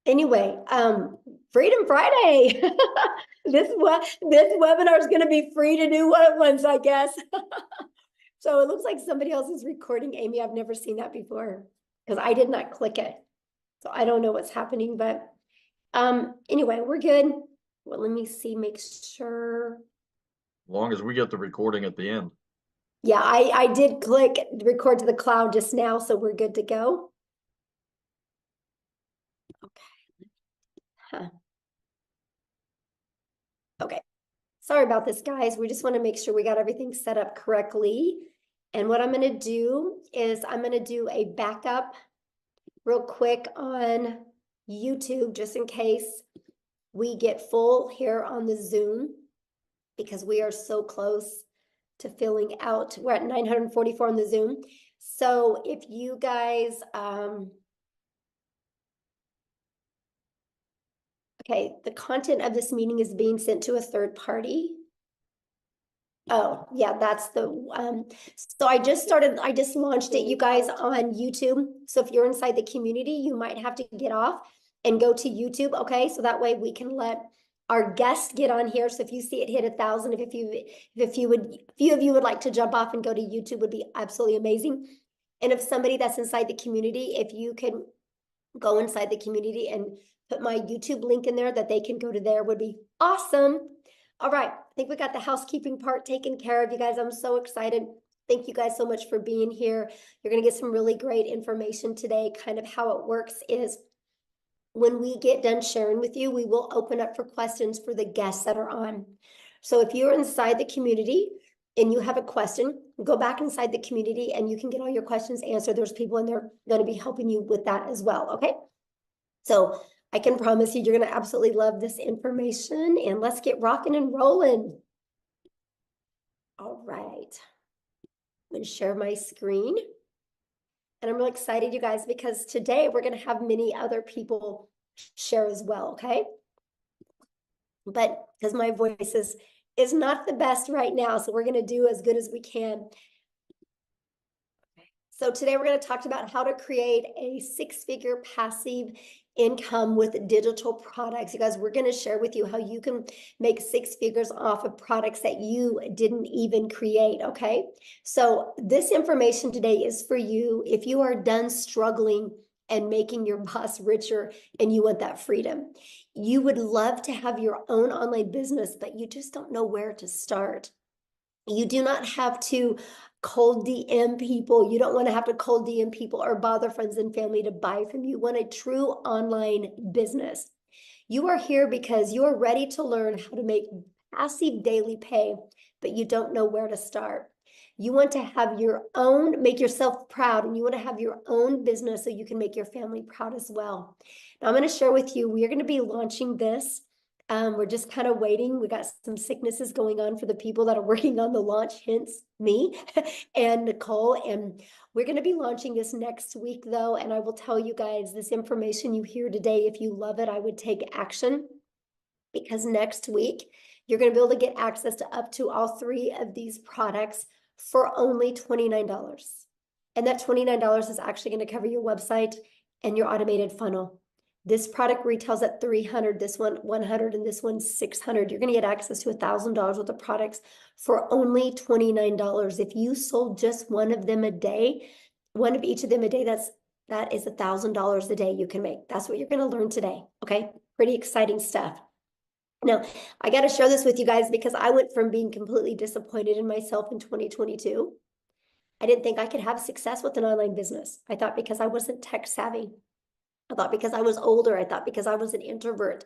Anyway, Freedom Friday. This webinar is going to be free to do once, I guess. So it looks like somebody else is recording. Amy, I've never seen that before because I did not click it. So I don't know what's happening, but anyway, we're good. Well, let me see, make sure. As long as we get the recording at the end. Yeah, I did click record to the cloud just now, so we're good to go. Okay. Huh. Okay. Sorry about this, guys. We just want to make sure we got everything set up correctly. And what I'm going to do is I'm going to do a backup real quick on YouTube, just in case we get full here on the Zoom, because we are so close to filling out. We're at 944 on the Zoom. So if you guys, okay, the content of this meeting is being sent to a third party. Oh, yeah, that's the, so I just launched it, you guys, on YouTube. So if you're inside the community, you might have to get off and go to YouTube, okay? So that way we can let our guests get on here. So if you see it hit 1,000, if few of you would like to jump off and go to YouTube, would be absolutely amazing. And if somebody that's inside the community, if you can go inside the community and put my YouTube link in there that they can go to there, would be awesome. All right, I think we got the housekeeping part taken care of, you guys. I'm so excited. Thank you guys so much for being here. You're going to get some really great information today. Kind of how it works is when we get done sharing with you, we will open up for questions for the guests that are on. So if you're inside the community and you have a question, go back inside the community and you can get all your questions answered. There's people in there going to be helping you with that as well, okay? So I can promise you, you're going to absolutely love this information, and let's get rocking and rolling. All right. I'm going to share my screen. And I'm really excited, you guys, because today we're going to have many other people share as well, okay? But because my voice is not the best right now, so we're going to do as good as we can. So today we're going to talk about how to create a six-figure passive income with digital products. You guys, we're going to share with you how you can make six figures off of products that you didn't even create, okay? So this information today is for you if you are done struggling and making your boss richer and you want that freedom. You would love to have your own online business, but you just don't know where to start. You do not have to cold DM people. You don't want to have to cold DM people or bother friends and family to buy from you. You want a true online business. You are here because you are ready to learn how to make passive daily pay, but you don't know where to start. You want to have your own, make yourself proud, and you want to have your own business so you can make your family proud as well. Now, I'm going to share with you, we are going to be launching this. We're just kind of waiting. We got some sicknesses going on for the people that are working on the launch, hence me and Nicole. And we're going to be launching this next week, though. And I will tell you guys, this information you hear today, if you love it, I would take action, because next week you're going to be able to get access to up to all three of these products for only $29. And that $29 is actually going to cover your website and your automated funnel. This product retails at $300, this one $100, and this one $600. You're going to get access to $1,000 worth of products for only $29. If you sold just one of them a day, one of each of them a day, that is $1,000 a day you can make. That's what you're going to learn today. Okay, pretty exciting stuff. Now, I got to share this with you guys because I went from being completely disappointed in myself in 2022. I didn't think I could have success with an online business. I thought because I wasn't tech savvy. I thought because I was older. I thought because I was an introvert.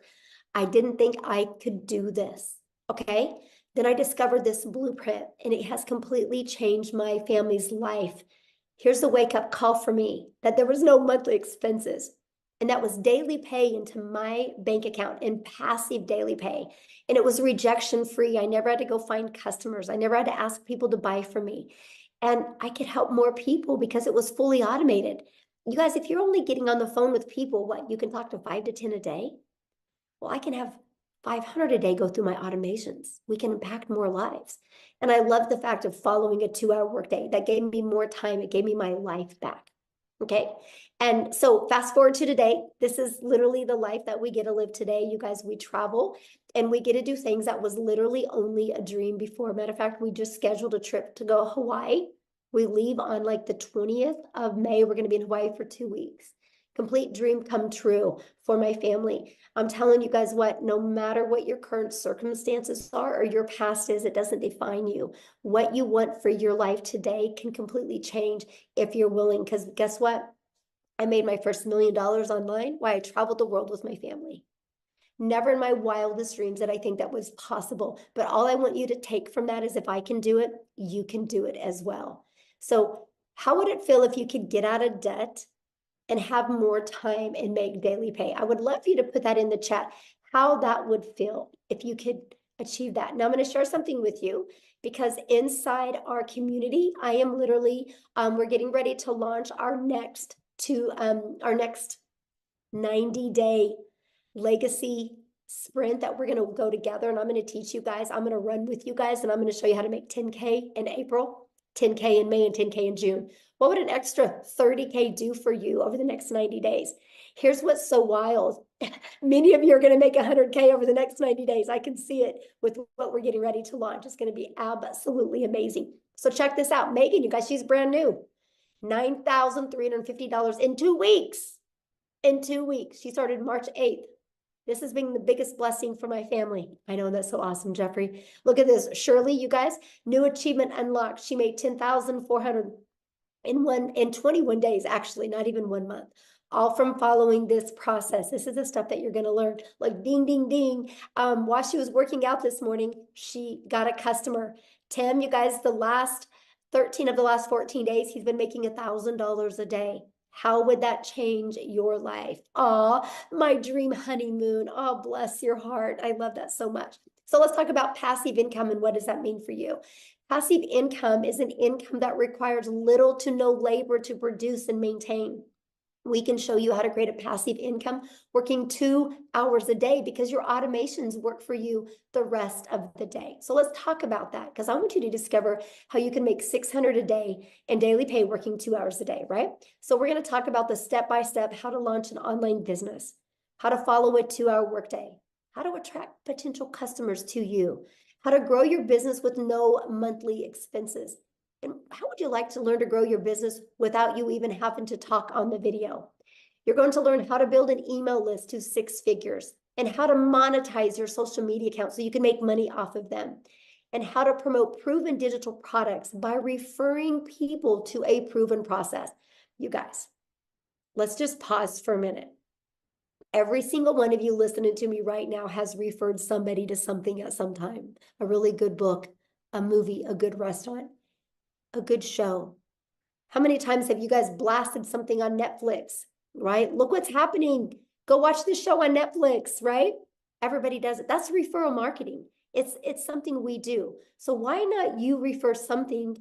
I didn't think I could do this. Okay. Then I discovered this blueprint and it has completely changed my family's life. Here's the wake up call for me that there was no monthly expenses. And that was daily pay into my bank account and passive daily pay. And it was rejection free. I never had to go find customers. I never had to ask people to buy from me. And I could help more people because it was fully automated. You guys, if you're only getting on the phone with people, what, you can talk to 5 to 10 a day? Well, I can have 500 a day go through my automations. We can impact more lives. And I love the fact of following a 2-hour workday. That gave me more time. It gave me my life back. Okay. And so fast forward to today, this is literally the life that we get to live today. You guys, we travel and we get to do things that was literally only a dream before. Matter of fact, we just scheduled a trip to go to Hawaii. We leave on like the 20th of May. We're going to be in Hawaii for 2 weeks. Complete dream come true for my family. I'm telling you guys what, no matter what your current circumstances are or your past is, it doesn't define you. What you want for your life today can completely change if you're willing, because guess what? I made my first $1 million online while I traveled the world with my family. Never in my wildest dreams did I think that was possible. But all I want you to take from that is if I can do it, you can do it as well. So how would it feel if you could get out of debt and have more time and make daily pay? I would love for you to put that in the chat, how that would feel if you could achieve that. Now I'm going to share something with you because inside our community, I am literally, we're getting ready to launch our next 90-day legacy sprint that we're going to go together, and I'm going to teach you guys. I'm going to run with you guys, and I'm going to show you how to make 10K in April, 10K in May, and 10K in June. What would an extra 30K do for you over the next 90 days? Here's what's so wild. Many of you are going to make 100K over the next 90 days. I can see it with what we're getting ready to launch. It's going to be absolutely amazing. So check this out. Megan, you guys, she's brand new. $9,350 in 2 weeks. In 2 weeks. She started March 8th. This has been the biggest blessing for my family. I know, that's so awesome, Jeffrey. Look at this. Shirley, you guys, new achievement unlocked. She made 10,400 in 21 days, actually, not even 1 month. All from following this process. This is the stuff that you're going to learn. Like ding, ding, ding. While she was working out this morning, she got a customer. Tim, you guys, the last 13 of the last 14 days, he's been making $1,000 a day. How would that change your life? Oh, my dream honeymoon. Oh, bless your heart. I love that so much. So let's talk about passive income and what does that mean for you? Passive income is an income that requires little to no labor to produce and maintain. We can show you how to create a passive income working 2 hours a day because your automations work for you the rest of the day. So let's talk about that because I want you to discover how you can make 600 a day in daily pay working 2 hours a day, right? So we're going to talk about the step-by-step how to launch an online business, how to follow a 2-hour workday, how to attract potential customers to you, how to grow your business with no monthly expenses. And how would you like to learn to grow your business without you even having to talk on the video? You're going to learn how to build an email list to 6 figures and how to monetize your social media accounts so you can make money off of them, and how to promote proven digital products by referring people to a proven process. You guys, let's just pause for a minute. Every single one of you listening to me right now has referred somebody to something at some time. A really good book, a movie, a good restaurant, a good show. How many times have you guys blasted something on Netflix, right? Look what's happening. Go watch this show on Netflix, right? Everybody does it. That's referral marketing. It's something we do. So why not you refer something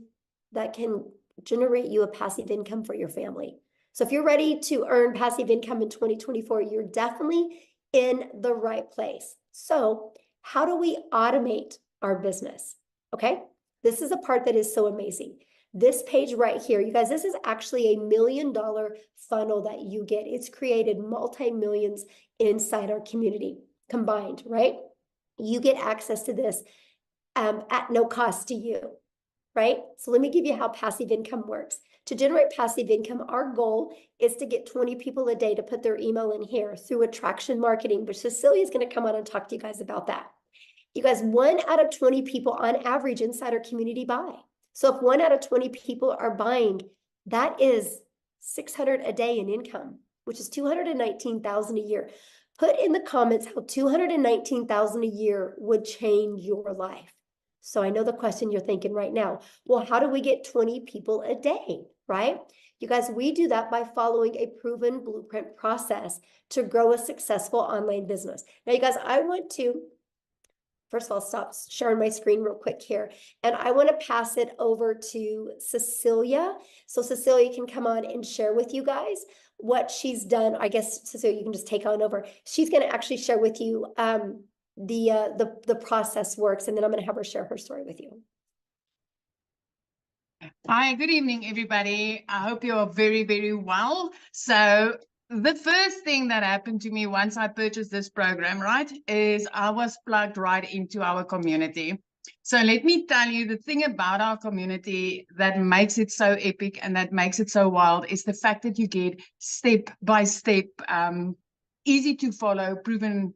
that can generate you a passive income for your family? So if you're ready to earn passive income in 2024, you're definitely in the right place. So how do we automate our business? Okay, this is a part that is so amazing. This page right here, you guys, this is actually a $1 million funnel that you get. It's created multi-millions inside our community combined, right? You get access to this at no cost to you, right? So let me give you how passive income works. To generate passive income, our goal is to get 20 people a day to put their email in here through attraction marketing, which Cecilia is going to come on and talk to you guys about that. You guys, 1 out of 20 people on average inside our community buy. So if 1 out of 20 people are buying, that is 600 a day in income, which is 219,000 a year. Put in the comments how 219,000 a year would change your life. So I know the question you're thinking right now, well, how do we get 20 people a day, right? You guys, we do that by following a proven blueprint process to grow a successful online business. Now, you guys, I want to first of all, stop sharing my screen real quick here. And I want to pass it over to Cecilia. So Cecilia can come on and share with you guys what she's done. I guess, Cecilia, you can just take on over. She's going to actually share with you the process works. And then I'm going to have her share her story with you. Hi, good evening, everybody. I hope you are very, very well. So, the first thing that happened to me once I purchased this program, right, is I was plugged right into our community. So, let me tell you the thing about our community that makes it so epic and that makes it so wild is the fact that you get step by step, easy to follow, proven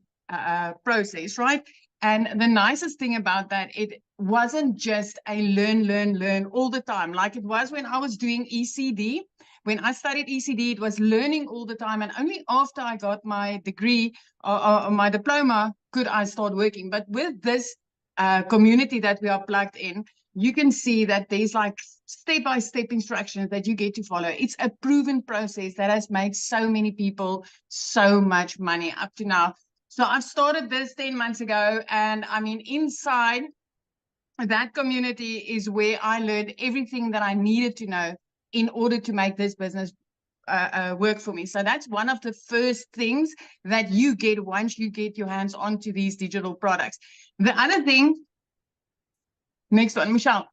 process, right? And the nicest thing about that, it wasn't just a learn all the time, like it was when I was doing ECD. When I studied ECD, it was learning all the time. And only after I got my degree or my diploma could I start working. But with this community that we are plugged in, you can see that there's like step-by-step instructions that you get to follow. It's a proven process that has made so many people so much money up to now. So I've started this 10 months ago, and I mean, inside that community is where I learned everything that I needed to know in order to make this business work for me. So that's one of the first things that you get once you get your hands onto these digital products. The other thing, next one, Michelle.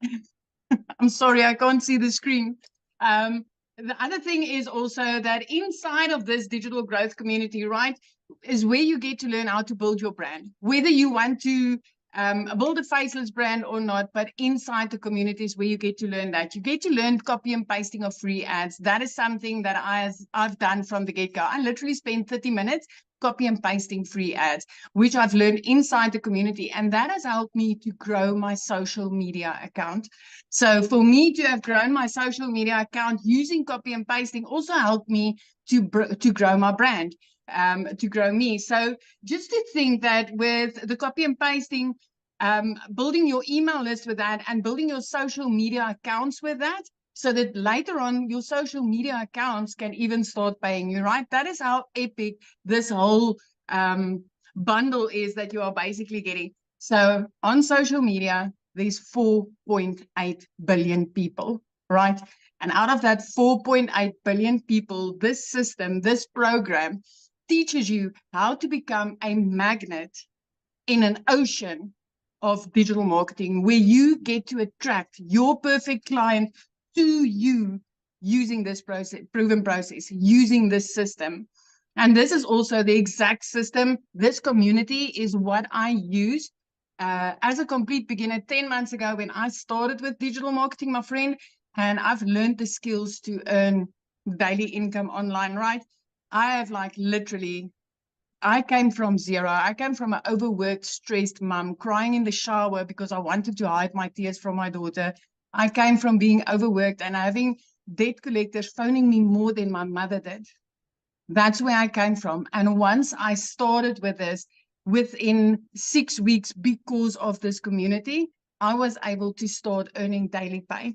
I'm sorry, I can't see the screen. The other thing is also that inside of this digital growth community, right, is where you get to learn how to build your brand, whether you want to build a faceless brand or not, but inside the communities where you get to learn that. You get to learn copy and pasting of free ads. That is something that I've done from the get-go. I literally spent 30 minutes copy and pasting free ads, which I've learned inside the community. And that has helped me to grow my social media account. So for me to have grown my social media account using copy and pasting also helped me to grow my brand, to grow me. So just to think that with the copy and pasting, building your email list with that and building your social media accounts with that, so that later on your social media accounts can even start paying you, right? That is how epic this whole bundle is that you are basically getting. So on social media, there's 4.8 billion people, right? And out of that 4.8 billion people, this system, this program teaches you how to become a magnet in an ocean of digital marketing where you get to attract your perfect client to you using this process, proven process, using this system. And this is also the exact system. This community is what I use as a complete beginner 10 months ago when I started with digital marketing, my friend, and I've learned the skills to earn daily income online, right? I have like literally, I came from zero. I came from an overworked, stressed mom, crying in the shower because I wanted to hide my tears from my daughter. I came from being overworked and having debt collectors phoning me more than my mother did. That's where I came from. And once I started with this, within 6 weeks, because of this community, I was able to start earning daily pay.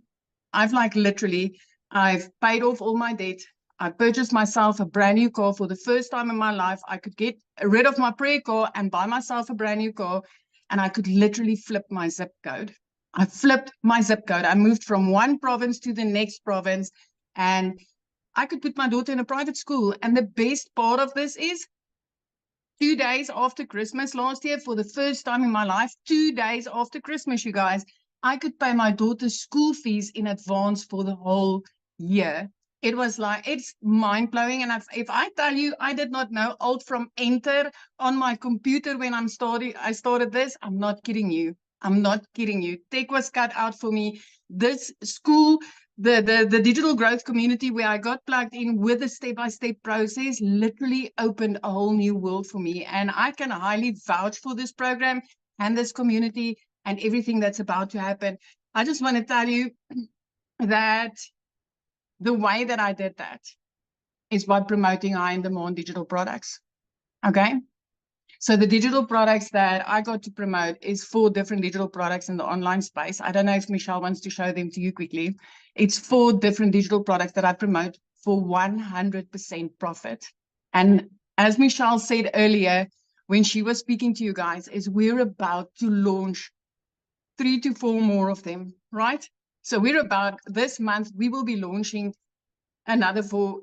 I've paid off all my debt. I purchased myself a brand new car for the first time in my life. I could get rid of my prayer car and buy myself a brand new car. And I could literally flip my zip code. I flipped my zip code. I moved from one province to the next province. And I could put my daughter in a private school. And the best part of this is 2 days after Christmas last year, for the first time in my life, 2 days after Christmas, you guys, I could pay my daughter's school fees in advance for the whole year. It was like, it's mind blowing. And if I tell you, I did not know Alt from Enter on my computer when I started this, I'm not kidding you. I'm not kidding you. Tech was cut out for me. This school, the digital growth community where I got plugged in with a step-by-step process literally opened a whole new world for me. And I can highly vouch for this program and this community and everything that's about to happen. I just want to tell you that the way that I did that is by promoting high-in-demand digital products. Okay? So the digital products that I got to promote is 4 different digital products in the online space. I don't know if Michelle wants to show them to you quickly. It's 4 different digital products that I promote for 100% profit. And as Michelle said earlier, when she was speaking to you guys, is we're about to launch 3 to 4 more of them, right? So we're about, this month, we will be launching another 4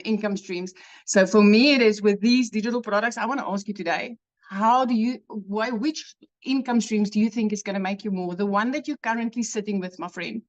income streams. So for me, it is with these digital products. I want to ask you today, which income streams do you think is going to make you more? The one that you're currently sitting with, my friend?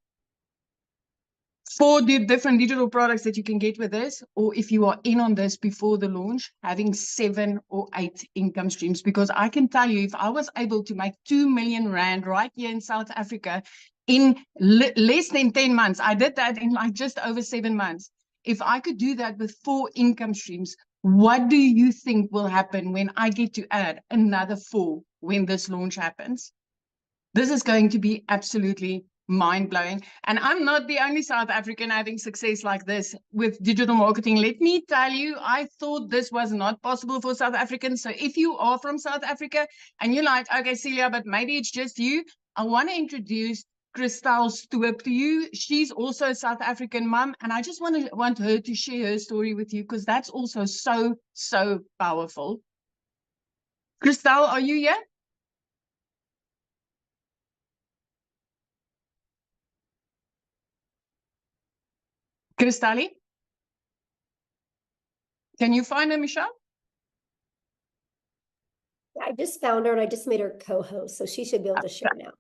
four different digital products that you can get with this, or if you are in on this before the launch, having 7 or 8 income streams. Because I can tell you, if I was able to make 2 million rand right here in South Africa in less than 10 months, I did that in like just over 7 months. If I could do that with 4 income streams, what do you think will happen when I get to add another 4 when this launch happens? This is going to be absolutely mind-blowing. And I'm not the only South African having success like this with digital marketing. Let me tell you, I thought this was not possible for South Africans. So if you are from South Africa and you're like, okay, Celia, but maybe it's just you, I want to introduce Christelle Stoop to you. She's also a South African mom, and I just want her to share her story with you, because that's also so powerful. Christelle, are you here? Christelle? Can you find her, Michelle? I just found her and I just made her co-host, so she should be able to share now.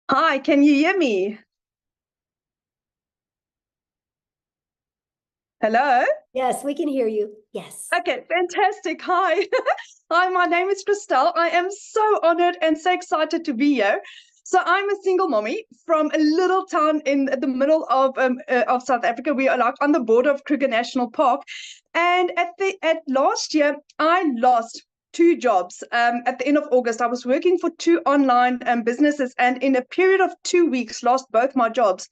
Hi, can you hear me? Hello? Yes, we can hear you. Yes. Okay, fantastic. Hi. Hi, my name is Christelle. I am so honored and so excited to be here. So I'm a single mommy from a little town in the middle of South Africa. We are like on the border of Kruger National Park. And at last year, I lost 2 jobs. At the end of August, I was working for 2 online businesses, and in a period of 2 weeks, lost both my jobs.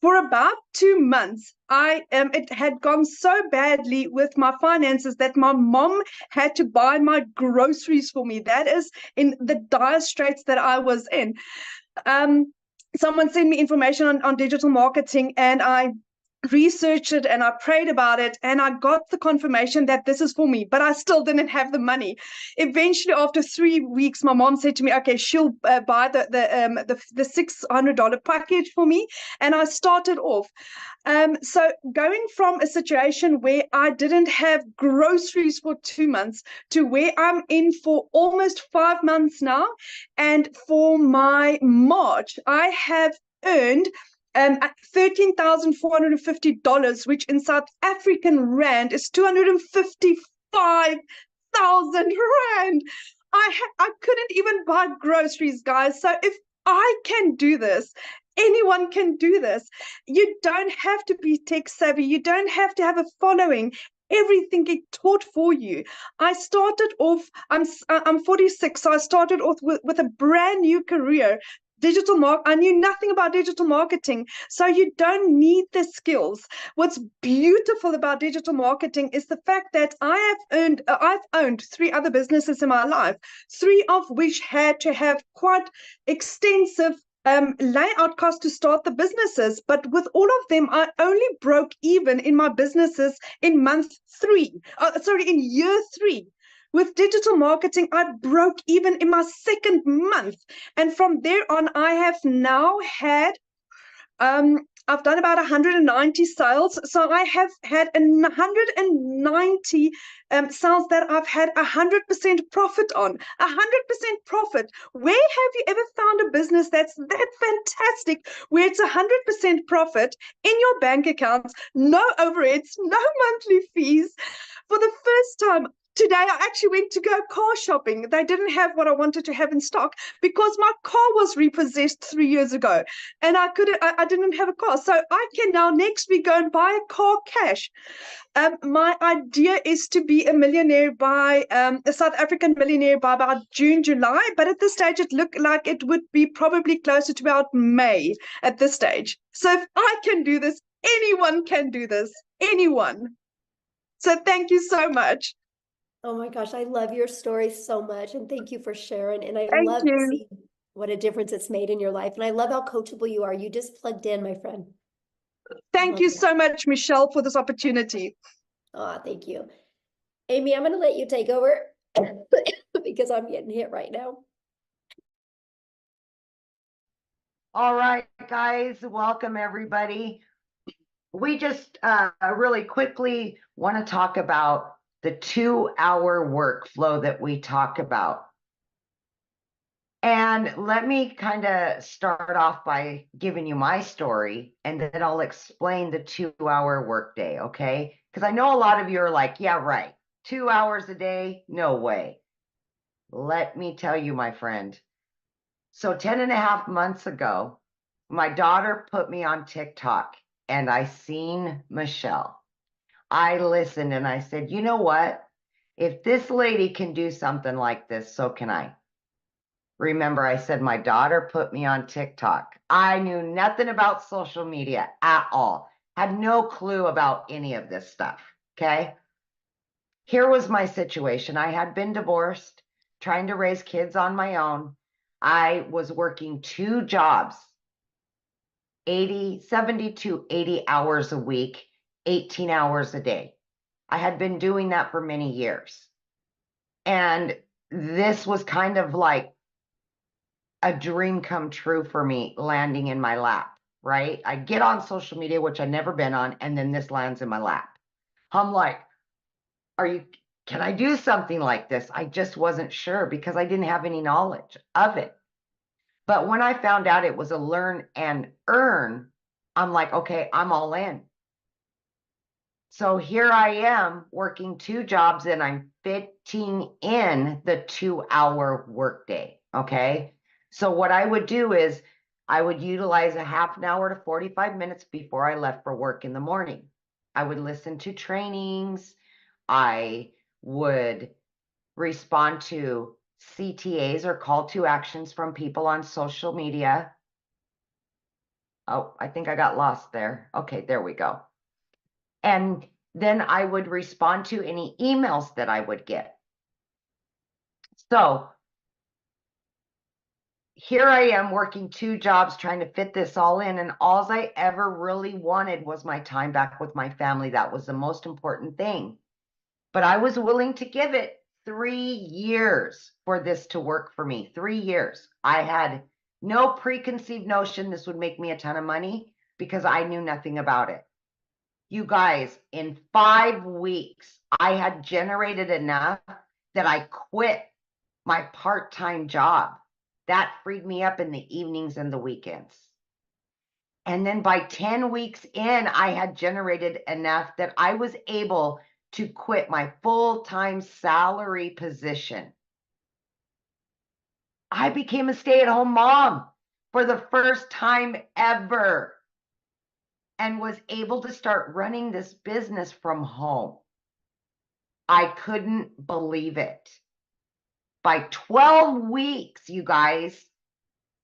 For about 2 months, it had gone so badly with my finances that my mom had to buy my groceries for me. That is in the dire straits that I was in. Someone sent me information on digital marketing, and I researched it and I prayed about it, and I got the confirmation that this is for me, but I still didn't have the money. Eventually, after 3 weeks, my mom said to me, okay, she'll buy the $600 package for me, and I started off. So going from a situation where I didn't have groceries for 2 months to where I'm in for almost 5 months now, and for my March, I have earned $13,450, which in South African rand is 255,000 rand. I couldn't even buy groceries, guys. So if I can do this, anyone can do this. You don't have to be tech savvy. You don't have to have a following. Everything get taught for you. I started off, I'm 46, so I started off with a brand new career. I knew nothing about digital marketing, so you don't need the skills. What's beautiful about digital marketing is the fact that I've owned 3 other businesses in my life, 3 of which had to have quite extensive layout costs to start the businesses. But with all of them, I only broke even in my businesses in in year 3. With digital marketing, I broke even in my 2nd month. And from there on, I have now had, I've done about 190 sales. So I have had 190 sales that I've had 100% profit on. 100% profit. Where have you ever found a business that's that fantastic, where it's 100% profit in your bank accounts, no overheads, no monthly fees? For the first time, today, I actually went to go car shopping. They didn't have what I wanted to have in stock because my car was repossessed 3 years ago, and I didn't have a car. So I can now next week go and buy a car cash. My idea is to be a millionaire a South African millionaire by about June, July. But at this stage, it looked like it would be probably closer to about May at this stage. So if I can do this, anyone can do this. Anyone. So thank you so much. Oh my gosh, I love your story so much, and thank you for sharing. And I Thank love you. to see what a difference it's made in your life. And I love how coachable you are. You just plugged in, my friend. Thank you so much, Michelle, for this opportunity. Oh, thank you. Amy, I'm going to let you take over because I'm getting hit right now. All right, guys, welcome everybody. We just really quickly want to talk about the 2-hour workflow that we talk about. And let me kind of start off by giving you my story, and then I'll explain the 2-hour workday, okay? Because I know a lot of you are like, yeah, right. 2 hours a day? No way. Let me tell you, my friend. So 10.5 months ago, my daughter put me on TikTok and I seen Michelle. I listened and I said, you know what? If this lady can do something like this, so can I. Remember, I said my daughter put me on TikTok. I knew nothing about social media at all, had no clue about any of this stuff. Okay. Here was my situation. I had been divorced, trying to raise kids on my own. I was working 2 jobs, 70 to 80 hours a week, 18 hours a day. I had been doing that for many years. And this was kind of like a dream come true for me landing in my lap, right? I get on social media, which I've never been on, and then this lands in my lap. I'm like, can I do something like this? I just wasn't sure because I didn't have any knowledge of it. But when I found out it was a learn and earn, I'm like, okay, I'm all in. So here I am working 2 jobs and I'm fitting in the 2-hour workday. Okay. So what I would do is I would utilize a half an hour to 45 minutes before I left for work in the morning. I would listen to trainings. I would respond to CTAs or call to actions from people on social media. Oh, I think I got lost there. Okay, there we go. And then I would respond to any emails that I would get. So here I am working 2 jobs trying to fit this all in. And all I ever really wanted was my time back with my family. That was the most important thing. But I was willing to give it 3 years for this to work for me. 3 years. I had no preconceived notion this would make me a ton of money because I knew nothing about it. You guys, in 5 weeks, I had generated enough that I quit my part-time job. That freed me up in the evenings and the weekends. And then by 10 weeks in, I had generated enough that I was able to quit my full-time salary position. I became a stay-at-home mom for the first time ever and was able to start running this business from home. I couldn't believe it. By 12 weeks, you guys,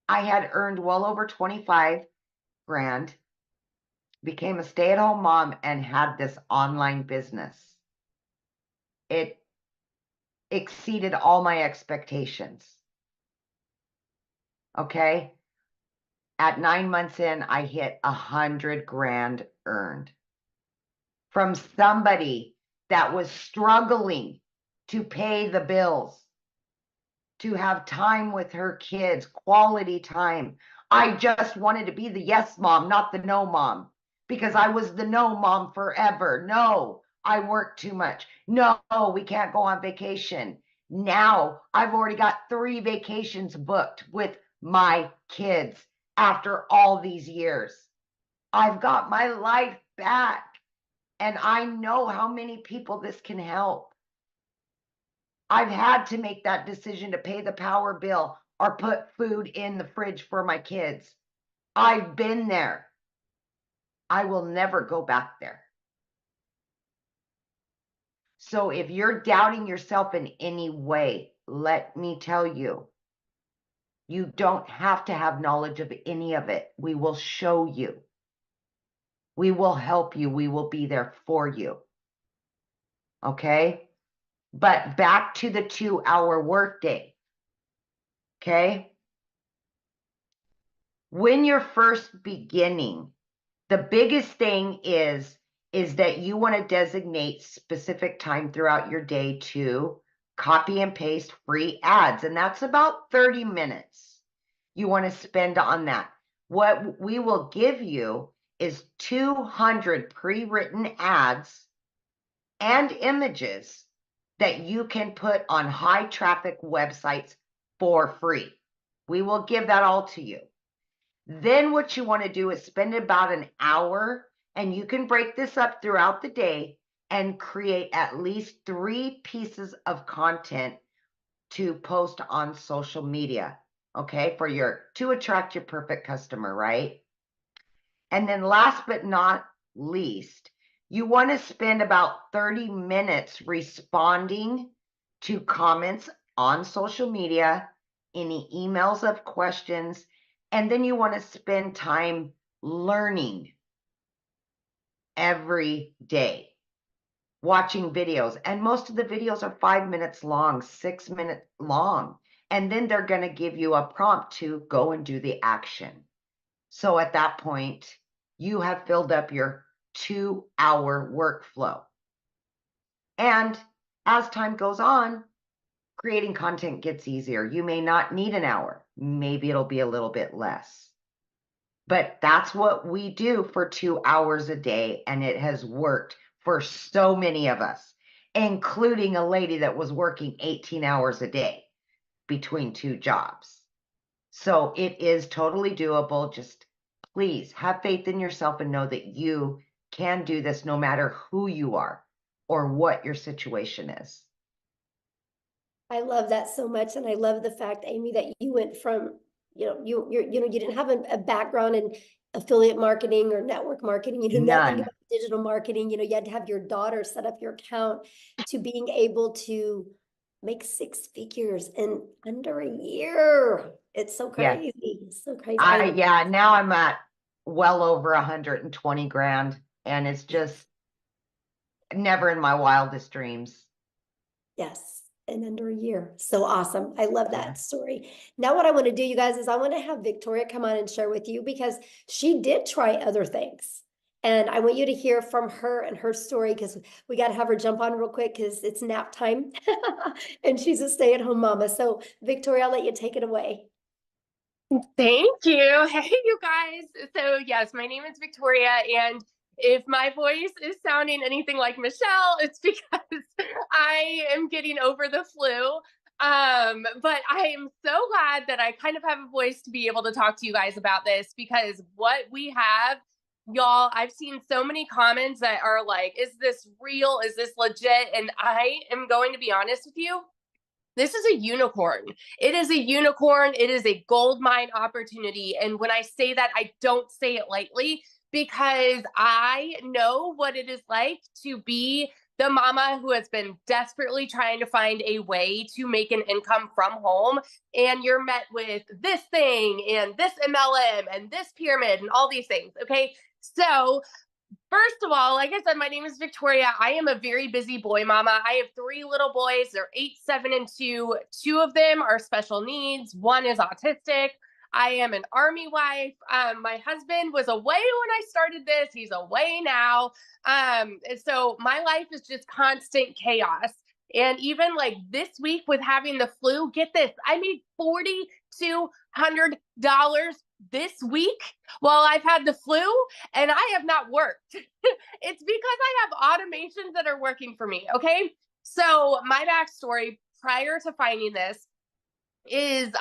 I had earned well over 25 grand, became a stay-at-home mom, and had this online business. It exceeded all my expectations. Okay. At 9 months in, I hit 100 grand earned from somebody that was struggling to pay the bills, to have time with her kids, quality time. I just wanted to be the yes mom, not the no mom, because I was the no mom forever. No, I work too much. No, we can't go on vacation. Now I've already got 3 vacations booked with my kids after all these years. I've got my life back, and I know how many people this can help. I've had to make that decision to pay the power bill or put food in the fridge for my kids. I've been there. I will never go back there. So if you're doubting yourself in any way, let me tell you, you don't have to have knowledge of any of it. We will show you. We will help you. We will be there for you. Okay? But back to the 2-hour workday. Okay? When you're first beginning, the biggest thing is that you want to designate specific time throughout your day to copy and paste free ads. And that's about 30 minutes you want to spend on that. What we will give you is 200 pre-written ads and images that you can put on high traffic websites for free. We will give that all to you. Then what you want to do is spend about an hour, and you can break this up throughout the day and create at least 3 pieces of content to post on social media, okay, to attract your perfect customer, right? And then last but not least, you want to spend about 30 minutes responding to comments on social media, any emails of questions, and then you want to spend time learning every day, watching videos. And most of the videos are 5 minutes long, 6 minutes long. And then they're going to give you a prompt to go and do the action. So at that point, you have filled up your 2-hour workflow. And as time goes on, creating content gets easier. You may not need an hour. Maybe it'll be a little bit less. But that's what we do for 2 hours a day. And it has worked for so many of us, including a lady that was working 18 hours a day between 2 jobs. So it is totally doable. Just please have faith in yourself and know that you can do this no matter who you are or what your situation is. I love that so much. And I love the fact, Amy, that you went from, you didn't have a background in affiliate marketing or network marketing, nothing None. about digital marketing. You had to have your daughter set up your account, to being able to make 6 figures in under a year. It's so Yeah. crazy. It's so crazy. Yeah, now I'm at well over 120 grand, and it's just never in my wildest dreams. Yes, in under a year. So awesome. I love that Yeah. story. Now what I want to do, you guys, is I want to have Victoria come on and share with you, because she did try other things. And I want you to hear from her and her story, because we got to have her jump on real quick because it's nap time and she's a stay-at-home mama. So Victoria, I'll let you take it away. Thank you. Hey, you guys. So yes, my name is Victoria, and if my voice is sounding anything like Michelle, it's because I am getting over the flu. But I am so glad that I kind of have a voice to be able to talk to you guys about this, because what we have, y'all, I've seen so many comments that are like, is this real? Is this legit? And I am going to be honest with you. This is a unicorn. It is a unicorn. It is a gold mine opportunity. And when I say that, I don't say it lightly, because I know what it is like to be the mama who has been desperately trying to find a way to make an income from home. And you're met with this thing and this MLM and this pyramid and all these things. Okay. So first of all, like I said, my name is Victoria. I am a very busy boy mama. I have 3 little boys. They're 8, 7, and 2. 2 of them are special needs. 1 is autistic. I am an Army wife. My husband was away when I started this. He's away now. And so my life is just constant chaos. And even like this week with having the flu, get this, I made $4,200 this week while I've had the flu, and I have not worked. It's because I have automations that are working for me. Okay. So my backstory prior to finding this is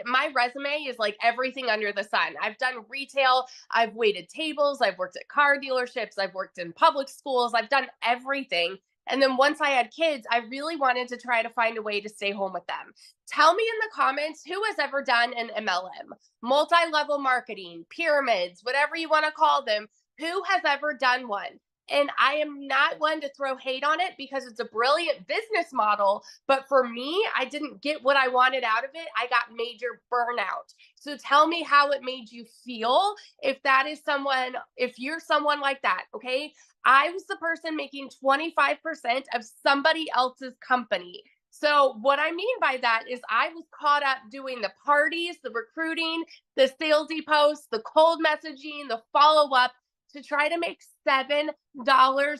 my resume is like everything under the sun. I've done retail, I've waited tables, I've worked at car dealerships, I've worked in public schools, I've done everything. And then once I had kids, I really wanted to try to find a way to stay home with them. Tell me in the comments who has ever done an MLM, multi-level marketing, pyramids, whatever you want to call them. Who has ever done one? And I am not one to throw hate on it, because it's a brilliant business model. But for me, I didn't get what I wanted out of it. I got major burnout. So tell me how it made you feel if you're someone like that. Okay. I was the person making 25% of somebody else's company. So what I mean by that is I was caught up doing the parties, the recruiting, the salesy posts, the cold messaging, the follow-up, to try to make $7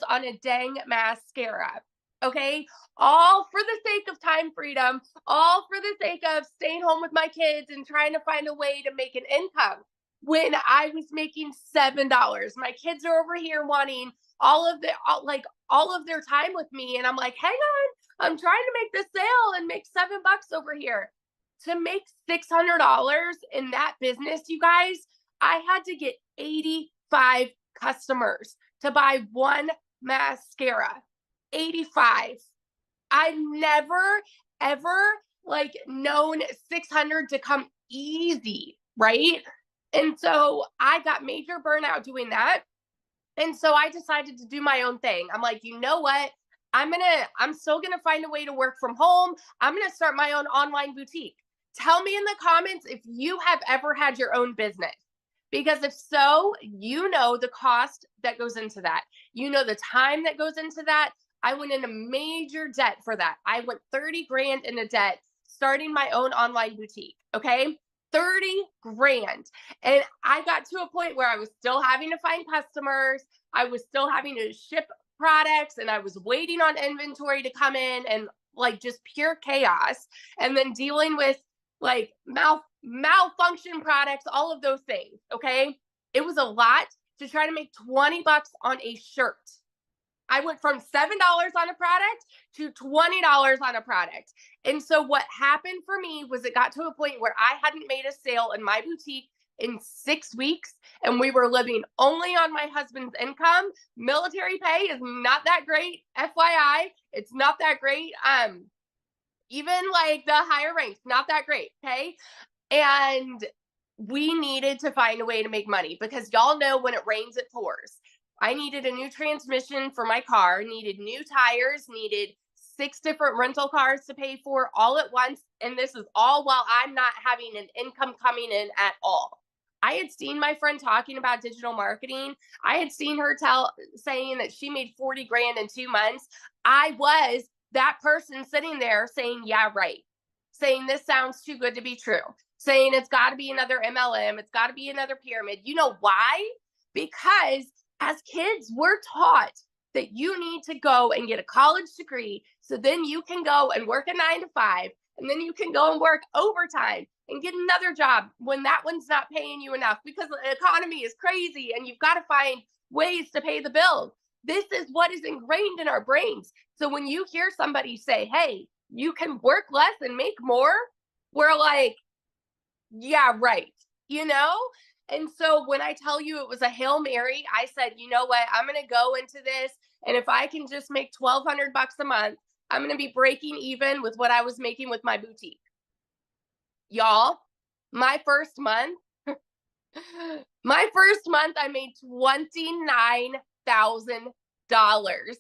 on a dang mascara. Okay. All for the sake of time freedom, all for the sake of staying home with my kids and trying to find a way to make an income, when I was making $7. My kids are over here wanting all of their time with me. And I'm like, hang on, I'm trying to make this sale and make $7 over here. to make $600 in that business, you guys, I had to get 85 customers to buy one mascara. 85. I've never, ever like known 600 to come easy, right? And so I got major burnout doing that. And so I decided to do my own thing. I'm like, you know what? I'm still gonna find a way to work from home. I'm gonna start my own online boutique. Tell me in the comments if you have ever had your own business. Because if so, you know the cost that goes into that. You know the time that goes into that. I went into major debt for that. I went 30 grand into debt starting my own online boutique. Okay. 30 grand. And I got to a point where I was still having to find customers. I was still having to ship products, and I was waiting on inventory to come in, and like just pure chaos. And then dealing with like malfunction products, all of those things. Okay. It was a lot to try to make 20 bucks on a shirt. I went from $7 on a product to $20 on a product. And so what happened for me was it got to a point where I hadn't made a sale in my boutique in 6 weeks, and we were living only on my husband's income. Military pay is not that great. FYI, it's not that great. Even like the higher ranks, not that great. Okay. And we needed to find a way to make money, because y'all know when it rains, it pours. I needed a new transmission for my car, needed new tires, needed 6 different rental cars to pay for all at once. And this is all while I'm not having an income coming in at all. I had seen my friend talking about digital marketing. I had seen her saying that she made 40 grand in 2 months. I was that person sitting there saying, yeah, right. Saying this sounds too good to be true. Saying it's got to be another MLM. It's got to be another pyramid. You know why? Because as kids, we're taught that you need to go and get a college degree, so then you can go and work a 9 to 5, and then you can go and work overtime and get another job when that one's not paying you enough, because the economy is crazy and you've got to find ways to pay the bills. This is what is ingrained in our brains. So when you hear somebody say, hey, you can work less and make more, we're like, yeah, right. You know? And so when I tell you it was a Hail Mary, I said, you know what? I'm going to go into this. And if I can just make $1,200 a month, I'm going to be breaking even with what I was making with my boutique. Y'all, my first month, I made $29,000.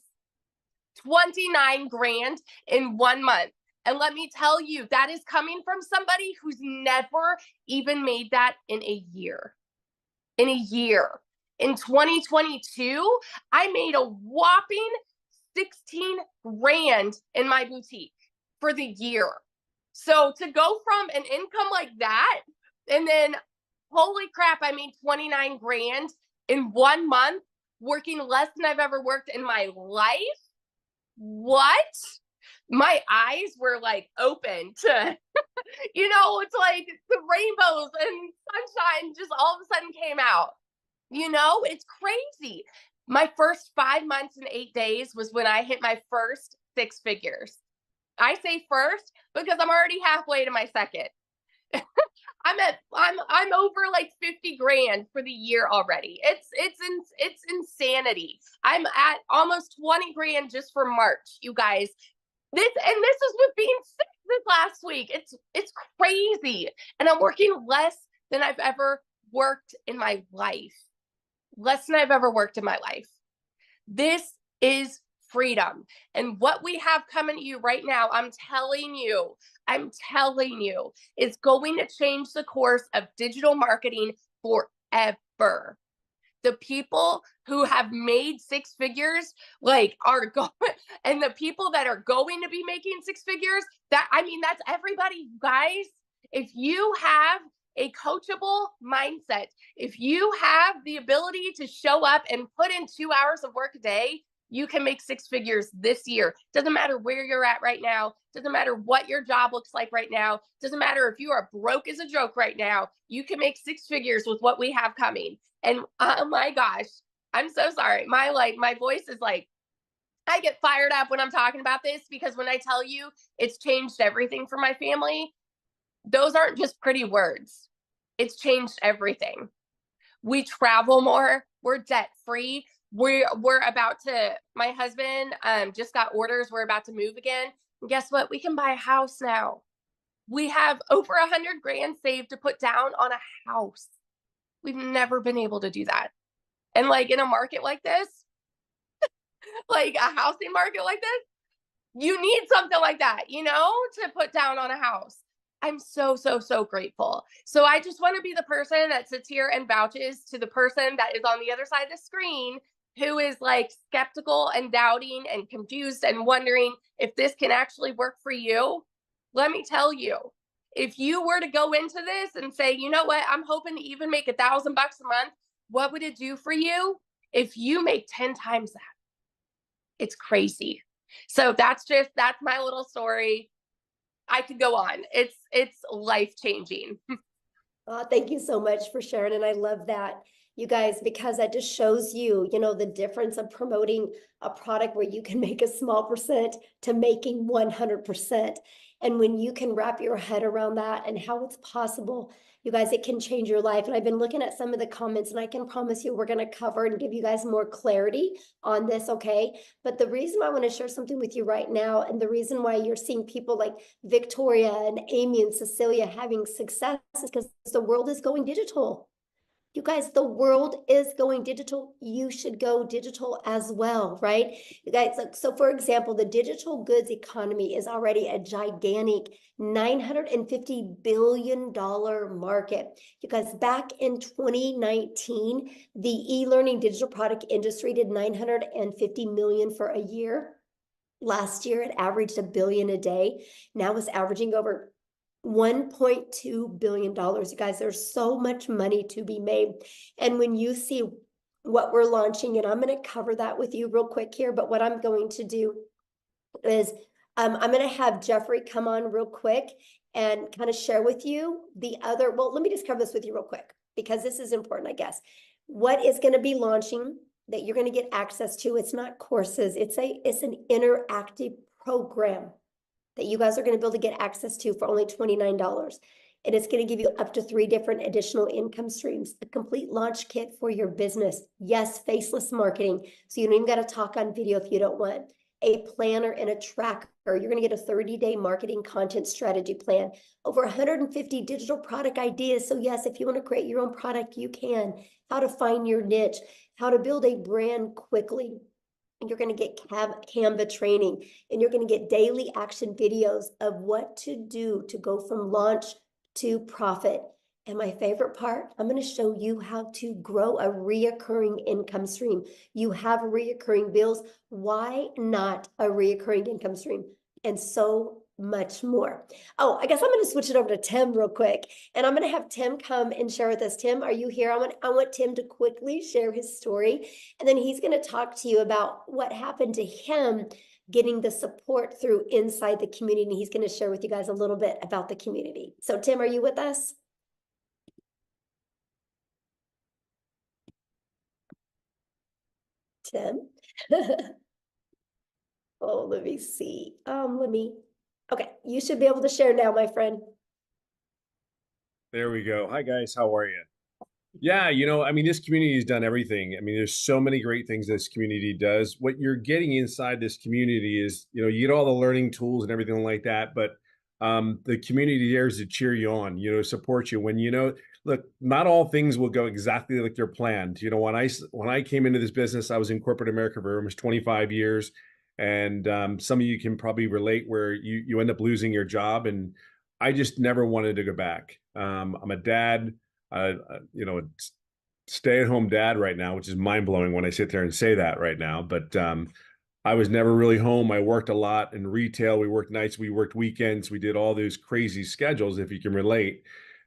29 grand in 1 month. And let me tell you, that is coming from somebody who's never even made that in a year. In a year. In 2022, I made a whopping 16 grand in my boutique for the year. So to go from an income like that, and then holy crap, I made 29 grand in 1 month, working less than I've ever worked in my life. What? My eyes were like open to, it's like the rainbows and sunshine just all of a sudden came out. It's crazy. My first 5 months and 8 days was when I hit my first 6 figures. I say first because I'm already halfway to my second. I'm over like 50 grand for the year already. It's insanity. I'm at almost 20 grand just for March, you guys. This is with being sick this last week. It's crazy. And I'm working less than I've ever worked in my life. Less than I've ever worked in my life. This is freedom. And what we have coming to you right now, I'm telling you, is going to change the course of digital marketing forever. The people who have made 6 figures, are going, and the people that are going to be making 6 figures, that's everybody, guys. If you have a coachable mindset, if you have the ability to show up and put in 2 hours of work a day, you can make 6 figures this year. Doesn't matter where you're at right now. Doesn't matter what your job looks like right now. Doesn't matter if you are broke as a joke right now. You can make 6 figures with what we have coming. And oh my gosh, I'm so sorry. My voice is like, I get fired up when I'm talking about this, because when I tell you it's changed everything for my family, those aren't just pretty words. It's changed everything. We travel more. We're debt free. We're about to, my husband just got orders. We're about to move again. And guess what? We can buy a house now. We have over 100 grand saved to put down on a house. We've never been able to do that. And like in a market like this, like a housing market like this, you need something like that, you know, to put down on a house. I'm so, so, so grateful. So I just want to be the person that sits here and vouches to the person that is on the other side of the screen who is like skeptical and doubting and confused and wondering if this can actually work for you. Let me tell you, if you were to go into this and say, you know what, I'm hoping to even make $1,000 a month, what would it do for you if you make 10 times that? It's crazy. So that's my little story. I could go on. It's life-changing. Thank you so much for sharing. And I love that, you guys, because that just shows you, you know, the difference of promoting a product where you can make a small percent to making 100%. And when you can wrap your head around that and how it's possible, you guys, it can change your life. And I've been looking at some of the comments, and I can promise you we're going to cover and give you guys more clarity on this, okay? But the reason why I want to share something with you right now, and the reason why you're seeing people like Victoria and Amy and Cecilia having success is because the world is going digital. You guys, the world is going digital. You should go digital as well, right? You guys, so for example, the digital goods economy is already a gigantic $950 billion market. You guys, back in 2019, the e-learning digital product industry did 950 million for a year. Last year, it averaged $1 billion a day. Now it's averaging over $1.2 billion. You guys, there's so much money to be made. And when you see what we're launching, and I'm going to cover that with you real quick here, but what I'm going to do is I'm going to have Jeffrey come on real quick and kind of share with you the other, well, let me just cover this with you real quick, because this is important, I guess. What is going to be launching that you're going to get access to? It's not courses. It's an interactive program that you guys are going to be able to get access to for only $29. And it's going to give you up to 3 different additional income streams, a complete launch kit for your business. Yes, faceless marketing. So you don't even got to talk on video if you don't want. A planner and a tracker. You're going to get a 30-day marketing content strategy plan. Over 150 digital product ideas. So yes, if you want to create your own product, you can. How to find your niche. How to build a brand quickly. And you're going to get Canva training, and you're going to get daily action videos of what to do to go from launch to profit. And my favorite part, I'm going to show you how to grow a reoccurring income stream. You have reoccurring bills. Why not a reoccurring income stream? And so much more. Oh, I guess I'm going to switch it over to Tim real quick, and I'm going to have Tim come and share with us. Tim, are you here? I want Tim to quickly share his story, and then he's going to talk to you about what happened to him getting the support through inside the community. And he's going to share with you guys a little bit about the community. So Tim, are you with us? Tim? Oh, let me see. Okay, you should be able to share now, my friend. There we go. Hi, guys. How are you? Yeah, I mean, this community has done everything. I mean, there's so many great things this community does. What you're getting inside this community is, you get all the learning tools and everything like that, but the community there is to cheer you on, support you when, look, not all things will go exactly like they're planned. When I came into this business, I was in corporate America for almost 25 years. And some of you can probably relate where you end up losing your job. And I just never wanted to go back. I'm a dad, a stay-at-home dad right now, which is mind-blowing when I sit there and say that right now. But I was never really home. I worked a lot in retail. We worked nights, we worked weekends. We did all those crazy schedules, if you can relate.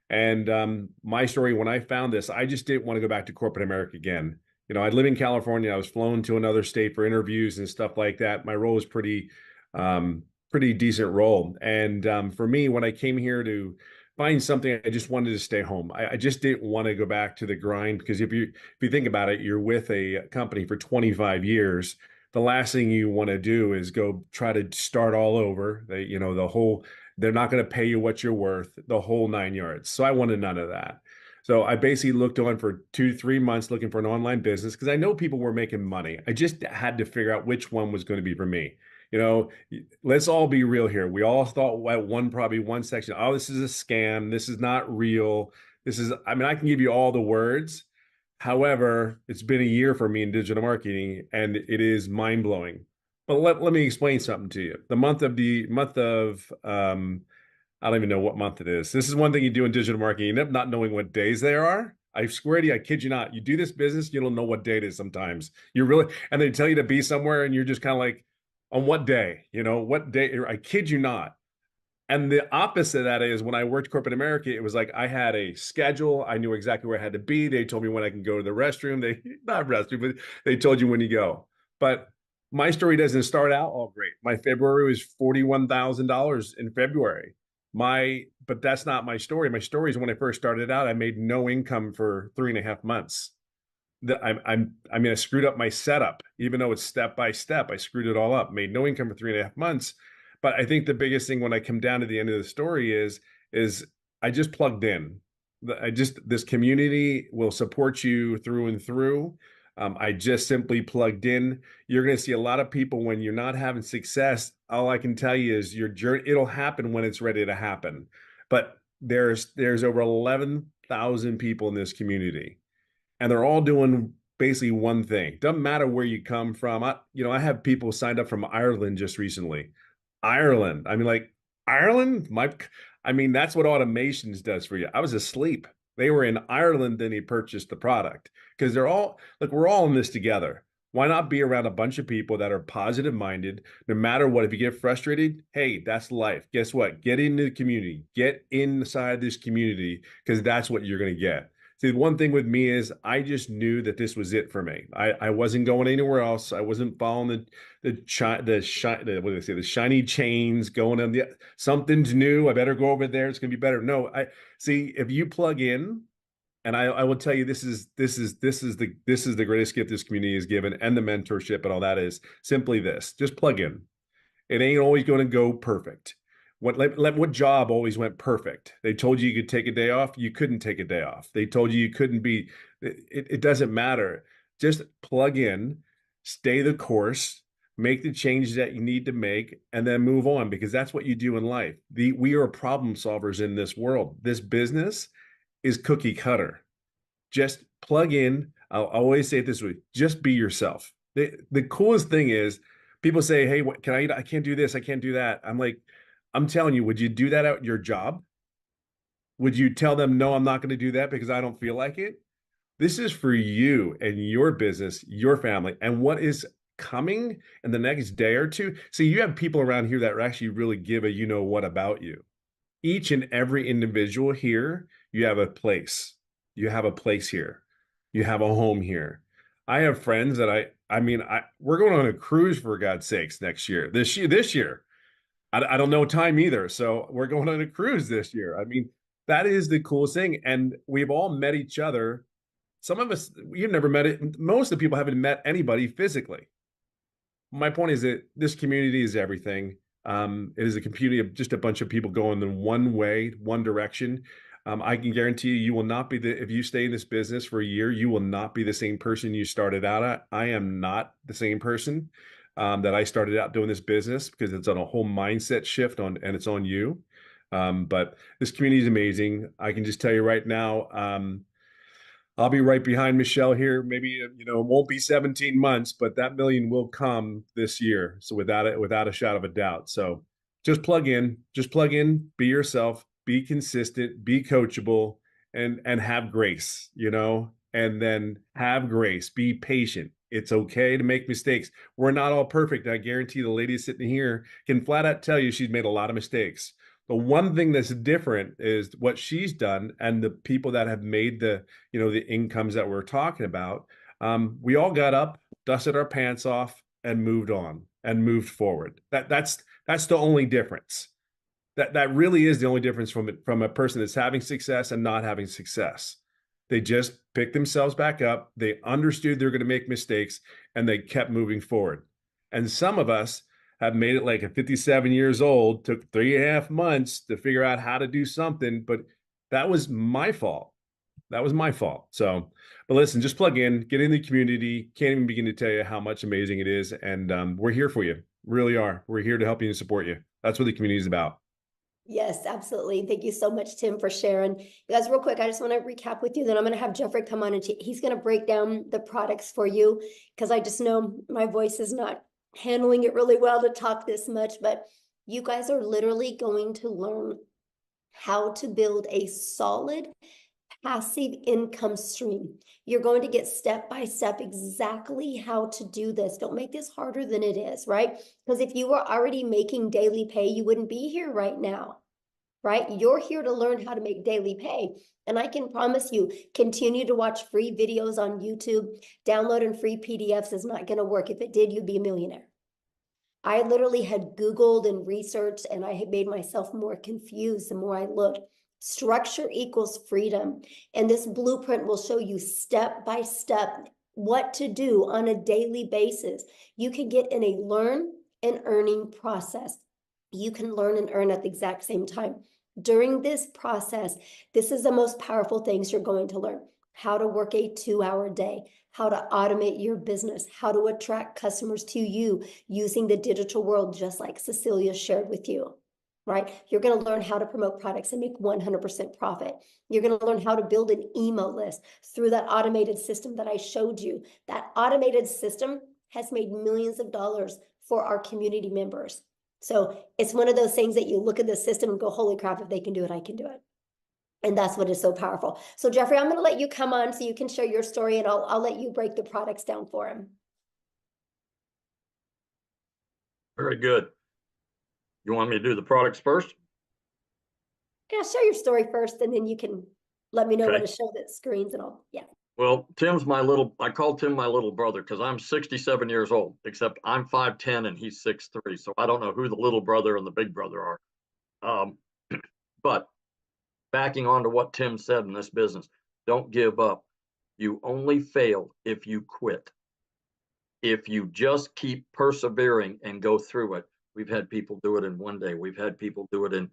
And my story, when I found this, I just didn't want to go back to corporate America again. I live in California. I was flown to another state for interviews and stuff like that. My role was pretty decent role. And for me, when I came here to find something, I just wanted to stay home. I just didn't want to go back to the grind, because if you think about it, you're with a company for 25 years the last thing you want to do is go try to start all over. They're not going to pay you what you're worth, the whole 9 yards. So I wanted none of that. So I basically looked on for 2 to 3 months looking for an online business because I know people were making money. I just had to figure out which one was going to be for me. Let's all be real here. We all thought at probably one section, oh, this is a scam. This is not real. I can give you all the words. However, it's been a year for me in digital marketing and it is mind blowing. But let me explain something to you. The month of I don't even know what month it is. This is one thing you do in digital marketing. You end up not knowing what days there are. I swear to you, I kid you not. You do this business, you don't know what day it is sometimes. And they tell you to be somewhere and you're just kind of like, on what day? What day? I kid you not. And the opposite of that is when I worked corporate America, it was like I had a schedule. I knew exactly where I had to be. They told me when I can go to the restroom. Not restroom, but they told you when you go. But my story doesn't start out all great. My February was $41,000 in February. But that's not my story. My story is when I first started out, I made no income for 3.5 months. I screwed up my setup, even though it's step by step. I screwed it all up, made no income for 3.5 months. But I think the biggest thing when I come down to the end of the story is I just plugged in. This community will support you through and through. I just simply plugged in. You're going to see a lot of people when you're not having success. All I can tell you is your journey, it'll happen when it's ready to happen. But there's over 11,000 people in this community, and they're all doing basically one thing. Doesn't matter where you come from. I have people signed up from Ireland just recently. Ireland. Ireland? That's what automations does for you. I was asleep. They were in Ireland, then he purchased the product. Because we're all in this together. Why not be around a bunch of people that are positive minded, no matter what? If you get frustrated, hey, that's life. Guess what? Get into the community, get inside this community, because that's what you're going to get. See, one thing with me is I just knew that this was it for me. I wasn't going anywhere else. I wasn't following the shiny chains, going on something's new. I better go over there. It's gonna be better. No, I see if you plug in, and I will tell you this is the greatest gift this community is given, and the mentorship and all that is simply this. Just plug in. It ain't always going to go perfect. What job always went perfect? They told you could take a day off. You couldn't take a day off. They told you couldn't be. It doesn't matter. Just plug in, stay the course, make the changes that you need to make, and then move on, because that's what you do in life. We are problem solvers in this world. This business is cookie cutter. Just plug in. I'll always say it this way: just be yourself. The coolest thing is people say, "Hey, what can I eat? I can't do this. I can't do that." I'm like, I'm telling you, would you do that at your job? Would you tell them, no, I'm not going to do that because I don't feel like it? This is for you and your business, your family, and what is coming in the next day or two. See, you have people around here that actually really give a what about you. Each and every individual here, you have a place. You have a place here. You have a home here. I have friends that we're going on a cruise, for God's sakes, this year. I don't know time either. So we're going on a cruise this year. That is the coolest thing. And we've all met each other. Some of us, you've never met it. Most of the people haven't met anybody physically. My point is that this community is everything. It is a community of just a bunch of people going in one way, one direction. I can guarantee you will not be if you stay in this business for a year, you will not be the same person you started out at. I am not the same person that I started out doing this business, because it's on a whole mindset shift and it's on you. But this community is amazing. I can just tell you right now, I'll be right behind Michelle here. Maybe, it won't be 17 months, but that million will come this year. So without a shadow of a doubt. So just plug in, be yourself, be consistent, be coachable, and have grace, and then have grace, be patient. It's okay to make mistakes. We're not all perfect. I guarantee the lady sitting here can flat out tell you she's made a lot of mistakes. The one thing that's different is what she's done, and the people that have made the incomes that we're talking about. We all got up, dusted our pants off, and moved on and moved forward. That's the only difference. That really is the only difference from a person that's having success and not having success. They just picked themselves back up. They understood they're going to make mistakes, and they kept moving forward. And some of us have made it like at 57 years old, took 3.5 months to figure out how to do something, but that was my fault. That was my fault. So, but listen, just plug in, get in the community. Can't even begin to tell you how much amazing it is. And we're here for you. Really are. We're here to help you and support you. That's what the community is about. Yes, absolutely. Thank you so much, Tim, for sharing. You guys, real quick, I just want to recap with you. Then I'm going to have Jeffrey come on and he's going to break down the products for you because I just know my voice is not handling it really well to talk this much. But you guys are literally going to learn how to build a solid passive income stream. You're going to get step by step exactly how to do this. Don't make this harder than it is, right? Because if you were already making daily pay, you wouldn't be here right now, right? You're here to learn how to make daily pay. And I can promise you, continue to watch free videos on YouTube. Downloading free PDFs is not going to work. If it did, you'd be a millionaire. I literally had Googled and researched, and I had made myself more confused the more I looked. Structure equals freedom. And this blueprint will show you step by step what to do on a daily basis. You can get in a learn and earning process. You can learn and earn at the exact same time. During this process, this is the most powerful things you're going to learn. How to work a 2-hour day, how to automate your business, how to attract customers to you using the digital world, just like Cecilia shared with you. Right? You're going to learn how to promote products and make 100% profit. You're going to learn how to build an email list through that automated system that I showed you. That automated system has made millions of dollars for our community members. So it's one of those things that you look at the system and go, holy crap, if they can do it, I can do it. And that's what is so powerful. So Jeffrey, I'm going to let you come on so you can share your story, and I'll let you break the products down for him. Very good. You want me to do the products first? Yeah, share your story first, and then you can let me know when Okay. to show the screens and all. Yeah. Well, I call Tim my little brother because I'm 67 years old, except I'm 5'10" and he's 6'3". So I don't know who the little brother and the big brother are. But backing on to what Tim said in this business, don't give up. You only fail if you quit. If you just keep persevering and go through it. We've had people do it in 1 day. We've had people do it in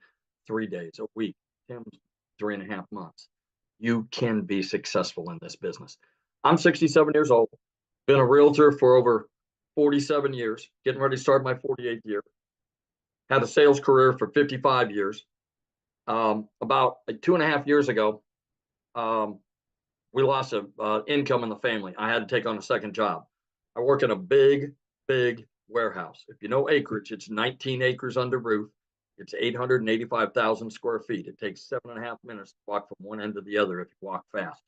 3 days, a week. Tim's 3.5 months. You can be successful in this business. I'm 67 years old, been a realtor for over 47 years, getting ready to start my 48th year. Had a sales career for 55 years. About 2.5 years ago, we lost income in the family. I had to take on a second job. I work in a big warehouse. If you know acreage, it's 19 acres under roof. It's 885,000 square feet. It takes 7.5 minutes to walk from one end to the other if you walk fast.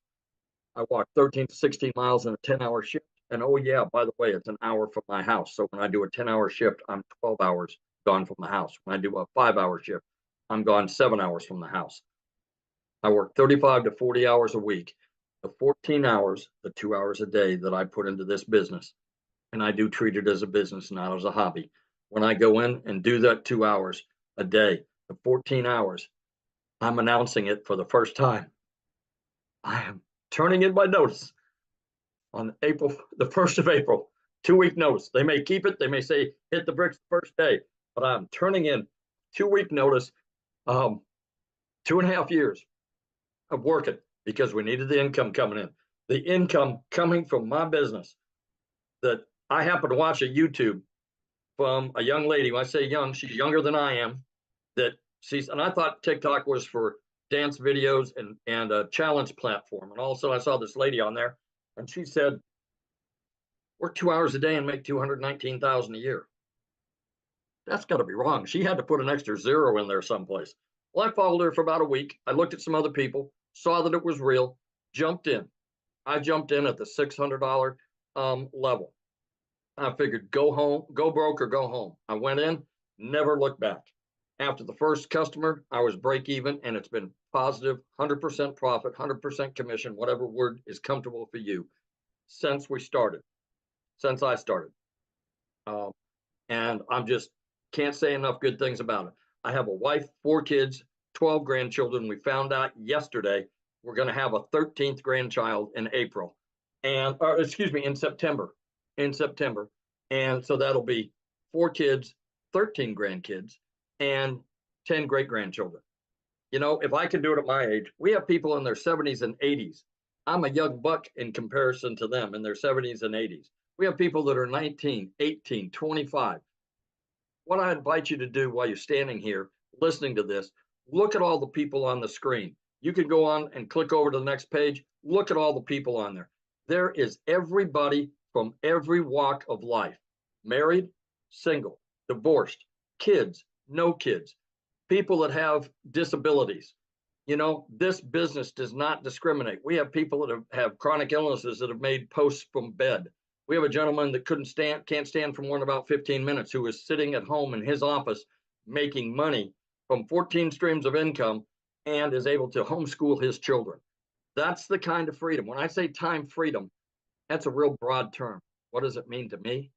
I walk 13 to 16 miles in a 10-hour shift. And oh yeah, by the way, it's an hour from my house. So when I do a 10-hour shift, I'm 12 hours gone from the house. When I do a 5-hour shift, I'm gone 7 hours from the house. I work 35 to 40 hours a week. The 14 hours, the 2 hours a day that I put into this business, and I do treat it as a business, not as a hobby. When I go in and do that 2 hours a day, the 14 hours, I'm announcing it for the first time. I am turning in my notice on the 1st of April, 2-week notice. They may keep it. They may say, hit the bricks the first day, but I'm turning in 2-week notice, 2.5 years of working because we needed the income coming in. The income coming from my business that I happened to watch a YouTube from a young lady. When I say young, she's younger than I am. And I thought TikTok was for dance videos and a challenge platform. And also I saw this lady on there, and she said, work 2 hours a day and make $219,000 a year. That's got to be wrong. She had to put an extra zero in there someplace. Well, I followed her for about a week. I looked at some other people, saw that it was real, jumped in. I jumped in at the $600 level. I figured go home, go broke or go home. I went in, never looked back. After the first customer, I was break even, and it's been positive, 100% profit, 100% commission, whatever word is comfortable for you, since I started. And I'm just can't say enough good things about it. I have a wife, 4 kids, 12 grandchildren. We found out yesterday we're going to have a 13th grandchild in April, in September. And so that'll be 4 kids, 13 grandkids, and 10 great grandchildren. You know, if I can do it at my age, we have people in their 70s and 80s. I'm a young buck in comparison to them in their 70s and 80s. We have people that are 19, 18, 25. What I invite you to do while you're standing here listening to this, look at all the people on the screen. You can go on and click over to the next page. Look at all the people on there. There is everybody from every walk of life: married, single, divorced, kids, no kids, people that have disabilities. You know, this business does not discriminate. We have people that have chronic illnesses that have made posts from bed. We have a gentleman that can't stand for more than about 15 minutes, who is sitting at home in his office making money from 14 streams of income and is able to homeschool his children. That's the kind of freedom. When I say time freedom, that's a real broad term. What does it mean to me?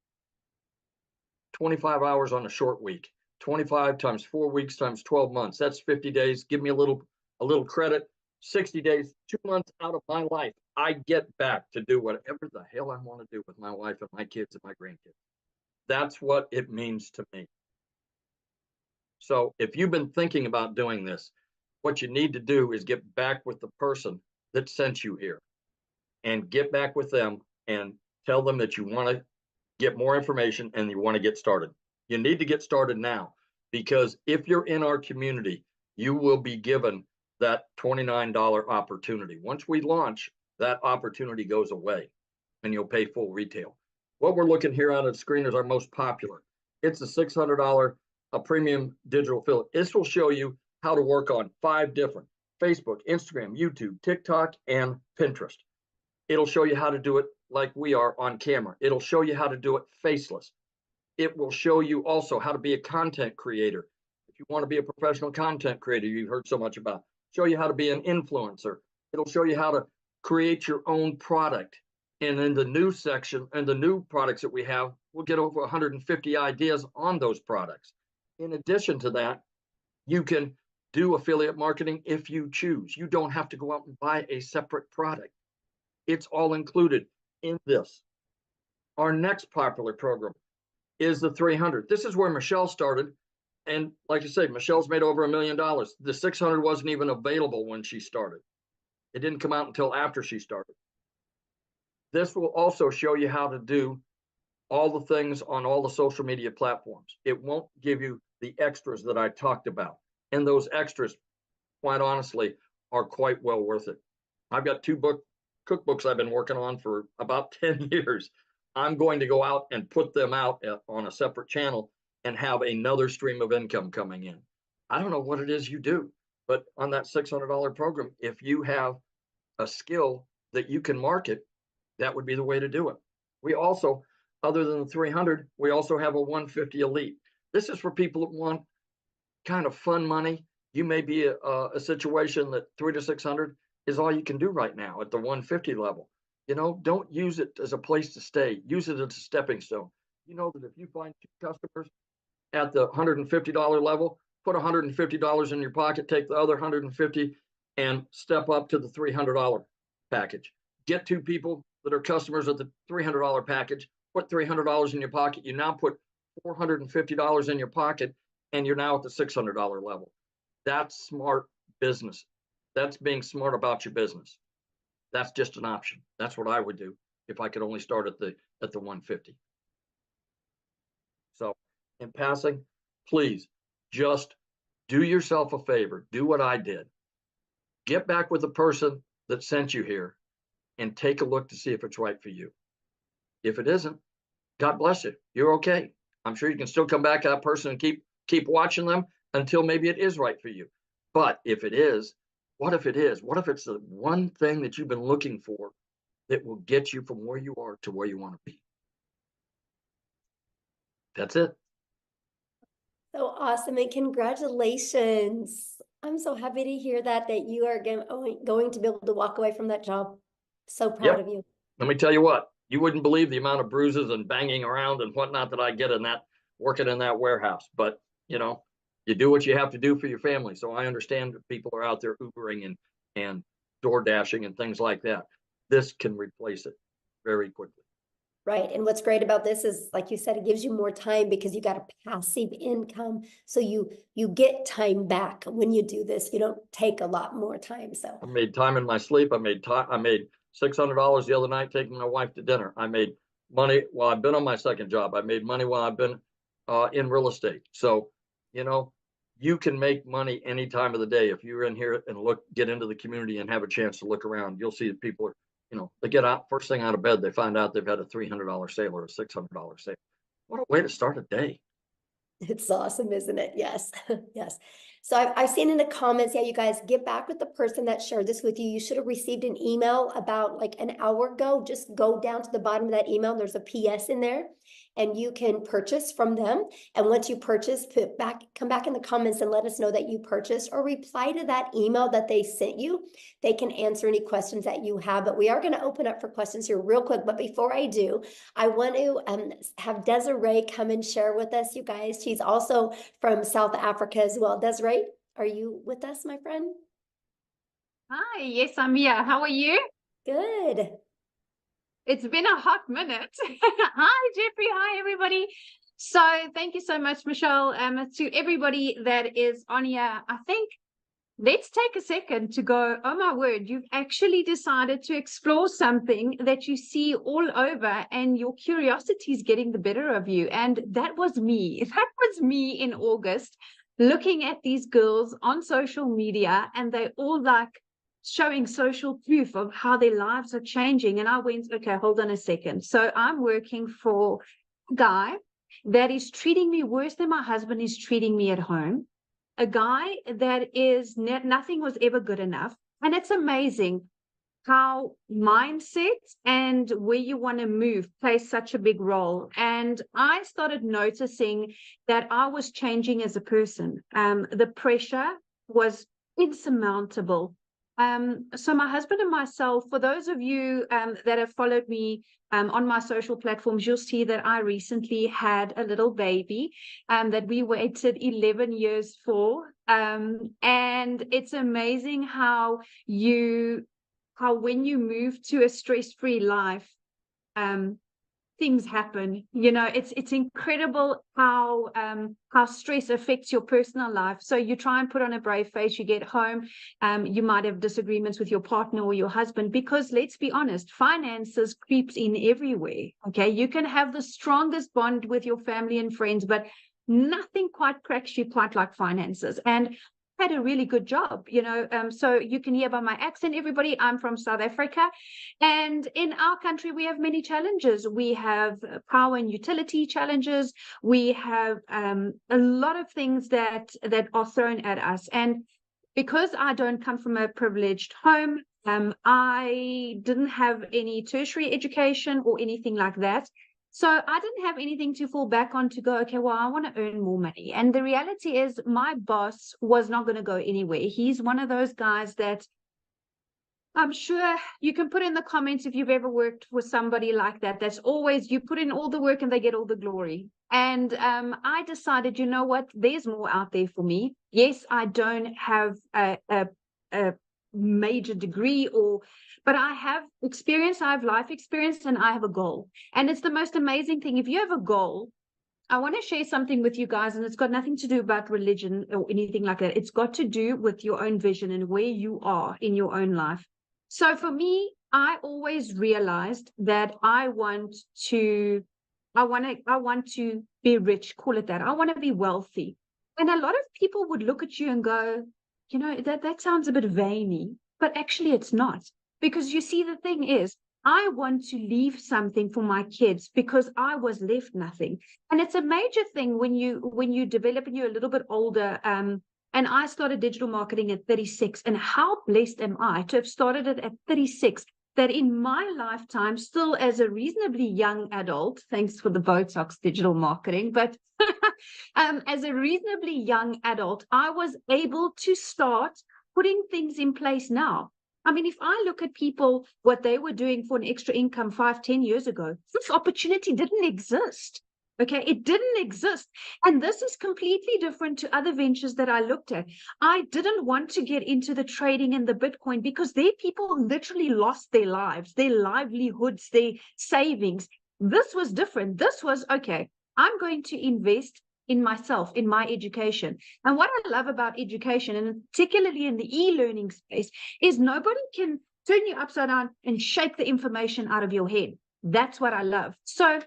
25 hours on a short week, 25 times 4 weeks times 12 months. That's 50 days. Give me a little credit. 60 days, 2 months out of my life, I get back to do whatever the hell I want to do with my wife and my kids and my grandkids. That's what it means to me. So if you've been thinking about doing this, what you need to do is get back with the person that sent you here, and get back with them and tell them that you want to get more information and you want to get started. You need to get started now, because if you're in our community, you will be given that $29 opportunity. Once we launch, that opportunity goes away and you'll pay full retail. What we're looking here on the screen is our most popular. It's a $600 a premium digital affiliate. This will show you how to work on 5 different: Facebook, Instagram, YouTube, TikTok, and Pinterest. It'll show you how to do it like we are on camera. It'll show you how to do it faceless. It will show you also how to be a content creator. If you want to be a professional content creator you've heard so much about, show you how to be an influencer. It'll show you how to create your own product. And in the new section and the new products that we have, we'll get over 150 ideas on those products. In addition to that, you can do affiliate marketing if you choose. You don't have to go out and buy a separate product. It's all included in this. Our next popular program is the 300. This is where Michelle started. And like I said, Michelle's made over $1 million. The 600 wasn't even available when she started. It didn't come out until after she started. This will also show you how to do all the things on all the social media platforms. It won't give you the extras that I talked about. And those extras, quite honestly, are quite well worth it. I've got 2 cookbooks I've been working on for about 10 years. I'm going to go out and put them out on a separate channel and have another stream of income coming in. I don't know what it is you do, but on that $600 program, if you have a skill that you can market, that would be the way to do it. We also, other than the 300, we also have a 150 Elite. This is for people that want kind of fun money. You may be a situation that 300 to 600 is all you can do right now at the 150 level. You know, don't use it as a place to stay. Use it as a stepping stone. You know that if you find 2 customers at the $150 level, put $150 in your pocket, take the other 150 and step up to the $300 package. Get 2 people that are customers at the $300 package, put $300 in your pocket. You now put $450 in your pocket, and you're now at the $600 level. That's smart business. That's being smart about your business. That's just an option. That's what I would do if I could only start at the 150. So in passing, please just do yourself a favor. Do what I did. Get back with the person that sent you here and take a look to see if it's right for you. If it isn't, God bless you. You're okay. I'm sure you can still come back to that person and keep watching them until maybe it is right for you. But if it is, what if it is? What if it's the one thing that you've been looking for that will get you from where you are to where you want to be? That's it. So awesome, and congratulations. I'm so happy to hear that you are going to be able to walk away from that job. So proud of you. Let me tell you what, you wouldn't believe the amount of bruises and banging around and whatnot that I get in that, working in that warehouse. But, you know, you do what you have to do for your family. So I understand that people are out there Ubering and door dashing and things like that. This can replace it very quickly. Right. And what's great about this is, like you said, it gives you more time because you got a passive income. So you get time back when you do this. You don't take a lot more time. So I made time in my sleep. I made $600 the other night taking my wife to dinner. I made money while I've been on my second job. I made money while I've been in real estate. So, you know, you can make money any time of the day. If you're in here and get into the community and have a chance to look around, you'll see that people are, they get out first thing out of bed, they find out they've had a $300 sale or a $600 sale. What a way to start a day. it's awesome, isn't it? Yes. Yes. So I've seen in the comments, yeah, you guys get back with the person that shared this with you. You should have received an email about like an hour ago. Just go down to the bottom of that email. There's a PS in there and you can purchase from them. And once you purchase, come back in the comments and let us know that you purchased, or reply to that email that they sent you. They can answer any questions that you have, but we are going to open up for questions here real quick. But before I do, I want to have Desiree come and share with us, you guys. She's also from South Africa as well. Desiree, are you with us, my friend? Hi, yes, I'm here. How are you? Good. It's been a hot minute. Hi, Jeffrey. Hi, everybody. So thank you so much, Michelle. To everybody that is on here, I think let's take a second to go, oh my word, you've actually decided to explore something that you see all over and your curiosity is getting the better of you. And that was me. That was me in August, looking at these girls on social media, and they all like showing social proof of how their lives are changing. And I went, okay, hold on a second. So I'm working for a guy that is treating me worse than my husband is treating me at home. A guy that is nothing was ever good enough. And it's amazing how mindset and where you want to move plays such a big role. And I started noticing that I was changing as a person. The pressure was insurmountable. So my husband and myself, for those of you that have followed me on my social platforms, you'll see that I recently had a little baby that we waited 11 years for. And it's amazing how when you move to a stress-free life, things happen. It's incredible how stress affects your personal life. So you try and put on a brave face, you get home, you might have disagreements with your partner or your husband, because let's be honest, finances creeps in everywhere. Okay, you can have the strongest bond with your family and friends, but nothing quite cracks you quite like finances. And had a really good job, so you can hear by my accent, everybody, I'm from South Africa, and in our country we have many challenges. We have power and utility challenges. We have a lot of things that are thrown at us, and because I don't come from a privileged home, I didn't have any tertiary education or anything like that. So I didn't have anything to fall back on to go, okay, well, I want to earn more money. And the reality is my boss was not going to go anywhere. He's one of those guys that I'm sure you can put in the comments if you've ever worked with somebody like that. That's always, you put in all the work and they get all the glory. And I decided, you know what, there's more out there for me. Yes, I don't have a major degree but I have experience, I have life experience, and I have a goal. And it's the most amazing thing. If you have a goal, I want to share something with you guys, and it's got nothing to do about religion or anything like that. It's got to do with your own vision and where you are in your own life. So for me, I always realized that I want to be rich, call it that. I want to be wealthy. And a lot of people would look at you and go, that sounds a bit vainy, but actually it's not. Because you see, the thing is, I want to leave something for my kids because I was left nothing. And it's a major thing when you develop and you're a little bit older. And I started digital marketing at 36. And how blessed am I to have started it at 36, that in my lifetime, still as a reasonably young adult, thanks for the Botox digital marketing, but as a reasonably young adult, I was able to start putting things in place now. I mean, if I look at people, what they were doing for an extra income 5-10 years ago, this opportunity didn't exist. Okay, it didn't exist. And this is completely different to other ventures that I looked at. I didn't want to get into the trading and the Bitcoin because their people literally lost their lives, their livelihoods, their savings. This was different. This was, okay, I'm going to invest in myself, in my education. And what I love about education, and particularly in the e-learning space, is nobody can turn you upside down and shake the information out of your head. That's what I love. So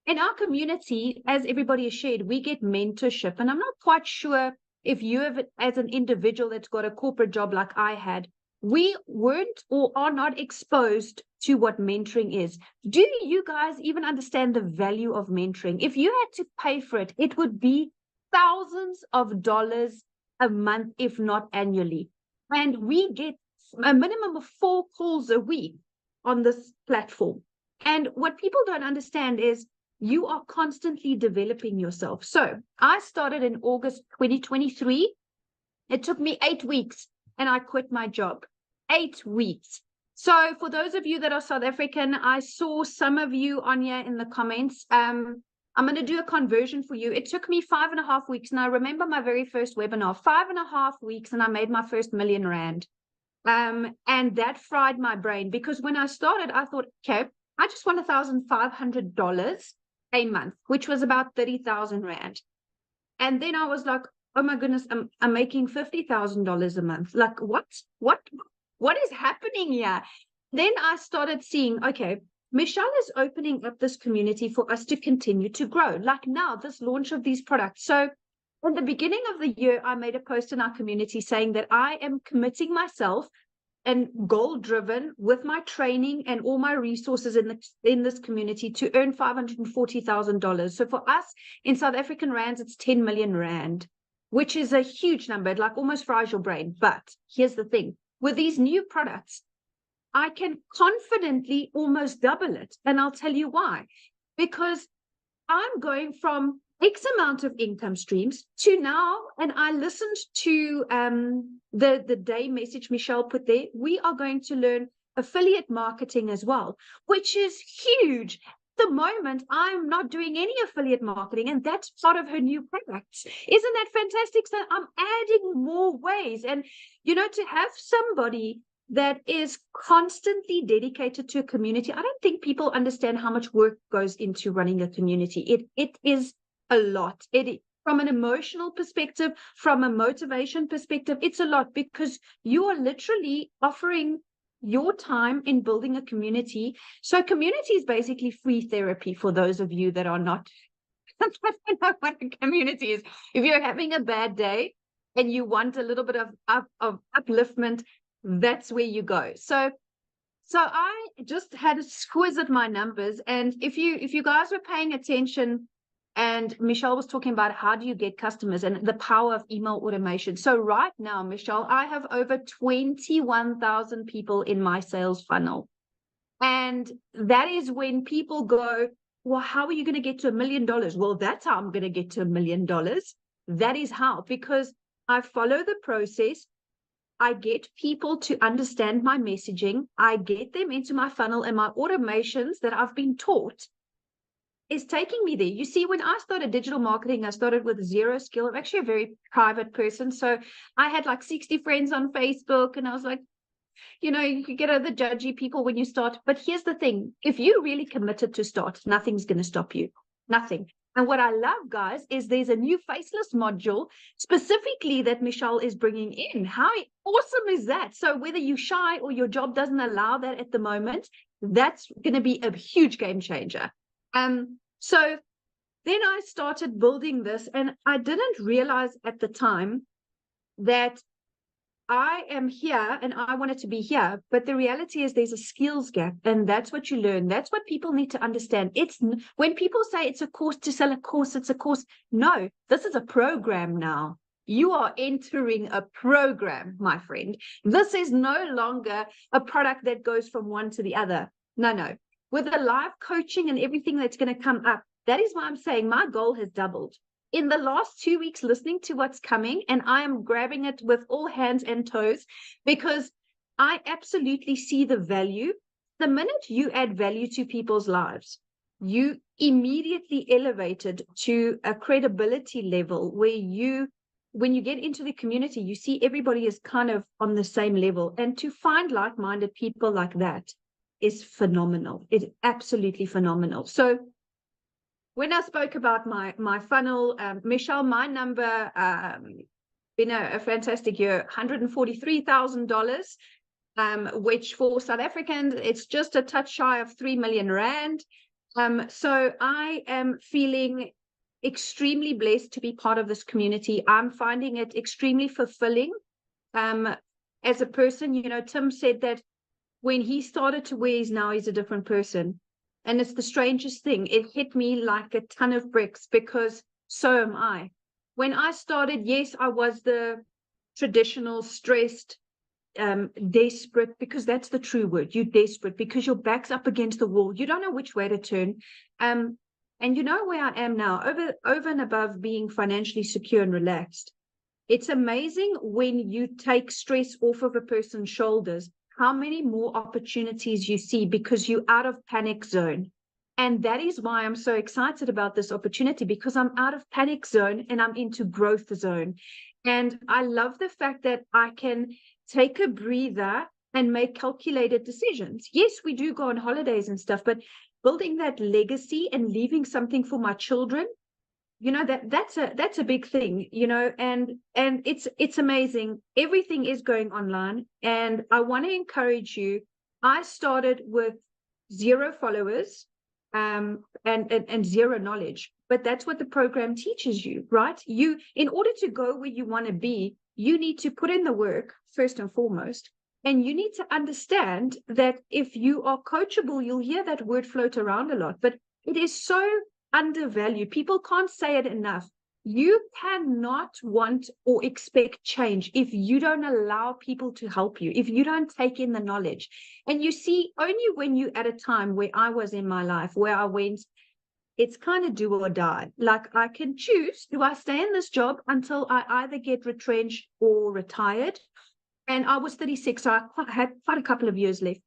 in our community, as everybody has shared, we get mentorship. And I'm not quite sure if you have, as an individual that's got a corporate job like I had, we weren't or are not exposed to what mentoring is. Do you guys even understand the value of mentoring? If you had to pay for it, it would be thousands of dollars a month, if not annually. And we get a minimum of 4 calls a week on this platform. And what people don't understand is you are constantly developing yourself. So I started in August 2023. It took me 8 weeks and I quit my job. 8 weeks. So for those of you that are South African, I saw some of you on here in the comments. I'm going to do a conversion for you. It took me 5.5 weeks. And I remember my very first webinar, 5.5 weeks, and I made my first R1 million. And that fried my brain, because when I started, I thought, okay, I just want $1,500 a month, which was about 30,000 Rand. And then I was like, oh my goodness, I'm making $50,000 a month. Like, what is happening here? Then I started seeing, okay, Michelle is opening up this community for us to continue to grow. Like now, this launch of these products. So in the beginning of the year, I made a post in our community saying that I am committing myself and goal-driven with my training and all my resources in this community to earn $540,000. So for us in South African rands, it's 10 million Rand, which is a huge number. It like almost fries your brain. But here's the thing. With these new products, I can confidently almost double it. And I'll tell you why. Because I'm going from X amount of income streams to now, and I listened to the day message Michelle put there, we are going to learn affiliate marketing as well, which is huge. At the moment, I'm not doing any affiliate marketing, and that's part of her new products. Isn't that fantastic? So I'm adding more ways. And, you know, to have somebody that is constantly dedicated to a community, I don't think people understand how much work goes into running a community. It is a lot. From an emotional perspective, from a motivation perspective, it's a lot, because you are literally offering your time in building a community. So community is basically free therapy for those of you that are not I don't know what a community is. If you're having a bad day and you want a little bit of upliftment, that's where you go. So I just had a squiz at my numbers, and if you guys were paying attention, and Michelle was talking about how do you get customers and the power of email automation. So right now, Michelle, I have over 21,000 people in my sales funnel. And that is when people go, well, how are you going to get to $1 million? Well, that's how I'm going to get to $1 million. That is how, because I follow the process. I get people to understand my messaging. I get them into my funnel, and my automations that I've been taught is taking me there. You see, when I started digital marketing, I started with zero skill. I'm actually a very private person. So I had like 60 friends on Facebook, and I was like, you know, you could get other judgy people when you start. But here's the thing. If you're really committed to start, nothing's going to stop you. Nothing. And what I love, guys, is there's a new faceless module specifically that Michelle is bringing in. How awesome is that? So whether you're shy or your job doesn't allow that at the moment, that's going to be a huge game changer. So then I started building this, and I didn't realize at the time that I am here and I wanted to be here, but the reality is there's a skills gap, and that's what you learn. That's what people need to understand. It's when people say it's a course to sell a course, it's a course. No, this is a program now. You are entering a program, my friend. This is no longer a product that goes from one to the other. No. With the live coaching and everything that's going to come up, that is why I'm saying my goal has doubled. In the last 2 weeks, listening to what's coming, and I am grabbing it with all hands and toes, because I absolutely see the value. The minute you add value to people's lives, you immediately elevated to a credibility level where when you get into the community, you see everybody is kind of on the same level. And to find like-minded people like that is phenomenal. It's absolutely phenomenal. So when I spoke about my funnel, Michelle, my number, been a fantastic year, $143,000, which for South Africans, it's just a touch shy of 3 million rand. So I am feeling extremely blessed to be part of this community. I'm finding it extremely fulfilling. As a person, you know, Tim said that when he started to where he's now, he's a different person. And it's the strangest thing. It hit me like a ton of bricks because so am I. When I started, yes, I was the traditional stressed, desperate, because that's the true word. You're desperate because your back's up against the wall. You don't know which way to turn. And you know where I am now, over and above being financially secure and relaxed. It's amazing when you take stress off of a person's shoulders, how many more opportunities you see because you're out of panic zone. And that is why I'm so excited about this opportunity, because I'm out of panic zone and I'm into growth zone. And I love the fact that I can take a breather and make calculated decisions. Yes, we do go on holidays and stuff, but building that legacy and leaving something for my children, you know, that's a big thing, you know, and it's amazing. Everything is going online, and I want to encourage you. I started with 0 followers, and zero knowledge, but that's what the program teaches you, right? You, in order to go where you want to be, you need to put in the work first and foremost, and you need to understand that if you are coachable, you'll hear that word float around a lot, but it is so undervalued. People can't say it enough. You cannot want or expect change if you don't allow people to help you, if you don't take in the knowledge. And you see, only when you at a time where I was in my life, where I went, it's kind of do or die. Like, I can choose, do I stay in this job until I either get retrenched or retired? And I was 36, so I had quite a couple of years left.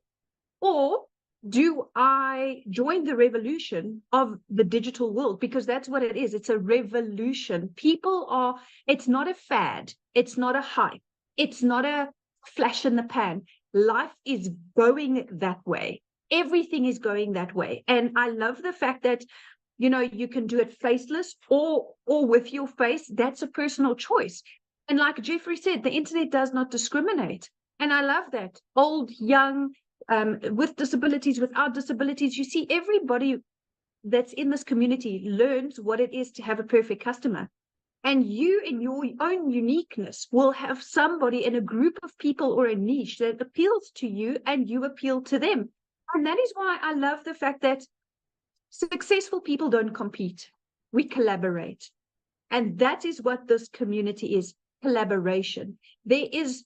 Or do I join the revolution of the digital world? Because that's what it is. It's a revolution. People are, it's not a fad. It's not a hype. It's not a flash in the pan. Life is going that way. Everything is going that way. And I love the fact that, you know, you can do it faceless or with your face. That's a personal choice. And like Jeffrey said, the internet does not discriminate. And I love that. Old, young, with disabilities, without disabilities, you see everybody that's in this community learns what it is to have a perfect customer. And you, in your own uniqueness, will have somebody in a group of people or a niche that appeals to you and you appeal to them. And that is why I love the fact that successful people don't compete. We collaborate. And that is what this community is, collaboration. There is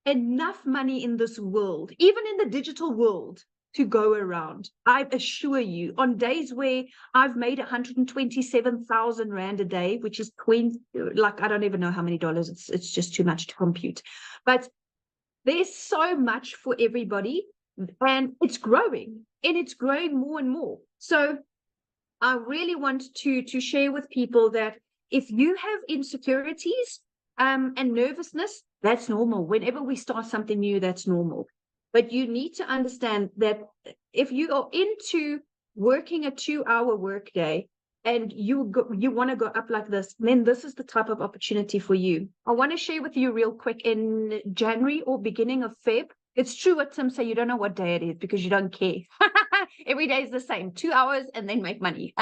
enough money in this world, even in the digital world, to go around. I assure you, on days where I've made 127,000 Rand a day, which is I don't even know how many dollars, it's just too much to compute. But there's so much for everybody, and it's growing, and it's growing more and more. So I really want to share with people that if you have insecurities and nervousness, that's normal. Whenever we start something new, that's normal. But you need to understand that if you are into working a 2-hour workday and you want to go up like this, then this is the type of opportunity for you. I want to share with you real quick, in January or beginning of Feb. It's true what Tim said, you don't know what day it is because you don't care. Every day is the same, 2 hours and then make money.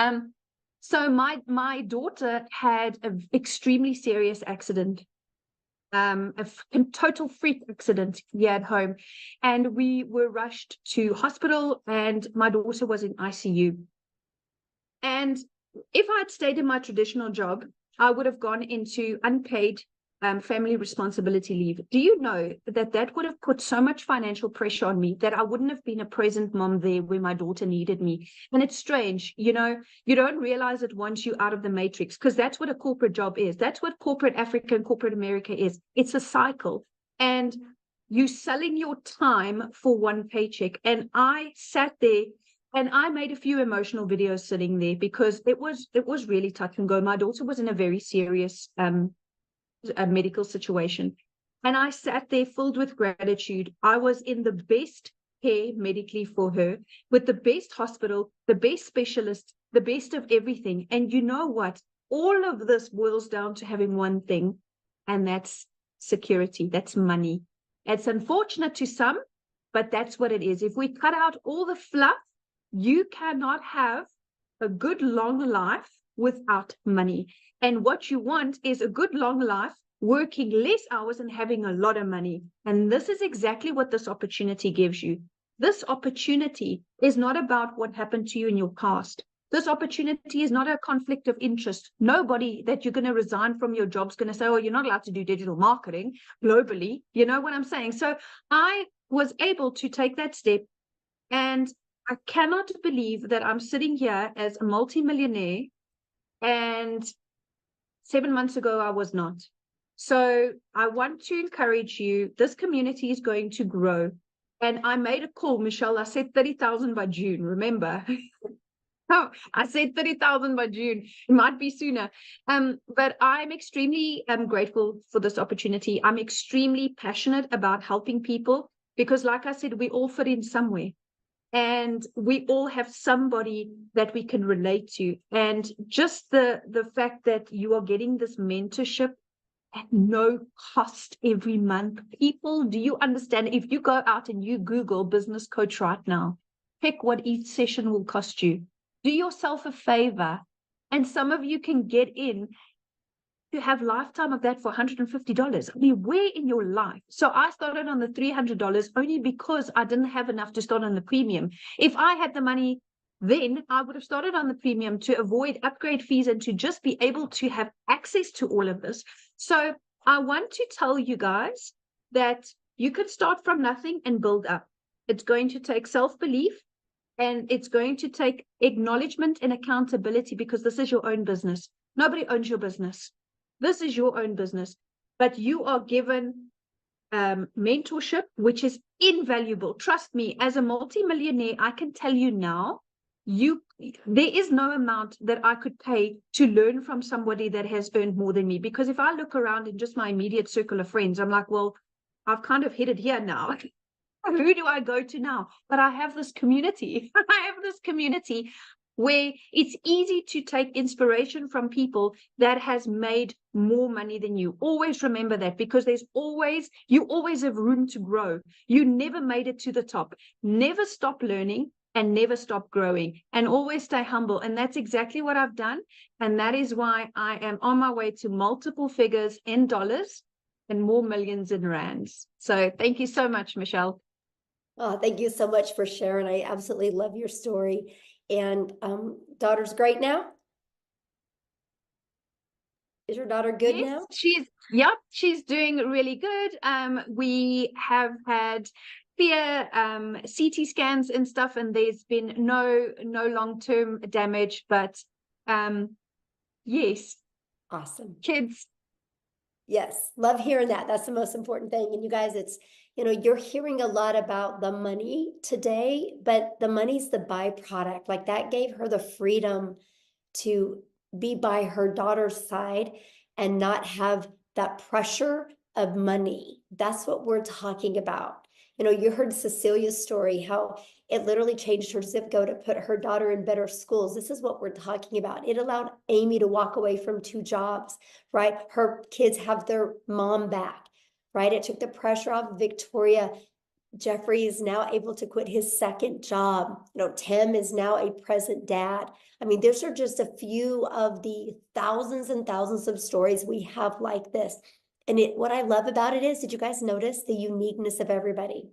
So my daughter had an extremely serious accident. A total freak accident here at home, and we were rushed to hospital, and my daughter was in ICU. And if I had stayed in my traditional job, I would have gone into unpaid family responsibility leave. Do you know that would have put so much financial pressure on me that I wouldn't have been a present mom there where my daughter needed me? And it's strange, you know, you don't realize it once you're out of the matrix, because that's what a corporate job is. That's what corporate Africa and corporate America is. It's a cycle. And you selling your time for one paycheck. And I sat there and I made a few emotional videos sitting there because it was really touch and go. My daughter was in a very serious a medical situation, and I sat there filled with gratitude. I was in the best care medically for her with the best hospital, the best specialist, the best of everything. And you know what? All of this boils down to having one thing, and that's security. That's money. It's unfortunate to some, but that's what it is. If we cut out all the fluff, you cannot have a good long life without money. And what you want is a good long life, working less hours and having a lot of money. And this is exactly what this opportunity gives you. This opportunity is not about what happened to you in your past. This opportunity is not a conflict of interest. Nobody that you're going to resign from your job is going to say, oh, you're not allowed to do digital marketing globally. You know what I'm saying? So I was able to take that step, and I cannot believe that I'm sitting here as a multimillionaire, and 7 months ago I was not. So I want to encourage you. This community is going to grow. And I made a call, Michelle. I said 30,000 by June, remember? Oh, I said 30,000 by June. It might be sooner. But I'm extremely grateful for this opportunity. I'm extremely passionate about helping people because, like I said, we all fit in somewhere. And we all have somebody that we can relate to. And just the fact that you are getting this mentorship at no cost every month. People, do you understand? If you go out and you Google business coach right now, pick what each session will cost you. Do yourself a favor, and some of you can get in to have lifetime of that for $150. I mean, where in your life? So I started on the $300 only because I didn't have enough to start on the premium. If I had the money then, I would have started on the premium to avoid upgrade fees and to just be able to have access to all of this. So I want to tell you guys that you could start from nothing and build up. It's going to take self-belief. And it's going to take acknowledgement and accountability because this is your own business. Nobody owns your business. This is your own business. But you are given mentorship, which is invaluable. Trust me, as a multimillionaire, I can tell you now, there is no amount that I could pay to learn from somebody that has earned more than me. Because if I look around in just my immediate circle of friends, I'm like, well, I've kind of hit it here now. Who do I go to now? But I have this community. I have this community where it's easy to take inspiration from people that has made more money than you. Always remember that, because you always have room to grow. You never made it to the top. Never stop learning and never stop growing, and always stay humble. And that's exactly what I've done. And that is why I am on my way to multiple figures in dollars and more millions in rands. So thank you so much, Michelle. Oh, thank you so much for sharing. I absolutely love your story. And daughter's great now? Is your daughter good now? She's doing really good. We have had CT scans and stuff, and there's been no long-term damage, but yes. Awesome. Kids. Yes, love hearing that. That's the most important thing. And you guys, you're hearing a lot about the money today, but the money's the byproduct. Like, that gave her the freedom to be by her daughter's side and not have that pressure of money. That's what we're talking about. You heard Cecilia's story, how it literally changed her zip code to put her daughter in better schools. This is what we're talking about. It allowed Amy to walk away from 2 jobs, right? Her kids have their mom back, right? It took the pressure off Victoria. Jeffrey is now able to quit his 2nd job. Tim is now a present dad. I mean, those are just a few of the thousands and thousands of stories we have like this. And what I love about it is, did you guys notice the uniqueness of everybody?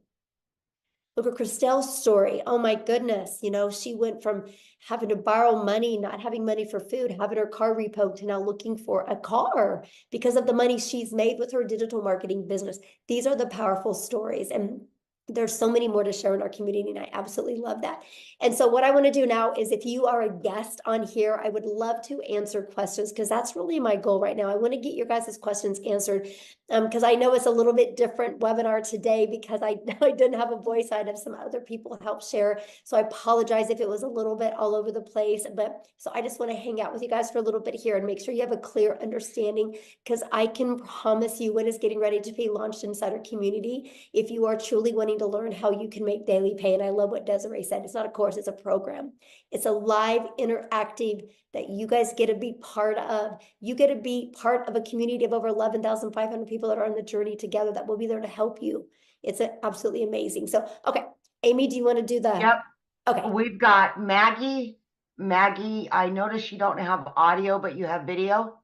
Look at Christelle's story. Oh my goodness. She went from having to borrow money, not having money for food, having her car repoed, to now looking for a car because of the money she's made with her digital marketing business. These are the powerful stories. And there's so many more to share in our community, and I absolutely love that. And so what I want to do now is, if you are a guest on here, I would love to answer questions, because that's really my goal right now. I want to get your guys' questions answered, because I know it's a little bit different webinar today because I didn't have a voice. I had some other people help share. So I apologize if it was a little bit all over the place. But so I just want to hang out with you guys for a little bit here and make sure you have a clear understanding, because I can promise you, when it's getting ready to be launched inside our community, if you are truly wanting going to learn how you can make daily pay. And I love what Desiree said. It's not a course, it's a program. It's a live interactive that you guys get to be part of. You get to be part of a community of over 11,500 people that are on the journey together that will be there to help you. It's absolutely amazing. So, okay, Amy, do you want to do the? Yep. Okay. We've got Maggie. Maggie, I notice you don't have audio, but you have video.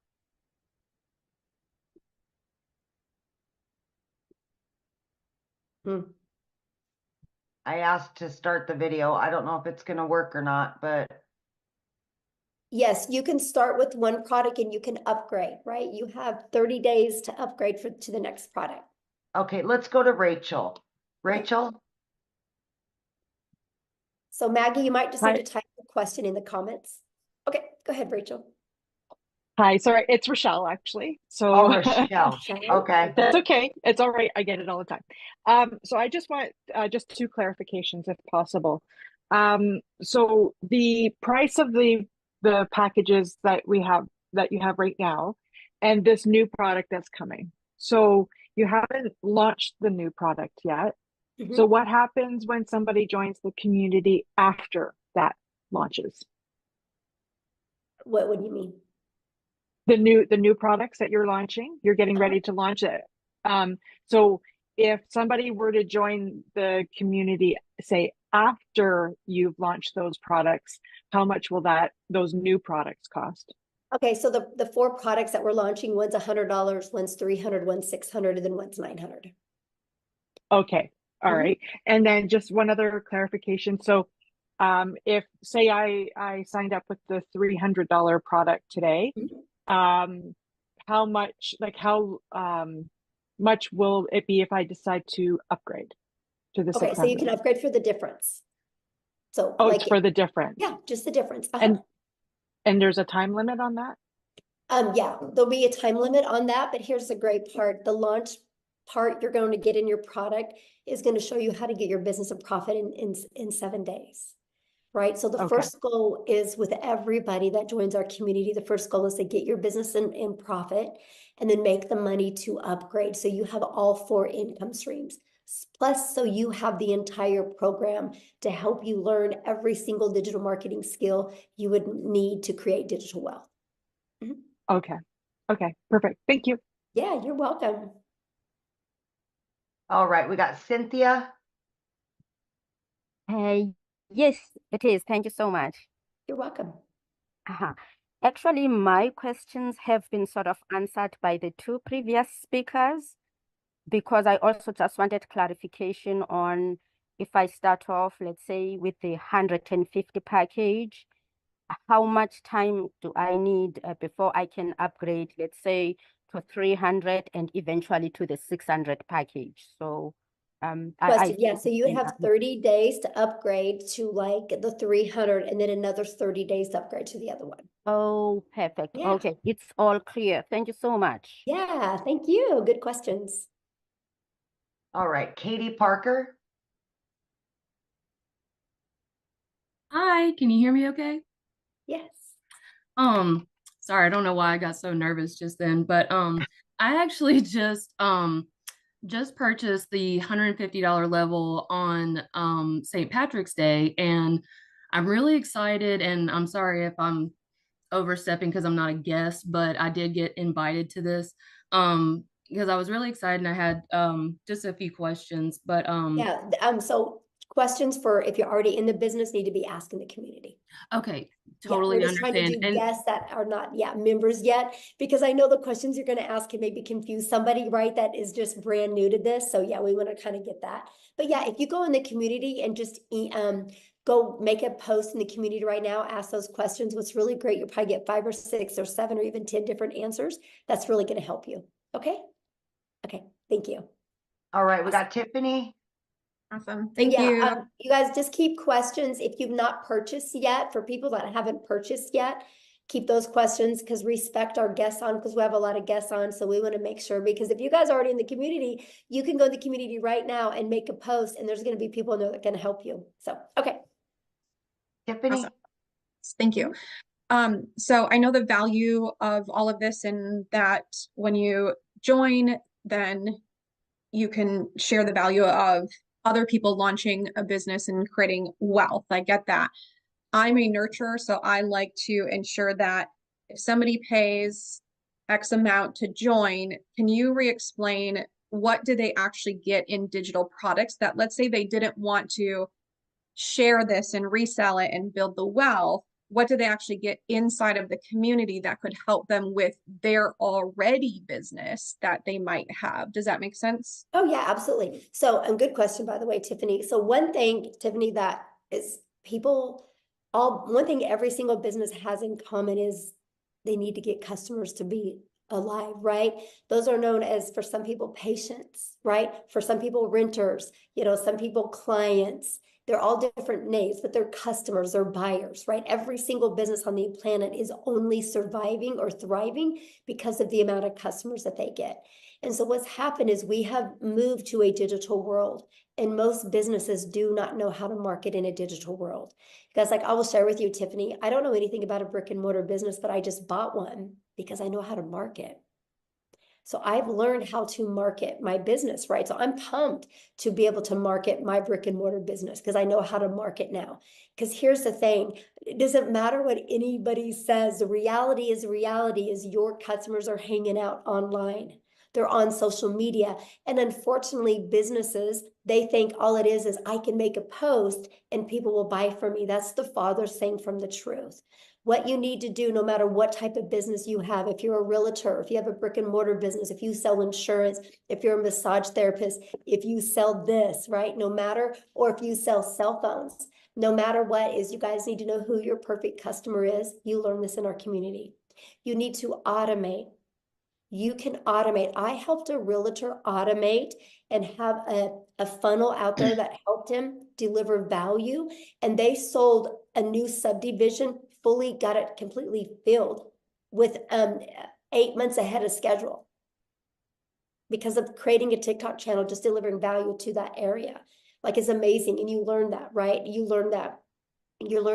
I asked to start the video. I don't know if it's going to work or not, but. Yes, you can start with one product and you can upgrade, right? You have 30 days to upgrade to the next product. Okay, let's go to Rachel. Rachel? So Maggie, you might just need Hi. to type the question in the comments. Okay, go ahead, Rachel. Hi, sorry, it's Rochelle actually. So Oh, Rochelle. Okay. that's okay. It's all right. I get it all the time. So I just want just two clarifications if possible. So the price of the packages that you have right now and this new product that's coming. So you haven't launched the new product yet. So what happens when somebody joins the community after that launches? What do you mean? The new products that you're launching, you're getting ready to launch it. So if somebody were to join the community, say after you've launched those products, how much will those new products cost? Okay, so the 4 products that we're launching, one's $100, one's $300, one's $600, and then one's $900. Okay, all right. And then just one other clarification. So if say I signed up with the $300 product today, how much much will it be if I decide to upgrade to the 600? Okay, so you can upgrade for the difference. So it's for the difference. Yeah, just the difference. And there's a time limit on that? Yeah, there'll be a time limit on that, but here's the great part. The launch part you're going to get in your product is going to show you how to get your business a profit in 7 days. Right. So the first goal is with everybody that joins our community. The first goal is to get your business in profit and then make the money to upgrade. So you have all 4 income streams. Plus, so you have the entire program to help you learn every single digital marketing skill you would need to create digital wealth. Okay. Okay. Perfect. Thank you. Yeah, you're welcome. All right. We got Cynthia. Yes, it is. Thank you so much. You're welcome. Actually, my questions have been sort of answered by the 2 previous speakers, because I also just wanted clarification on if I start off, let's say, with the 150 package, how much time do I need before I can upgrade, let's say, to 300 and eventually to the 600 package? So yeah, so you would have 30 days to upgrade to like the 300 and then another 30 days to upgrade to the other one. Oh, perfect. Yeah. Okay, it's all clear. Thank you so much. Yeah, thank you. Good questions. All right. Katie Parker. Hi, can you hear me okay? Yes. Sorry, I don't know why I got so nervous just then, but I actually just purchased the $150 level on St. Patrick's Day, and I'm really excited, and I'm sorry if I'm overstepping because I'm not a guest, but I did get invited to this because I was really excited and I had just a few questions, but so questions for if you're already in the business need to be asked in the community. Okay, totally we're just understand. trying to do guests that are not members yet, because I know the questions you're going to ask can maybe confuse somebody, right, that is just brand new to this. So yeah, we want to kind of get that. But yeah, if you go in the community and just go make a post in the community right now, ask those questions. What's really great, you'll probably get 5 or 6 or 7 or even 10 different answers. That's really going to help you. Okay. Thank you. All right. We got Tiffany. Awesome. Thank you. You guys just keep questions if you've not purchased yet. For people that haven't purchased yet, keep those questions, because respect our guests on, because we have a lot of guests on. So we want to make sure, because if you guys are already in the community, you can go to the community right now and make a post, and there's going to be people in there that can help you. So, okay. Tiffany. Awesome. Thank you. So I know the value of all of this, and that when you join, then you can share the value of other people launching a business and creating wealth. I get that. I'm a nurturer, so I like to ensure that if somebody pays X amount to join, can you re-explain what do they actually get in digital products that, let's say they didn't want to share this and resell it and build the wealth, what do they actually get inside of the community that could help them with their already business that they might have? Does that make sense? Oh yeah, absolutely. So, and good question, by the way, Tiffany. So one thing, Tiffany, that is one thing every single business has in common is they need to get customers to be alive, right? Those are known as, for some people, patients, right? For some people, renters, some people, clients. They're all different names, but they're customers, they're buyers, right? Every single business on the planet is only surviving or thriving because of the amount of customers that they get. And so what's happened is we have moved to a digital world, and most businesses do not know how to market in a digital world. Because like I will share with you, Tiffany, I don't know anything about a brick and mortar business, but I just bought one because I know how to market. So I've learned how to market my business, right? So I'm pumped to be able to market my brick and mortar business because I know how to market now. Because here's the thing, it doesn't matter what anybody says. The reality is your customers are hanging out online. They're on social media. And unfortunately, businesses, they think all it is I can make a post and people will buy from me. That's the farthest thing from the truth. What you need to do, no matter what type of business you have, if you're a realtor, if you have a brick and mortar business, if you sell insurance, if you're a massage therapist, if you sell this, right? No matter, or if you sell cell phones, no matter what is, you guys need to know who your perfect customer is. You learn this in our community. You need to automate. You can automate. I helped a realtor automate and have a funnel out there that helped him deliver value. And they sold a new subdivision, fully got it completely filled with 8 months ahead of schedule because of creating a TikTok channel, just delivering value to that area. Like, it's amazing. And you learn that, right? You learn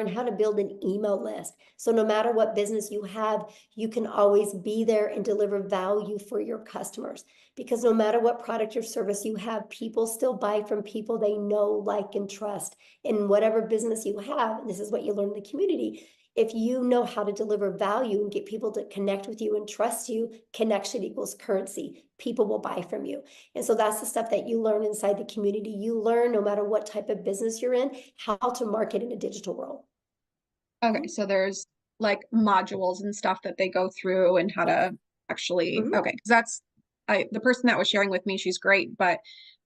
how to build an email list. So no matter what business you have, you can always be there and deliver value for your customers. Because no matter what product or service you have, people still buy from people they know, like, and trust. In whatever business you have, and this is what you learn in the community, if you know how to deliver value and get people to connect with you and trust you, connection equals currency. People will buy from you. And so that's the stuff that you learn inside the community. You learn, no matter what type of business you're in, how to market in a digital world. Okay, so there's like modules and stuff that they go through and how to actually, okay, because that's the person that was sharing with me, she's great, but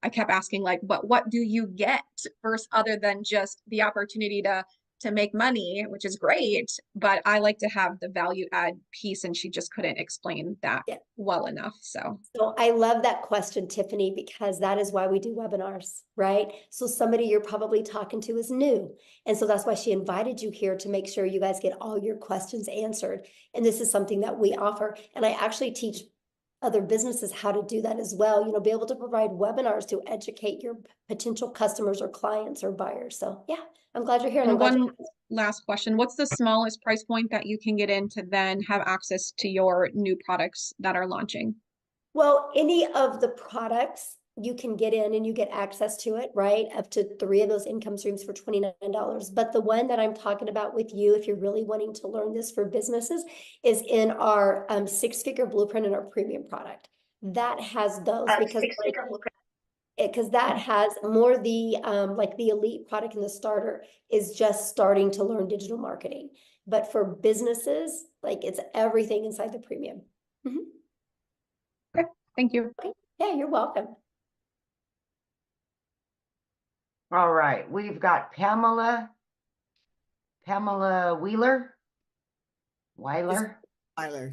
I kept asking like, what do you get first, other than just the opportunity to make money, which is great, but I like to have the value add piece, and she just couldn't explain that well enough. So I love that question, Tiffany, because that is why we do webinars, right? So somebody you're probably talking to is new. And so that's why she invited you here, to make sure you guys get all your questions answered. And this is something that we offer. And I actually teach other businesses how to do that as well. Be able to provide webinars to educate your potential customers or clients or buyers. So yeah, I'm glad you're here. And one last question. What's the smallest price point that you can get in to then have access to your new products that are launching? Well, any of the products you can get in and you get access to it, right? Up to 3 of those income streams for $29. But the one that I'm talking about with you, if you're really wanting to learn this for businesses, is in our 6-figure blueprint in our premium product. That has those because that has more the like the elite product, and the starter is just starting to learn digital marketing. But for businesses, like, it's everything inside the premium. Okay, thank you. Okay. Yeah, you're welcome. All right, we've got Pamela Weiler.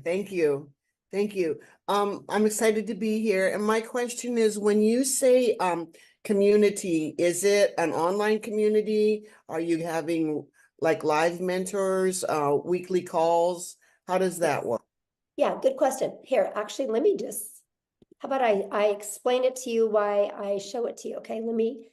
Thank you. Thank you. I'm excited to be here. And my question is, when you say community, is it an online community? Are you having like live mentors, weekly calls? How does that work? Yeah, good question. Here, actually, let me just, how about I explain it to you why I show it to you, okay? Let me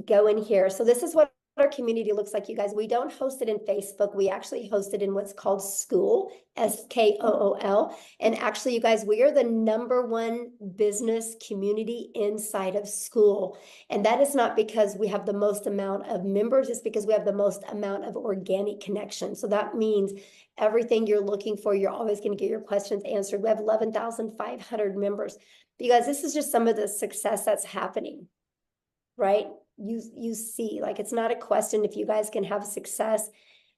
go in here. So this is what our community looks like, you guys. We don't host it in Facebook. We actually host it in what's called School, SKOOL. And actually, you guys, we are the #1 business community inside of School. And that is not because we have the most amount of members, it's because we have the most amount of organic connection. So that means everything you're looking for, you're always going to get your questions answered. We have 11,500 members. But you guys, this is just some of the success that's happening, right? You see, like, it's not a question if you guys can have success.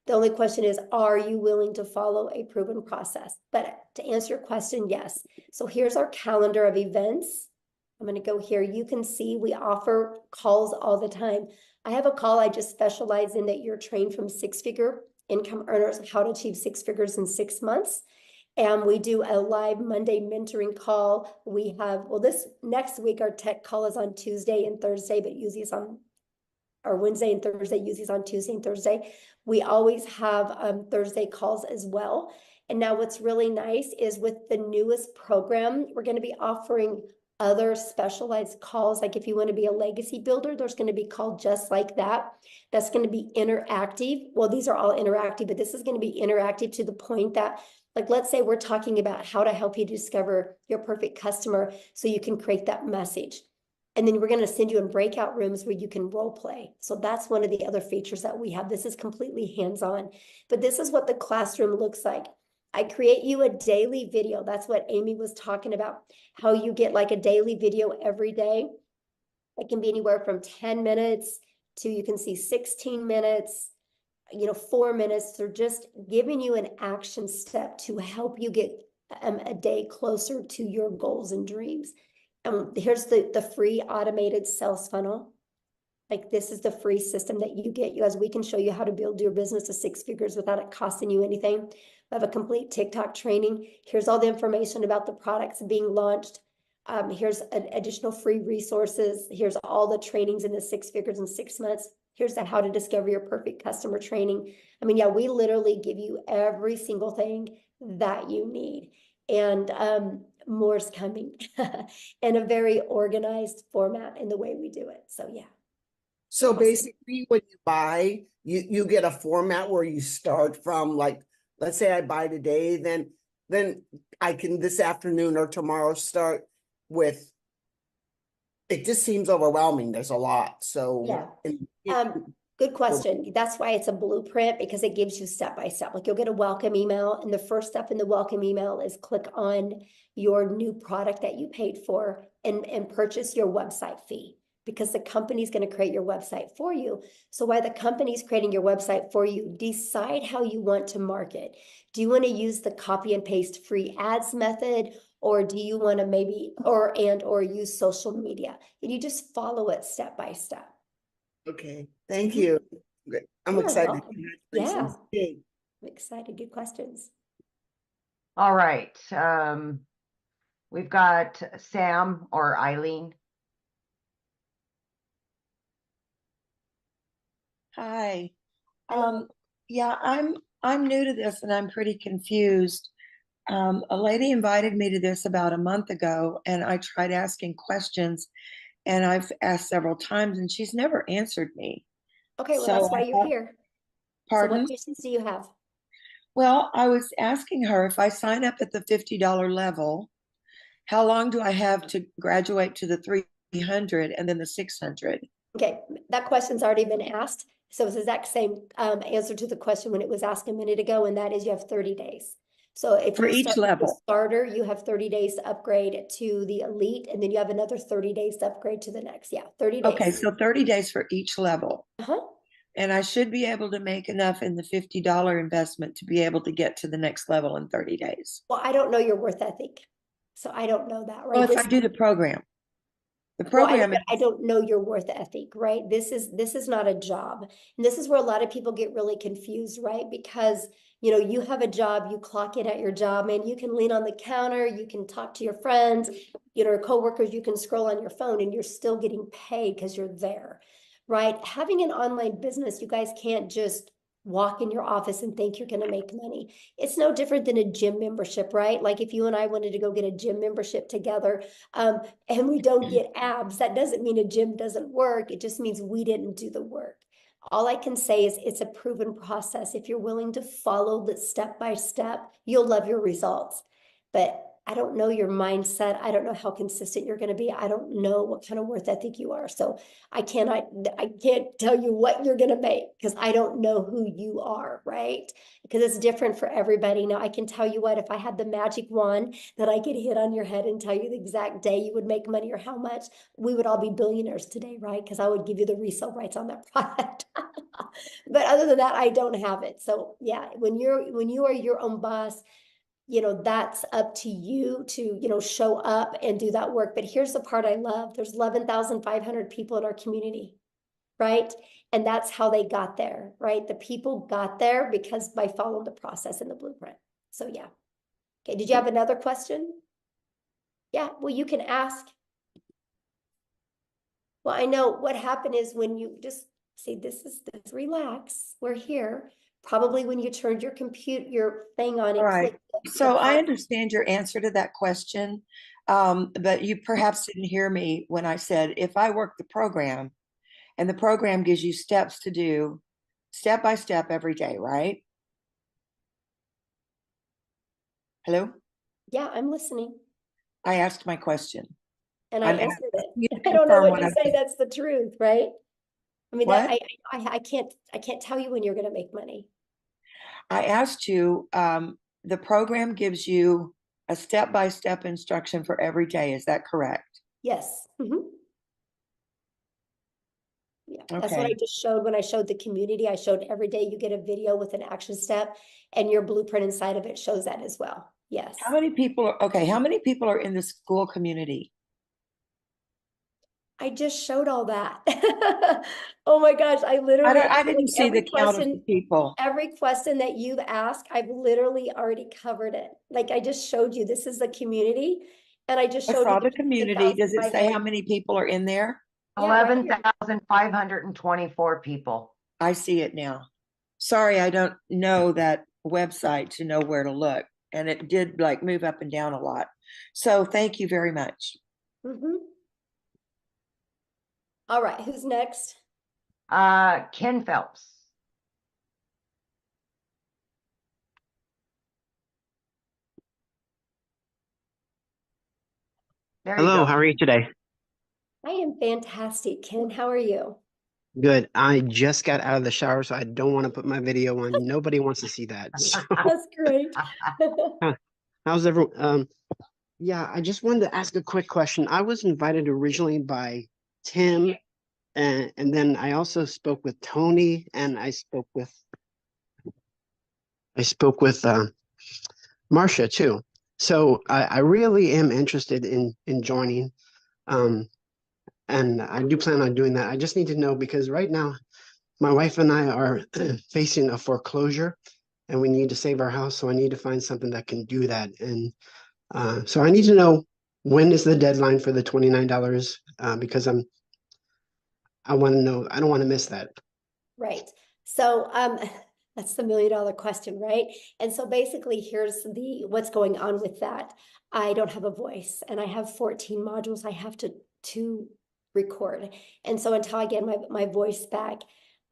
The only question is, are you willing to follow a proven process? But to answer your question, yes. So here's our calendar of events. I'm going to go here. You can see we offer calls all the time. I have a call I just specialize in that you're trained from six-figure income earners, how to achieve 6 figures in 6 months. And we do a live Monday mentoring call. We have, well, this next week, our tech call is on Tuesday and Thursday, but usually it's on, or Wednesday and Thursday, usually it's on Tuesday and Thursday. We always have Thursday calls as well. And now what's really nice is with the newest program, we're going to be offering other specialized calls. Like if you want to be a legacy builder, there's going to be called just like that. That's going to be interactive. Well, these are all interactive, but this is going to be interactive to the point that, like, let's say we're talking about how to help you discover your perfect customer so you can create that message. And then we're going to send you in breakout rooms where you can role play. So that's one of the other features that we have. This is completely hands-on, but this is what the classroom looks like. I create you a daily video. That's what Amy was talking about, how you get like a daily video every day. It can be anywhere from 10 minutes to, you can see 16 minutes, 4 minutes. They're just giving you an action step to help you get a day closer to your goals and dreams. Here's the free automated sales funnel. Like, this is the free system that you get. You guys, we can show you how to build your business to 6 figures without it costing you anything. We have a complete TikTok training. Here's all the information about the products being launched. Here's additional free resources. Here's all the trainings in the 6 figures in 6 months. Here's the how to discover your perfect customer training. I mean, yeah, we literally give you every single thing that you need. And more's coming in a very organized format in the way we do it. So yeah. So basically when you buy, you get a format where you start from, like, let's say I buy today, then I can this afternoon or tomorrow start with, it just seems overwhelming. There's a lot. So yeah. Good question. That's why it's a blueprint, because it gives you step by step. Like, you'll get a welcome email, and the first step in the welcome email is click on your new product that you paid for and purchase your website fee, because the company's going to create your website for you. So while the company's creating your website for you, decide how you want to market. Do you want to use the copy and paste free ads method? Or do you want to maybe, or use social media? And you just follow it step by step. Okay, thank you. I'm excited. Yeah, I'm excited. Good questions. All right. We've got Sam or Eileen. Hi. Yeah, I'm new to this and I'm pretty confused. A lady invited me to this about a month ago, and I tried asking questions, and I've asked several times, and she's never answered me. Okay, well, that's why you're here. Pardon? So what questions do you have? Well, I was asking her, if I sign up at the $50 level, how long do I have to graduate to the 300 and then the 600? Okay, that question's already been asked. So it's the exact same answer to the question when it was asked a minute ago, and that is you have 30 days. So if for you each start level, with the starter, you have 30 days to upgrade to the elite, and then you have another 30 days to upgrade to the next. Yeah, 30 days. Okay, so 30 days for each level. And I should be able to make enough in the $50 investment to be able to get to the next level in 30 days. Well, I don't know your worth ethic, so I don't know that, right? Well, if I do the program. The program well, I don't know your worth ethic, right? This is not a job. And this is where a lot of people get really confused, right? Because, you have a job, you clock in at your job, and you can lean on the counter, you can talk to your friends, coworkers, you can scroll on your phone, and you're still getting paid because you're there, right? Having an online business, you guys can't just walk in your office and think you're going to make money. It's no different than a gym membership, right? Like if you and I wanted to go get a gym membership together, and we don't get abs, that doesn't mean a gym doesn't work. It just means we didn't do the work. All I can say is it's a proven process. If you're willing to follow the step by step, you'll love your results. But I don't know your mindset. I don't know how consistent you're going to be. I don't know what kind of worth ethic you are. So I can't tell you what you're going to make because I don't know who you are, right? Because it's different for everybody. Now I can tell you what, if I had the magic wand that I could hit on your head and tell you the exact day you would make money or how much, we would all be billionaires today, right? Because I would give you the resale rights on that product. But other than that, I don't have it. So yeah, when you are your own boss, that's up to you to, show up and do that work. But here's the part I love. There's 11,500 people in our community, right? And that's how they got there, right? The people got there because by following the process and the blueprint. So yeah. Okay, did you have another question? Yeah, well, you can ask. Well, I know what happened is when you just say, this, relax, we're here. Probably when you turned your thing on, All right. clicked. So I understand your answer to that question, but you perhaps didn't hear me when I said, if I work the program and the program gives you steps to do step by step every day, right? Hello? Yeah, I'm listening. I asked my question. And I I'm answered asking you it. to I don't know confirm what to I say. said. That's the truth, right? I mean, What? I can't tell you when you're going to make money. I asked you, the program gives you a step-by-step instruction for every day. Is that correct? Yes. Yeah, that's what I Okay. just showed when I showed the community. I showed every day you get a video with an action step, and your blueprint inside of it shows that as well. Yes. How many people are in the school community? I just showed all that. Oh my gosh, I didn't see every the count of the people. every question that you've asked, I've literally already covered it. Like I just showed you, this is the community, and I just I showed you saw the community. Does it say how 11,500. many people are in there? Yeah, right here. 11,524 people. I see it now. Sorry, I don't know that website to know where to look. And it did like move up and down a lot. So thank you very much. All right, who's next? Ken Phelps. There you Hello, go. how are you today? I am fantastic, Ken. How are you? Good. I just got out of the shower, so I don't want to put my video on. Nobody wants to see that. So, That's great. how's everyone? Yeah, I just wanted to ask a quick question. I was invited originally by Tim, and then I also spoke with Tony, and I spoke with Marcia too. So I really am interested in joining. And I do plan on doing that. I just need to know because right now my wife and I are facing a foreclosure and we need to save our house. So I need to find something that can do that. And so I need to know when is the deadline for the $29 because I want to know, I don't want to miss that. Right. So that's the $1 million question, right? And so basically here's what's going on with that. I don't have a voice and I have 14 modules I have to record. And so until I get my voice back,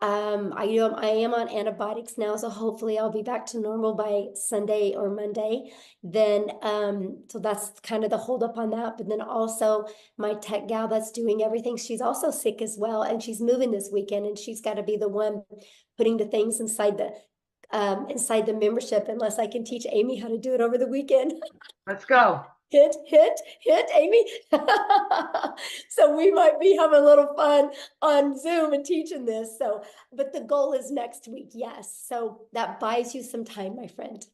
I am on antibiotics now, so hopefully I'll be back to normal by Sunday or Monday. Then so that's kind of the holdup on that. But then also my tech gal that's doing everything, she's also sick as well, and she's moving this weekend, and she's got to be the one putting the things inside the membership, unless I can teach Amy how to do it over the weekend. Let's go. Hit, Amy. So we might be having a little fun on Zoom and teaching this. So, but the goal is next week. Yes. So that buys you some time, my friend.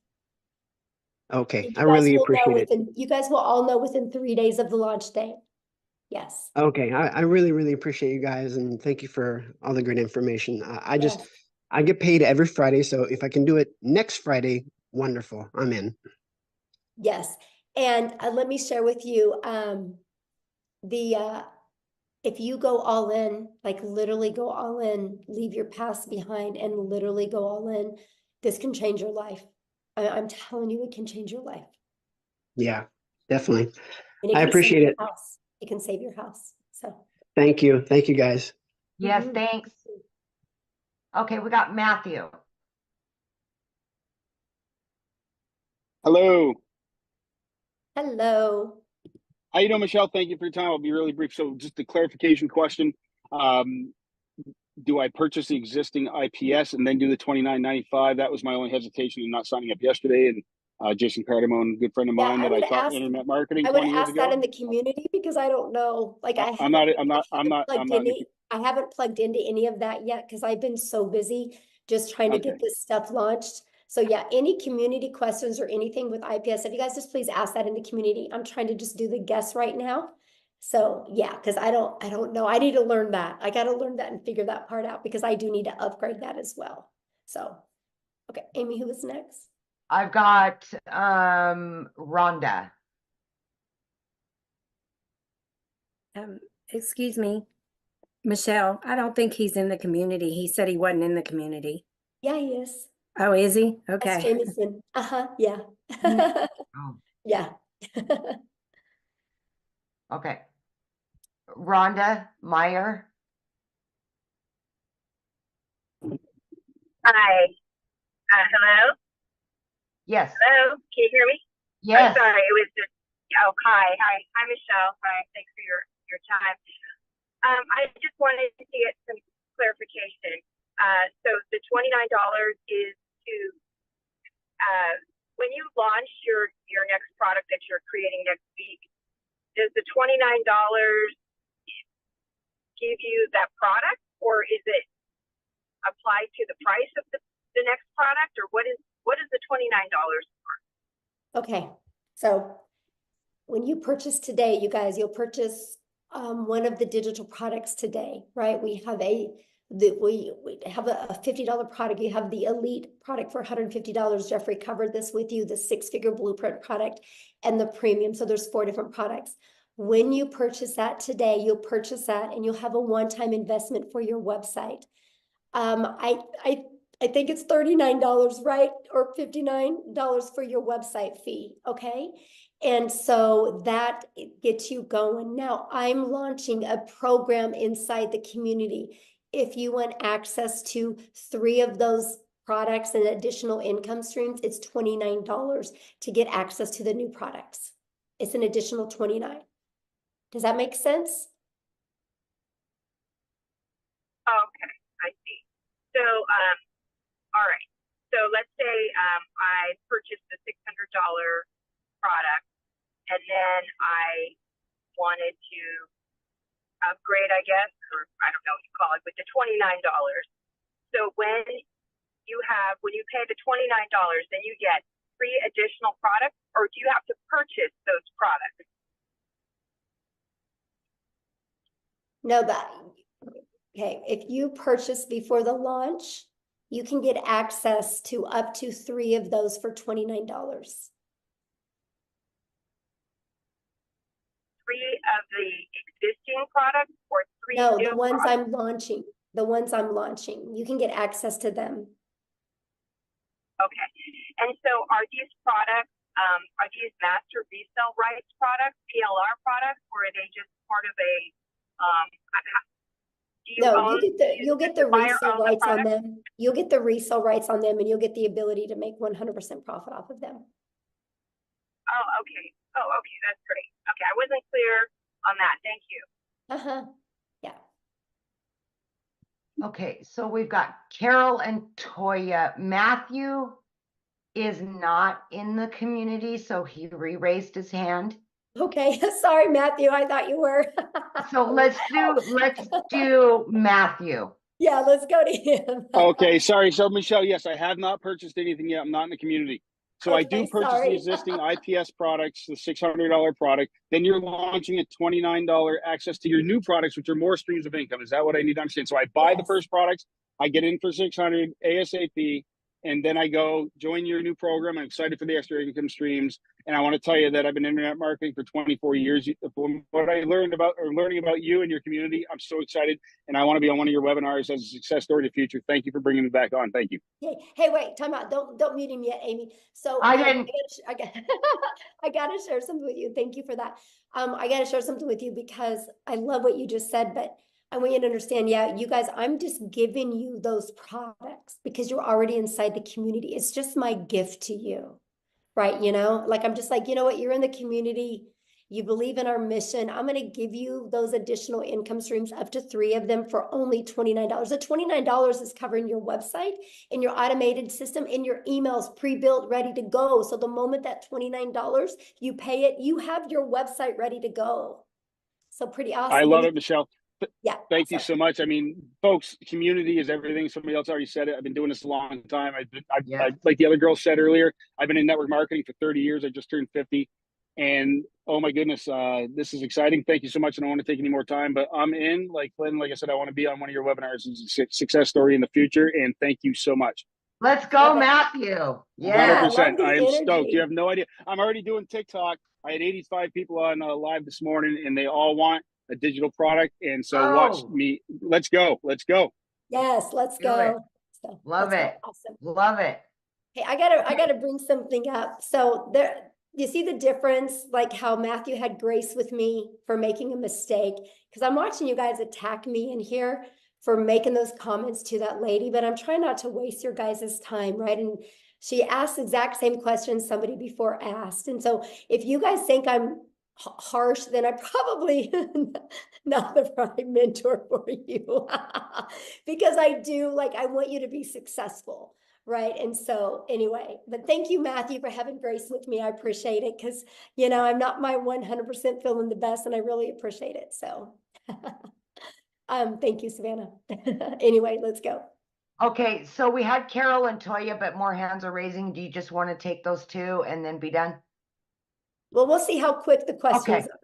Okay. I really appreciate it. You guys will all know within 3 days of the launch day. Yes. Okay. I really, really appreciate you guys. And thank you for all the great information. I get paid every Friday. So if I can do it next Friday, wonderful. I'm in. Yes. And let me share with you if you go all in, like literally go all in, leave your past behind and literally go all in, this can change your life. I'm telling you, it can change your life. Yeah, definitely. And I appreciate it. It can save your house. So thank you. Thank you guys. Yes, thanks. Okay, we got Matthew. Hello. Hello. How you doing, Michelle? Thank you for your time. I'll be really brief. So just a clarification question. Do I purchase the existing IPS and then do the $29.95? That was my only hesitation in not signing up yesterday. And Jason Cardamone, good friend of Yeah, mine that I taught internet marketing I would 20 years ask that ago. in the community because I don't know. Like I I'm haven't not plugged in the, any, I haven't plugged into any of that yet because I've been so busy just trying to okay. get this stuff launched. So yeah, any community questions or anything with IPS, if you guys just please ask that in the community. I'm trying to just do the guess right now. So yeah, because I don't know. I need to learn that. I got to learn that and figure that part out because I do need to upgrade that as well. So, okay, Amy, who is next? I've got Rhonda. Excuse me, Michelle, I don't think he's in the community. He said he wasn't in the community. Yeah, he is. Oh, is he? That's Okay. Jameson. Yeah. Oh, Yeah. okay. Rhonda Meyer. Hi. Hello? Yes. Hello? Can you hear me? Yes. Oh, sorry. It was just, oh, hi. Hi, Michelle. Hi. Thanks for your time. I just wanted to get some clarification. So the $29 is to, when you launch your next product that you're creating next week, does the $29 give you that product, or is it applied to the price of the next product, or what is the $29 for? Okay. So when you purchase today, you guys, you'll purchase one of the digital products today, right? We have we have a $50 product. You have the elite product for $150. Jeffrey covered this with you, the 6-figure blueprint product and the premium. So there's 4 different products. When you purchase that today, you'll purchase that and you'll have a one-time investment for your website. I think it's $39, right? Or $59 for your website fee, okay? And so that gets you going. Now, I'm launching a program inside the community. If you want access to 3 of those products and additional income streams, it's $29 to get access to the new products. It's an additional $29. Does that make sense? Okay, I see. So, all right. So let's say I purchased the $600 product, and then I wanted to upgrade, I guess, or I don't know what you call it, with the $29. So when you pay the $29, then you get 3 additional products, or do you have to purchase those products? No, okay. If you purchase before the launch, you can get access to up to 3 of those for $29. 3 of the existing products, or 3 No, new the ones products? I'm launching. The ones I'm launching. You can get access to them. Okay. And so are these products, are these master resale rights products, PLR products, or are they just part of a, do you No, own, you'll get the buyer resale own the rights on product? them. You'll get the resale rights on them and you'll get the ability to make 100% profit off of them. Oh, okay. Oh, okay. That's great. Okay. I wasn't clear on that. Thank you. Uh-huh. Yeah. Okay, so we've got Carol and Toya. Matthew is not in the community, so he re-raised his hand. Okay. Sorry, Matthew. I thought you were. So let's do Matthew. Yeah, let's go to him. Okay, sorry. So Michelle, yes, I have not purchased anything yet. I'm not in the community. So I do Okay, purchase the sorry. existing IPS products, the $600 product. Then you're launching a $29 access to your new products, which are more streams of income. Is that what I need to understand? So I buy the first products, I get in for $600 ASAP, and then I go join your new program. I'm excited for the extra income streams. And I want to tell you that I've been internet marketing for 24 years. From what I learning about you and your community, I'm so excited. And I want to be on one of your webinars as a success story in the future. Thank you for bringing me back on. Thank you. Hey, wait, time out. Don't mute him yet, Amy. So I didn't. I gotta share something with you. Thank you for that. I gotta share something with you because I love what you just said, but I want you to understand, yeah, you guys, I'm just giving you those products because you're already inside the community. It's just my gift to you, right? You know, like I'm just like, you know what, you're in the community, you believe in our mission. I'm going to give you those additional income streams, up to 3 of them for only $29. The $29 is covering your website and your automated system and your emails pre-built, ready to go. So the moment that $29, you pay it, you have your website ready to go. So pretty awesome. I love it, Michelle. Yeah. Thank you so much. I mean, folks, community is everything. Somebody else already said it. I've been doing this a long time. I like the other girl said earlier, I've been in network marketing for 30 years. I just turned 50. And oh my goodness, this is exciting. Thank you so much. I don't want to take any more time, but I'm in. Like Lynn, like I said, I want to be on one of your webinars. It's a success story in the future. And thank you so much. Let's go, Matthew. Yeah. 100%. I am stoked. You have no idea. I'm already doing TikTok. I had 85 people on live this morning, and they all want a digital product. And so watch me. Let's go. Let's go. Yes, let's go. So, Love it. Awesome. Love it. Hey, I gotta bring something up. So there, you see the difference, like how Matthew had grace with me for making a mistake, because I'm watching you guys attack me in here for making those comments to that lady, but I'm trying not to waste your guys' time, right? And she asked the exact same question somebody before asked. And so if you guys think I'm harsh, then I probably not the right mentor for you. Because I do, like, I want you to be successful, right? And so anyway, but thank you, Matthew, for having grace with me. I appreciate it, because, you know, I'm not my 100% feeling the best, and I really appreciate it. So thank you, Savannah. Anyway, let's go. Okay, so we had Carol and Toya, but more hands are raising. Do you just want to take those 2 and then be done? Well, we'll see how quick the questions are.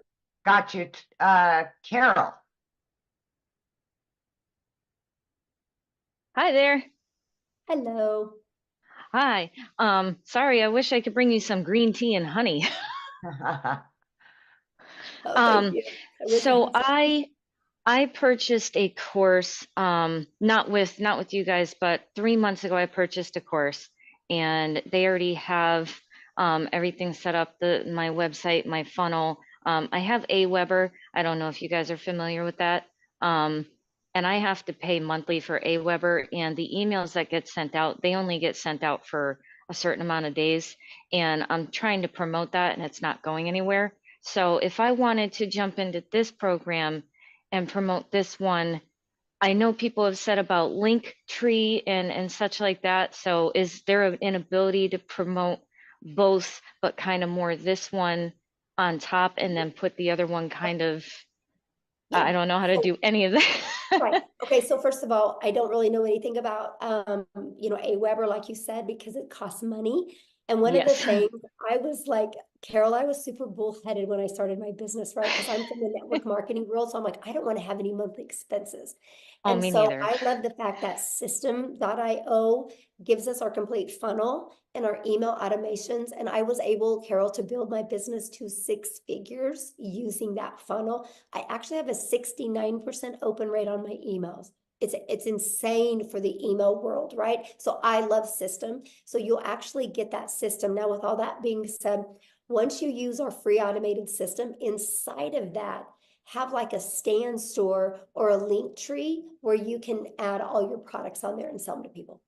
Got you. Carol. Hi there. Hello. Hi. Sorry, I wish I could bring you some green tea and honey. Thank you. So I purchased a course, not with you guys, but 3 months ago I purchased a course, and they already have everything set up, my website, my funnel. I have Aweber. I don't know if you guys are familiar with that. And I have to pay monthly for Aweber, and the emails that get sent out, they only get sent out for a certain amount of days. And I'm trying to promote that, and it's not going anywhere. So if I wanted to jump into this program and promote this one, I know people have said about Linktree and such like that. So is there an ability to promote both, but kind of more this one on top, and then put the other one kind of, I don't know how to do any of that. Right. Okay. So first of all, I don't really know anything about, you know, Aweber, like you said, because it costs money. And one of the things I was like, Carol, I was super bullheaded when I started my business, right? Because I'm from the network marketing world. So I'm like, I don't want to have any monthly expenses. And me so neither. I love the fact that system.io gives us our complete funnel and our email automations. And I was able, Carol, to build my business to 6 figures using that funnel. I actually have a 69% open rate on my emails. It's insane for the email world, right? So I love system. So you'll actually get that system. Now, with all that being said, once you use our free automated system, inside of that, have like a stand store or a link tree where you can add all your products on there and sell them to people.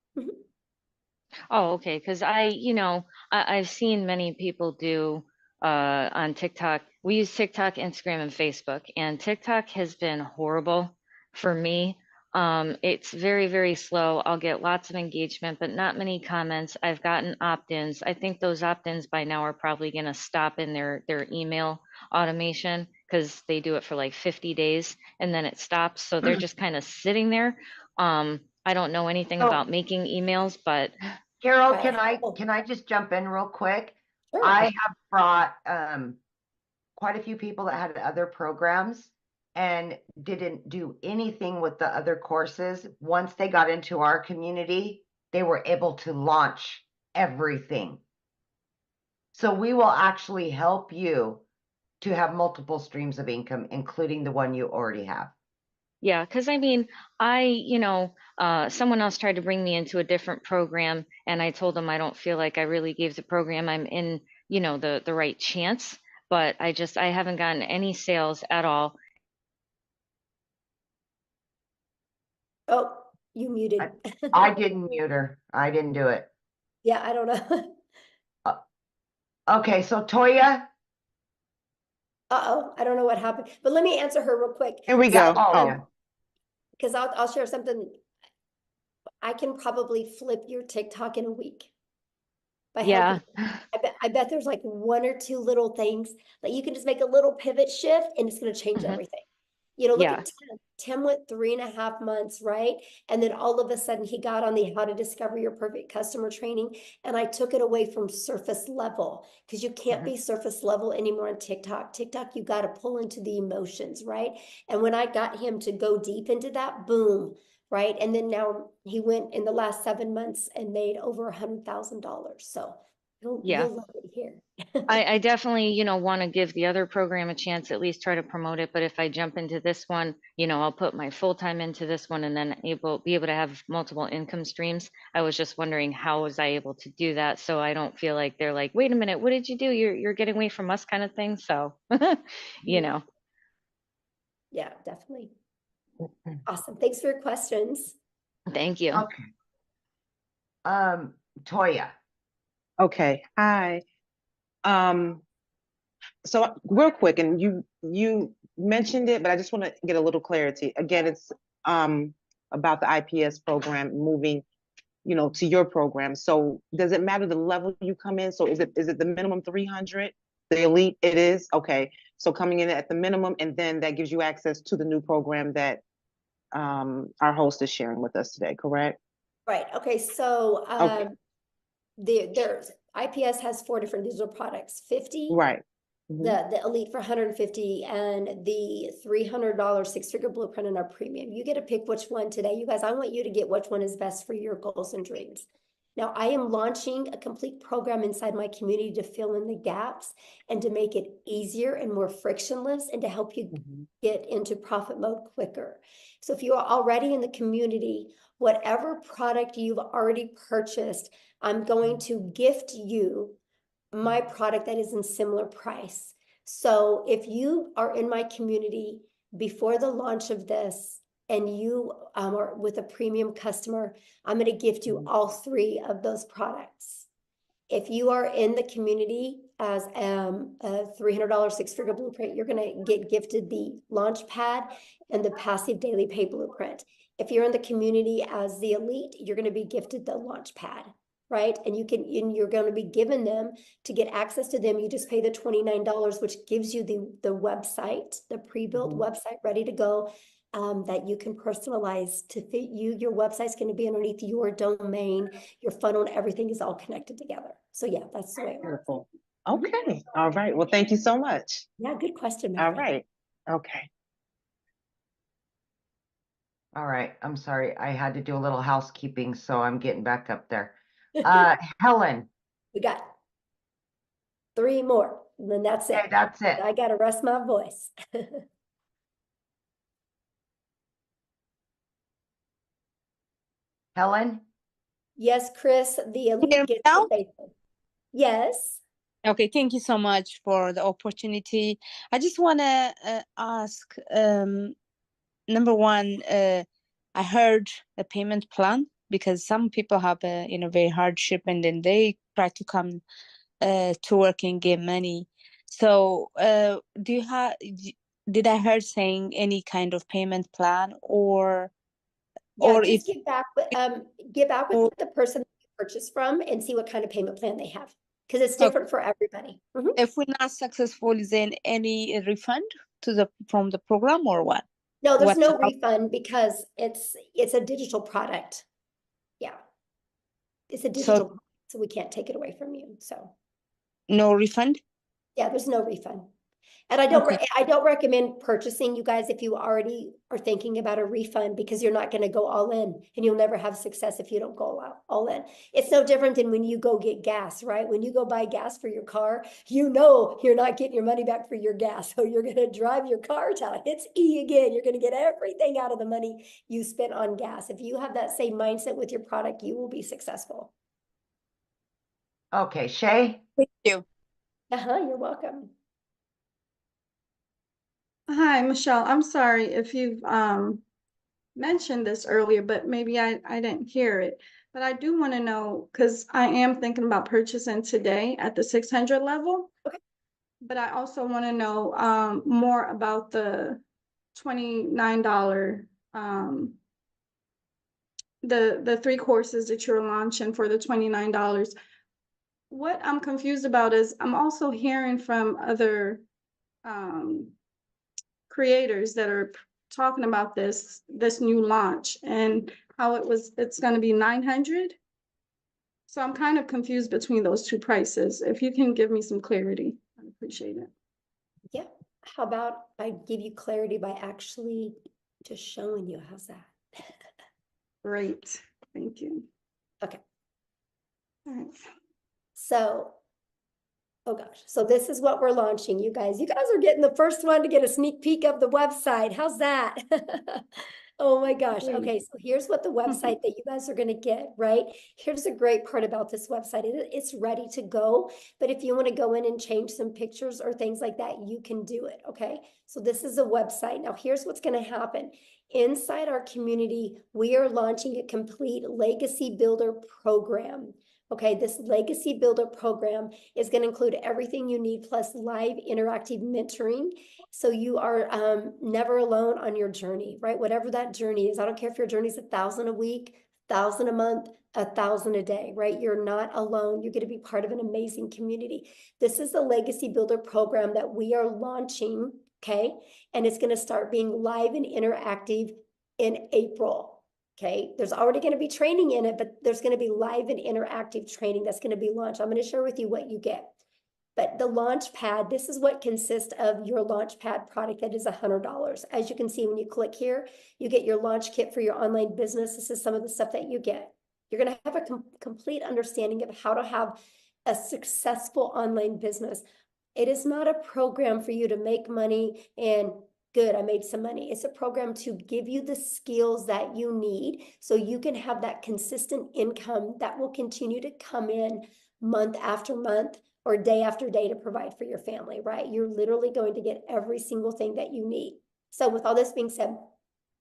Oh, okay. Because I've seen many people do on TikTok. We use TikTok, Instagram, and Facebook, and TikTok has been horrible for me. It's very, very slow. I'll get lots of engagement, but not many comments. I've gotten opt-ins. I think those opt-ins by now are probably going to stop in their email automation, because they do it for like 50 days and then it stops. So they're just kind of sitting there. I don't know anything about making emails, but Carol, can I just jump in real quick? Sure. I have brought quite a few people that had other programs and didn't do anything with the other courses. Once they got into our community, they were able to launch everything. So we will actually help you to have multiple streams of income, including the one you already have. Yeah, because I mean, someone else tried to bring me into a different program, and I told them I don't feel like I really gave the program I'm in, the right chance, but I haven't gotten any sales at all. Oh, you muted. I didn't mute her. I didn't do it. Yeah, I don't know. Okay, so Toya. Uh-oh, I don't know what happened, but let me answer her real quick. Here we Yeah. go. Oh, Oh, yeah. Because I'll share something. I can probably flip your TikTok in a week by Yeah. helping. I bet there's like one or two little things that you can just make a little pivot shift and it's going to change Mhm. everything. You know, look Yeah. at Tim. Tim went 3.5 months, right? And then all of a sudden he got on the How to Discover Your Perfect Customer training. And I took it away from surface level because you can't be surface level anymore on TikTok. TikTok, you got to pull into the emotions, right? And when I got him to go deep into that, boom, right? And then now he went in the last 7 months and made over $100,000. So Yeah. you'll love it here. I definitely, want to give the other program a chance, at least try to promote it. But if I jump into this one, I'll put my full time into this one and then be able to have multiple income streams. I was just wondering, how was I able to do that? So I don't feel like they're like, wait a minute, what did you do? You're getting away from us kind of thing. So, Yeah, definitely. Awesome. Thanks for your questions. Thank you. Okay. Toya. okay. Hi. So real quick, and you mentioned it, but I just want to get a little clarity. Again, it's about the IPS program moving, to your program. So does it matter the level you come in? So is it the minimum 300? The elite, it is? Okay. So coming in at the minimum, and then that gives you access to the new program that our host is sharing with us today, correct? Right. Okay. So Okay. there's IPS has 4 different digital products, 50, Right. the Elite for 150, and the $300 6-figure blueprint in our premium. You get to pick which one today. You guys, I want you to get which one is best for your goals and dreams. Now, I am launching a complete program inside my community to fill in the gaps and to make it easier and more frictionless and to help you get into profit mode quicker. So if you are already in the community, whatever product you've already purchased, I'm going to gift you my product that is in similar price. So if you are in my community before the launch of this and you are with a premium customer, I'm going to gift you all 3 of those products. If you are in the community as a $300 6-figure blueprint, you're going to get gifted the launch pad and the passive daily pay blueprint. If you're in the community as the elite, you're going to be gifted the launch pad, right? And you're going to be given them. To get access to them, you just pay the $29, which gives you the website, the pre-built website ready to go, that you can personalize to fit you. Your website's going to be underneath your domain, your funnel, and everything is all connected together. So yeah, that's the way it works. Beautiful. Okay. All right. Well, thank you so much. Yeah, good question, my All friend. right. Okay. All right. I'm sorry. I had to do a little housekeeping, so I'm getting back up there. Helen. We got 3 more, and then that's it. Okay, that's it. I got to rest my voice. Helen? Yes, Chris, the elite Hear me gets now? the basic. Yes. Okay, thank you so much for the opportunity. I just want to ask, number one, I heard a payment plan because some people have a very hardship and then they try to come to work and get money. So, did I heard saying any kind of payment plan or Yeah, if just get back with the person you purchased from and see what kind of payment plan they have, because it's different for everybody. if we're not successful, is there any refund from the program or what? No, there's What no how- refund because it's a digital product. Yeah. It's a digital product, so we can't take it away from you. So no refund? yeah, there's no refund. And I don't recommend purchasing, you guys, if you already are thinking about a refund, because you're not going to go all in and you'll never have success if you don't go all in. It's no different than when you go get gas, right? When you go buy gas for your car, you're not getting your money back for your gas. So you're going to drive your car till it's E again. You're going to get everything out of the money you spent on gas. If you have that same mindset with your product, you will be successful. Okay, Shay? Thank you. You're welcome. Hi, Michelle. I'm sorry if you've mentioned this earlier, but maybe I didn't hear it. But I do want to know, because I am thinking about purchasing today at the 600 level. Okay. But I also want to know more about the $29 the 3 courses that you're launching for the $29. What I'm confused about is I'm also hearing from other creators that are talking about this new launch and how it's going to be 900. So I'm kind of confused between those two prices. If you can give me some clarity, I appreciate it. Yeah. How about I give you clarity by actually just showing you? How's that? Great. Thank you. Okay. All right. So, oh gosh. So this is what we're launching, you guys. You guys are getting the first one to get a sneak peek of the website. How's that? Oh my gosh. Okay, so here's what the website that you guys are going to get, right? Here's the great part about this website. It's ready to go, but if you want to go in and change some pictures or things like that, you can do it, okay? So this is a website. Now here's what's going to happen. Inside our community, we are launching a complete legacy builder program. Okay, this legacy builder program is going to include everything you need plus live interactive mentoring. So you are never alone on your journey, right? Whatever that journey is. I don't care if your journey is 1,000 a week, 1,000 a month, 1,000 a day, right? You're not alone. You're going to be part of an amazing community. This is the legacy builder program that we are launching, okay? And it's going to start being live and interactive in April. Okay, there's already going to be training in it, but there's going to be live and interactive training that's going to be launched. I'm going to share with you what you get. But the launch pad, this is what consists of your launch pad product that is $100. As you can see, when you click here, you get your launch kit for your online business. This is some of the stuff that you get. You're going to have a complete understanding of how to have a successful online business. It is not a program for you to make money and good, I made some money. It's a program to give you the skills that you need so you can have that consistent income that will continue to come in month after month or day after day to provide for your family, right? You're literally going to get every single thing that you need. So with all this being said,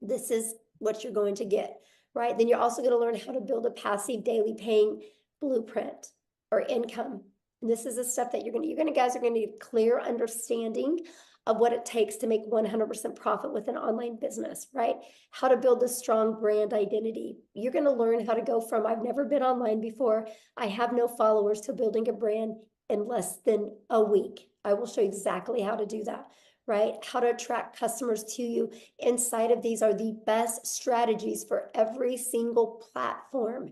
this is what you're going to get, right? Then you're also going to learn how to build a passive daily paying blueprint or income. And this is the stuff that you guys are going to get clear understanding of what it takes to make 100% profit with an online business, right? How to build a strong brand identity. You're going to learn how to go from I've never been online before, I have no followers, to building a brand in less than a week. I will show you exactly how to do that, right? How to attract customers to you. Inside of these are the best strategies for every single platform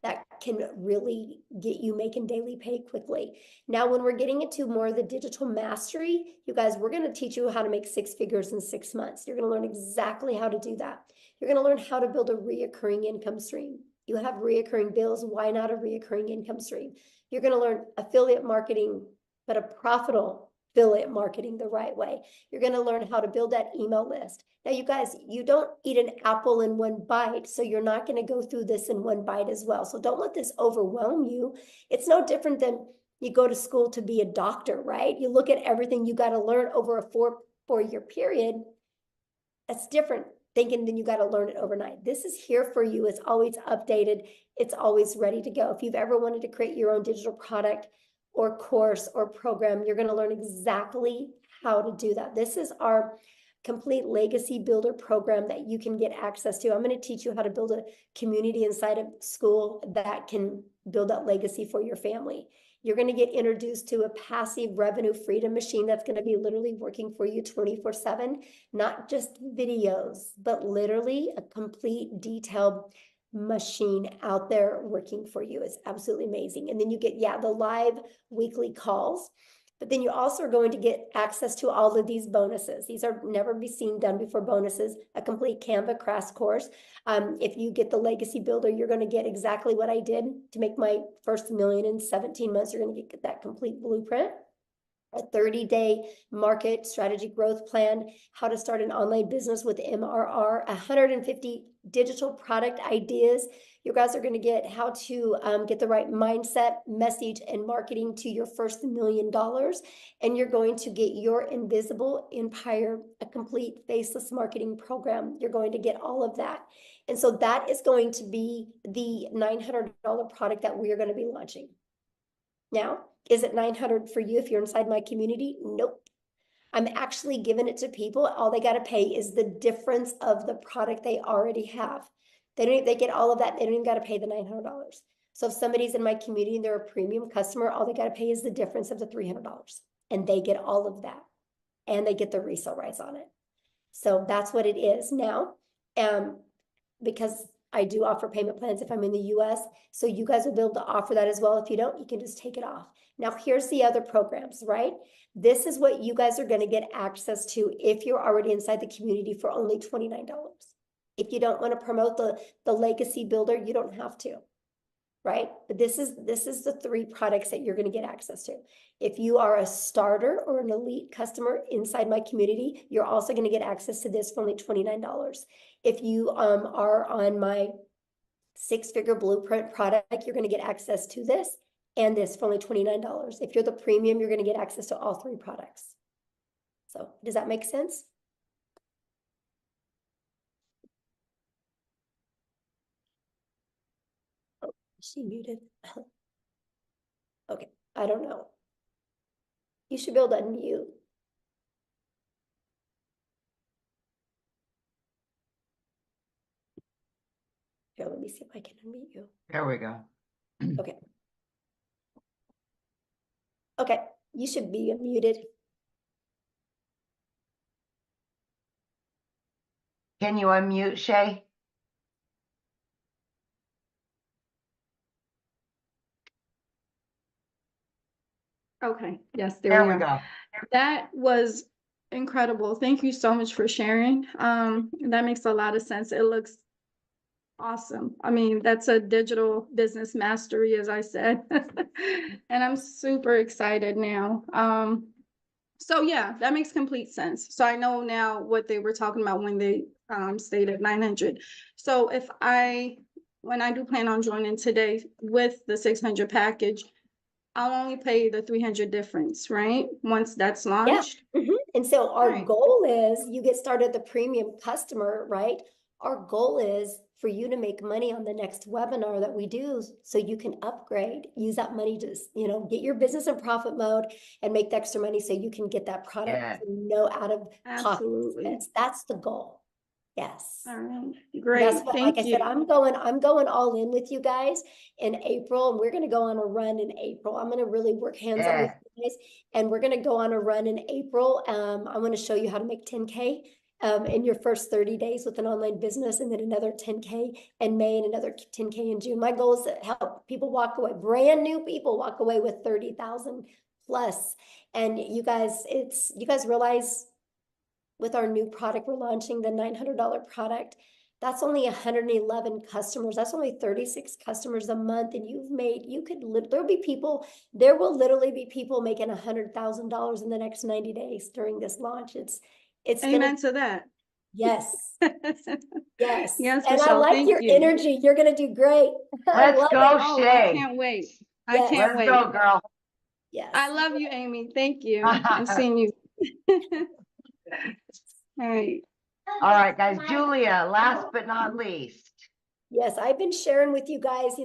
that can really get you making daily pay quickly. Now, when we're getting into more of the digital mastery, you guys, we're going to teach you how to make 6 figures in 6 months. You're going to learn exactly how to do that. You're going to learn how to build a reoccurring income stream. You have reoccurring bills. Why not a reoccurring income stream? You're going to learn affiliate marketing, but a profitable affiliate marketing the right way. You're going to learn how to build that email list. Now, you guys, you don't eat an apple in one bite, so you're not going to go through this in one bite as well. So don't let this overwhelm you. It's no different than you go to school to be a doctor, right? You look at everything you got to learn over a four-year period. That's different thinking than you got to learn it overnight. This is here for you. It's always updated. It's always ready to go. If you've ever wanted to create your own digital product or course or program, you're going to learn exactly how to do that. This is our complete legacy builder program that you can get access to. I'm going to teach you how to build a community inside of school that can build that legacy for your family. You're going to get introduced to a passive revenue freedom machine that's going to be literally working for you 24/7, not just videos, but literally a complete detailed machine out there working for you. It's absolutely amazing. And then you get, the live weekly calls. But then you also are going to get access to all of these bonuses. These are never be seen done before bonuses, a complete Canva crash course. If you get the legacy builder, you're going to get exactly what I did to make my first $1 million in 17 months. You're going to get that complete blueprint. a 30-day market strategy growth plan, how to start an online business with MRR, 150 digital product ideas. You guys are going to get how to get the right mindset, message, and marketing to your first $1 million. And you're going to get your invisible empire, a complete faceless marketing program. You're going to get all of that. And so that is going to be the $900 product that we are going to be launching. Now, is it $900 for you if you're inside my community? Nope. I'm actually giving it to people. All they got to pay is the difference of the product they already have. They get all of that. They don't even got to pay the $900. So if somebody's in my community and they're a premium customer, all they got to pay is the difference of the $300. And they get all of that. And they get the resale rights on it. So that's what it is now. Because I do offer payment plans if I'm in the US. So you guys will be able to offer that as well. If you don't, you can just take it off. Now, here's the other programs, right? This is what you guys are going to get access to if you're already inside the community for only $29. If you don't want to promote the legacy builder, you don't have to, right? But this is the 3 products that you're going to get access to. If you are a starter or an elite customer inside my community, you're also going to get access to this for only $29. If you are on my 6-figure blueprint product, you're going to get access to this and this for only $29. If you're the premium, you're going to get access to all 3 products. So does that make sense? Oh, is she muted? Okay, I don't know. You should be able to unmute. Here, let me see if I can unmute you. There we go. Okay. Okay, you should be unmuted. Can you unmute, Shay? Okay, yes, There we we are. go. That was incredible. Thank you so much for sharing. That makes a lot of sense. It looks awesome. I mean, that's a digital business mastery, as I said. And I'm super excited now. So yeah, that makes complete sense. So I know now what they were talking about when they stated 900. So when I do plan on joining today with the 600 package, I'll only pay the 300 difference, right? Once that's launched. Yeah. And so our Right. goal is you get started the premium customer, right? Our goal is for you to make money on the next webinar that we do so you can upgrade, use that money to, get your business in profit mode and make the extra money so you can get that product for no out of pocket expense. That's the goal. Yes. All right. That's Great. what, Thank like I you. said, I'm going all in with you guys in April, and we're going to go on a run in April. I'm going to really work hands-on with you guys, and we're going to go on a run in April. I want to show you how to make 10K in your first 30 days with an online business, and then another 10K in May and another 10K in June. My goal is to help people walk away, brand new people walk away with 30,000 plus. And you guys realize with our new product, we're launching the $900 product. That's only 111 customers. That's only 36 customers a month. And there will literally be people making $100,000 in the next 90 days during this launch. It's Amen to that. Yes. Yes. Yes, And Michelle, I like thank your you. energy. You're going to do great. Let's go, Oh, I Shay. can't wait. Yes. I can't wait. Let's go, girl. Yes. I love you, Amy. Thank you. I'm seeing you. All right. All right, guys. Julia, last but not least. Yes, I've been sharing with you guys, we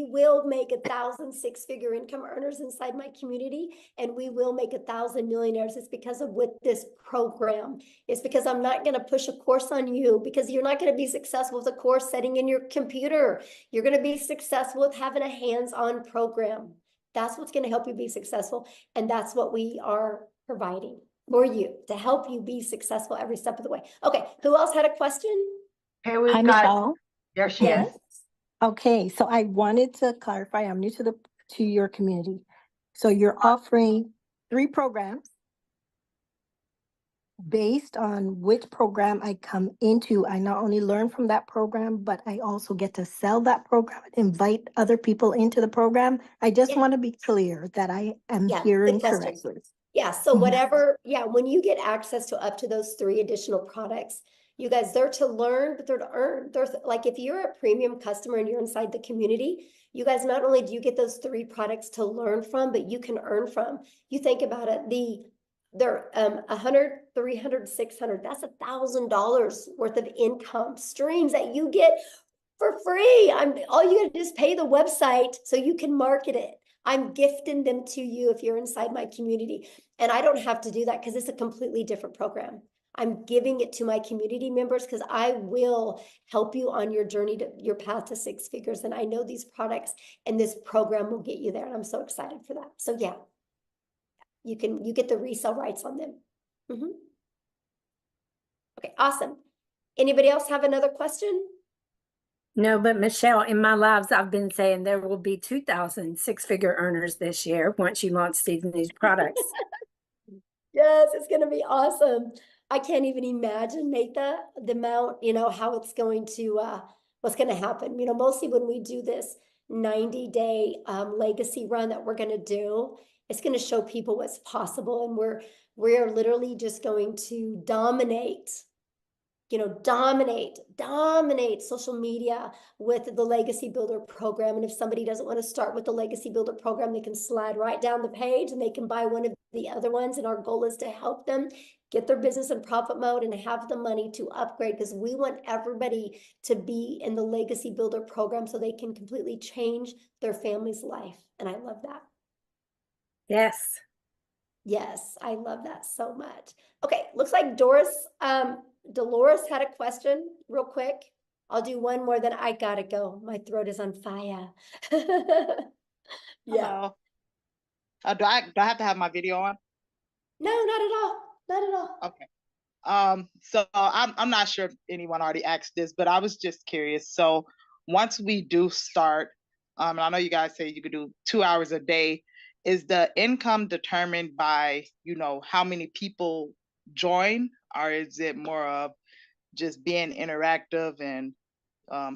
will make 1,000 6-figure income earners inside my community, and we will make 1,000 millionaires. It's because of with this program. It's because I'm not going to push a course on you, because you're not going to be successful with a course setting in your computer. You're going to be successful with having a hands-on program. That's what's going to help you be successful. And that's what we are providing for you to help you be successful every step of the way. Okay. Who else had a question? Hey, we've Hi, got, Michelle. there she is. Okay, so I wanted to clarify, I'm new to your community. So you're offering 3 programs. based on which program I come into, I not only learn from that program, but I also get to sell that program and invite other people into the program. I just want to be clear that I am Yeah, hearing good question. correctly. Yeah, so Mhm. whatever, yeah, when you get access to up to those 3 additional products, you guys, they're to learn, but they're to earn. Like if you're a premium customer and you're inside the community, you guys, not only do you get those 3 products to learn from, but you can earn from. You think about it, they're 100, 300, 600, that's $1,000 worth of income streams that you get for free. All you gotta do is pay the website so you can market it. I'm gifting them to you if you're inside my community. And I don't have to do that because it's a completely different program. I'm giving it to my community members because I will help you on your journey to your path to 6 figures. And I know these products and this program will get you there. And I'm so excited for that. So yeah, you get the resale rights on them. Okay, awesome. Anybody else have another question? No, but Michelle, in my lives, I've been saying there will be 2,000 six-figure earners this year once you launch these new products. Yes, it's going to be awesome. I can't even imagine, Natha, the amount, how it's going to, what's going to happen. Mostly when we do this 90-day legacy run that we're going to do, it's going to show people what's possible. And we're literally just going to dominate social media with the Legacy Builder program. And if somebody doesn't want to start with the Legacy Builder program, they can slide right down the page and they can buy one of the other ones. And our goal is to help them get their business in profit mode and have the money to upgrade, because we want everybody to be in the Legacy Builder program so they can completely change their family's life. And I love that. Yes. Yes, I love that so much. Okay, looks like Dolores had a question real quick. I'll do one more, then I gotta go. My throat is on fire. Yeah. Hello. Do I have to have my video on? No, not at all. Not at all. Okay. So I'm not sure if anyone already asked this, but I was just curious. So once we do start, and I know you guys say you could do 2 hours a day, is the income determined by, how many people join, or is it more of just being interactive? And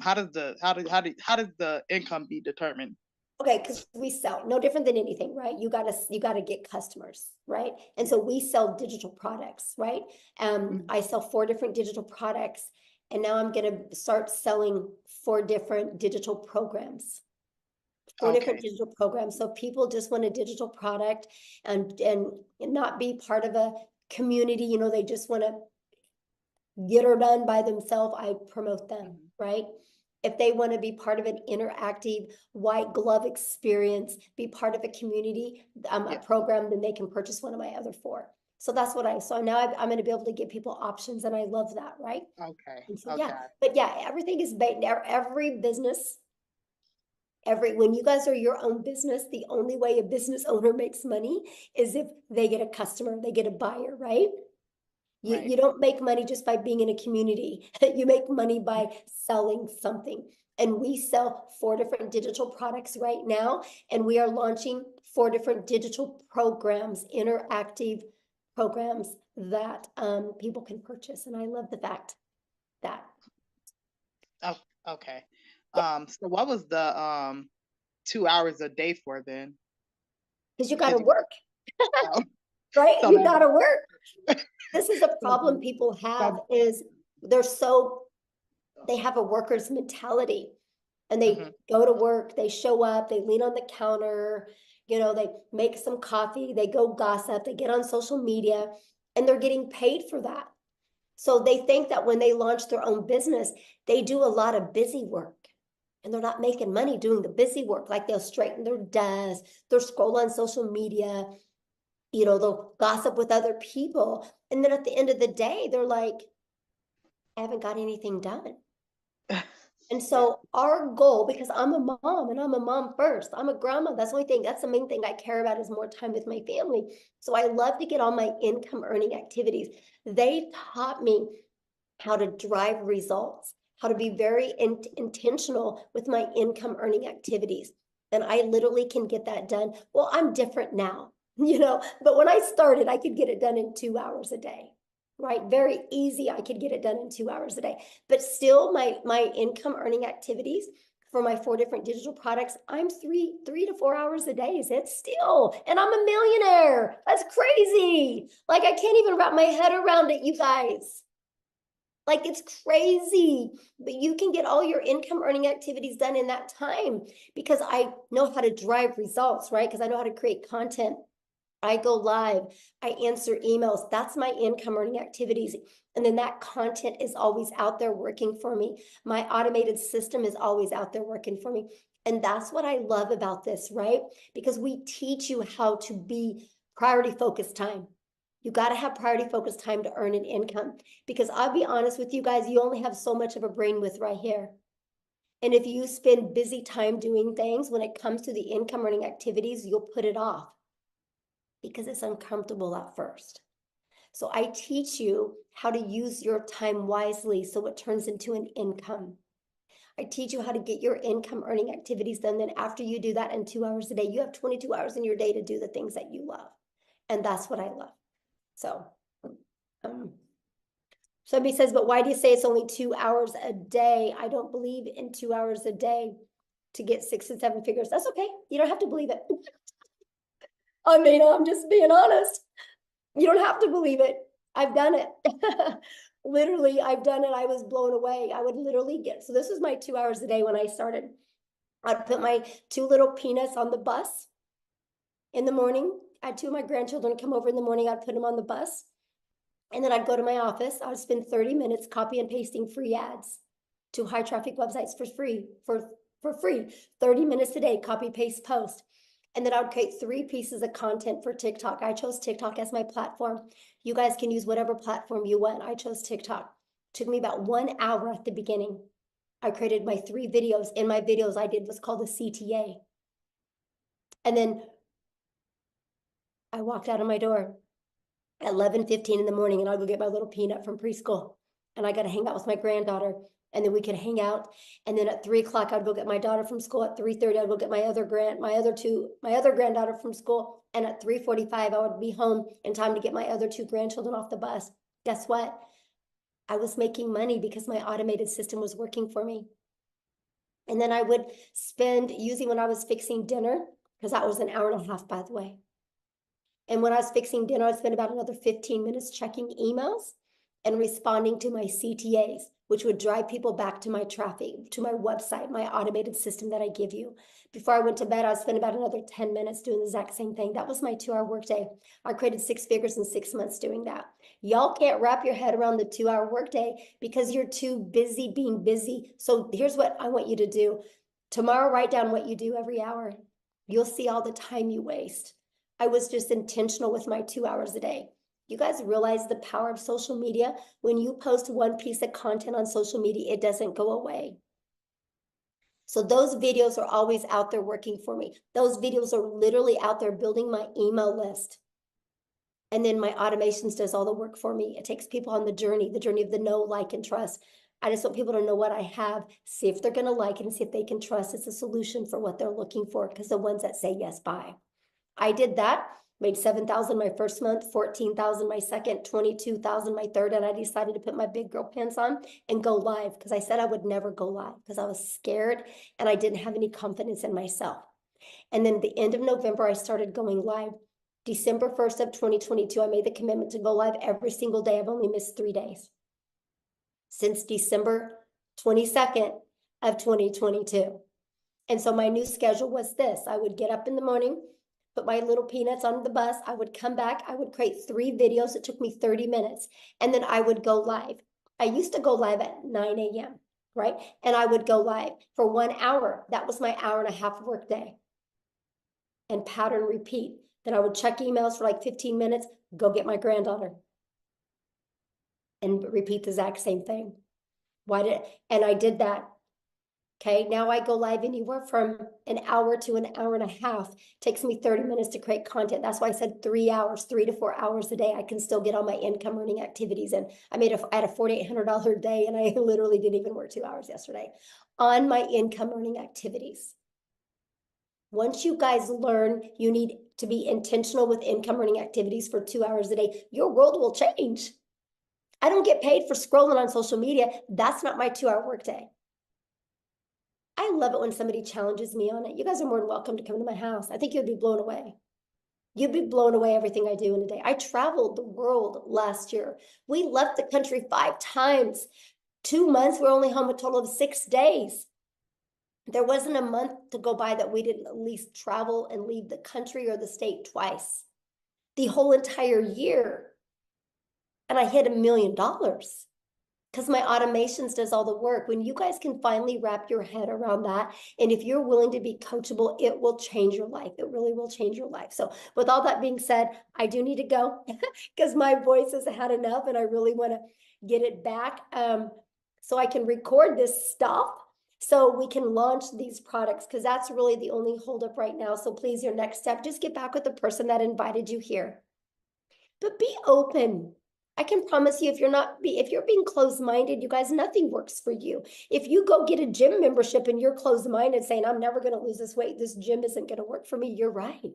how does the income be determined? Okay, because we sell no different than anything, right? You gotta get customers, right? And so we sell digital products, right? I sell 4 different digital products, and now I'm gonna start selling 4 different digital programs. 4 different digital programs. So people just want a digital product and not be part of a community, they just want to get her done by themselves. I promote them, right? If they want to be part of an interactive white glove experience, be part of a community, a program, then they can purchase one of my other 4. So that's what so now I'm going to be able to give people options, and I love that, right? Okay. And so, but everything is based, every business, when you guys are your own business, the only way a business owner makes money is if they get a customer, they get a buyer, right? You don't make money just by being in a community. You make money by selling something. And we sell 4 different digital products right now, and we are launching 4 different digital programs, interactive programs that people can purchase. And I love the fact that. Oh, okay. So what was the 2 hours a day for then? Because you got to work, right? So You got to work. This is a problem people have, is they have a worker's mentality, and they go to work, they show up, they lean on the counter, they make some coffee, they go gossip, they get on social media, and they're getting paid for that. So they think that when they launch their own business, they do a lot of busy work, and they're not making money doing the busy work. Like they'll straighten their desk, they'll scroll on social media, they'll gossip with other people. And then at the end of the day, they're like, I haven't got anything done. And so our goal, because I'm a mom and I'm a mom first, I'm a grandma. That's the main thing I care about, is more time with my family. So I love to get all my income earning activities. They taught me how to drive results, how to be very intentional with my income earning activities. And I literally can get that done. Well, I'm different now, but when I started, I could get it done in 2 hours a day. right? Very easy. I could get it done in 2 hours a day. But still, my income earning activities for my 4 different digital products, I'm 3 to 4 hours a day. It's still, and I'm a millionaire. That's crazy. Like, I can't even wrap my head around it, you guys. Like, it's crazy, but you can get all your income earning activities done in that time because I know how to drive results, right? Because I know how to create content. I go live, I answer emails. That's my income earning activities. And then that content is always out there working for me. My automated system is always out there working for me. And that's what I love about this, right? Because we teach you how to be priority focused time. You got to have priority focused time to earn an income. Because I'll be honest with you guys, you only have so much of a brain width right here. And if you spend busy time doing things, when it comes to the income earning activities, you'll put it off because it's uncomfortable at first. So I teach you how to use your time wisely so it turns into an income. I teach you how to get your income earning activities done. Then after you do that in 2 hours a day, you have 22 hours in your day to do the things that you love. And that's what I love. So somebody says, but why do you say it's only 2 hours a day? I don't believe in 2 hours a day to get 6 and 7 figures. That's okay. You don't have to believe it. I mean, I'm just being honest. You don't have to believe it. I've done it. Literally, I've done it. I was blown away. I would literally get, so this was my 2 hours a day when I started. I'd put my 2 little peanuts on the bus in the morning. I had 2 of my grandchildren come over in the morning. I'd put them on the bus. And then I'd go to my office. I would spend 30 minutes copy and pasting free ads to high traffic websites for free, for free. 30 minutes a day, copy, paste, post. And then I would create 3 pieces of content for TikTok. I chose TikTok as my platform. You guys can use whatever platform you want. I chose TikTok. It took me about 1 hour at the beginning. I created my 3 videos. In my videos, I did what's called a CTA. And then I walked out of my door at 11:15 in the morning, and I'll go get my little peanut from preschool. And I got to hang out with my granddaughter. And then we could hang out. And then at 3 o'clock, I'd go get my daughter from school. At 3:30, I'd go get my other granddaughter from school. And at 3:45, I would be home in time to get my other 2 grandchildren off the bus. Guess what? I was making money because my automated system was working for me. And then I would spend, usually when I was fixing dinner, because that was an hour and a half, by the way. And when I was fixing dinner, I'd spend about another 15 minutes checking emails and responding to my CTAs, which would drive people back to my traffic, to my website, my automated system that I give you. Before I went to bed, I'd spend about another 10 minutes doing the exact same thing. That was my 2-hour workday. I created 6 figures in 6 months doing that. Y'all can't wrap your head around the 2-hour workday because you're too busy being busy. So here's what I want you to do. Tomorrow, write down what you do every hour. You'll see all the time you waste. I was just intentional with my 2 hours a day. You guys realize the power of social media? When you post 1 piece of content on social media, it doesn't go away. So those videos are always out there working for me. Those videos are literally out there building my email list. And then my automations does all the work for me. It takes people on the journey of the know, like, and trust. I just want people to know what I have, see if they're going to like it, and see if they can trust it's a solution for what they're looking for, because the ones that say yes, buy. I did that, made 7,000 my first month, 14,000 my second, 22,000 my third, and I decided to put my big girl pants on and go live, because I said I would never go live because I was scared and I didn't have any confidence in myself. And then the end of November, I started going live. December 1st of 2022, I made the commitment to go live every single day. I've only missed 3 days since December 22nd of 2022. And so my new schedule was this. I would get up in the morning, put my little peanuts on the bus. I would come back. I would create 3 videos. It took me 30 minutes. And then I would go live. I used to go live at 9 a.m., right? And I would go live for 1 hour. That was my hour and a half work day. And pattern repeat. Then I would check emails for like 15 minutes, go get my granddaughter. And repeat the exact same thing. And I did that. Okay, now I go live anywhere from an hour to an hour and a half. It takes me 30 minutes to create content. That's why I said 3 hours, 3 to 4 hours a day. I can still get all my income earning activities. And I had a $4,800 day, and I literally didn't even work 2 hours yesterday on my income earning activities. Once you guys learn you need to be intentional with income earning activities for 2 hours a day, your world will change. I don't get paid for scrolling on social media. That's not my 2-hour workday. I love it when somebody challenges me on it. You guys are more than welcome to come to my house. I think you'd be blown away. You'd be blown away everything I do in a day. I traveled the world last year. We left the country 5 times. 2 months, we're only home a total of 6 days. There wasn't a month to go by that we didn't at least travel and leave the country or the state twice. The whole entire year. And I hit $1 million because my automations does all the work. When you guys can finally wrap your head around that, and if you're willing to be coachable, it will change your life. It really will change your life. So with all that being said, I do need to go because my voice has had enough and I really want to get it back so I can record this stuff so we can launch these products, because that's really the only holdup right now. So please, your next step, just get back with the person that invited you here. But be open. I can promise you, if you're being closed-minded, you guys, nothing works for you. If you go get a gym membership and you're closed-minded saying, I'm never going to lose this weight, this gym isn't going to work for me, you're right.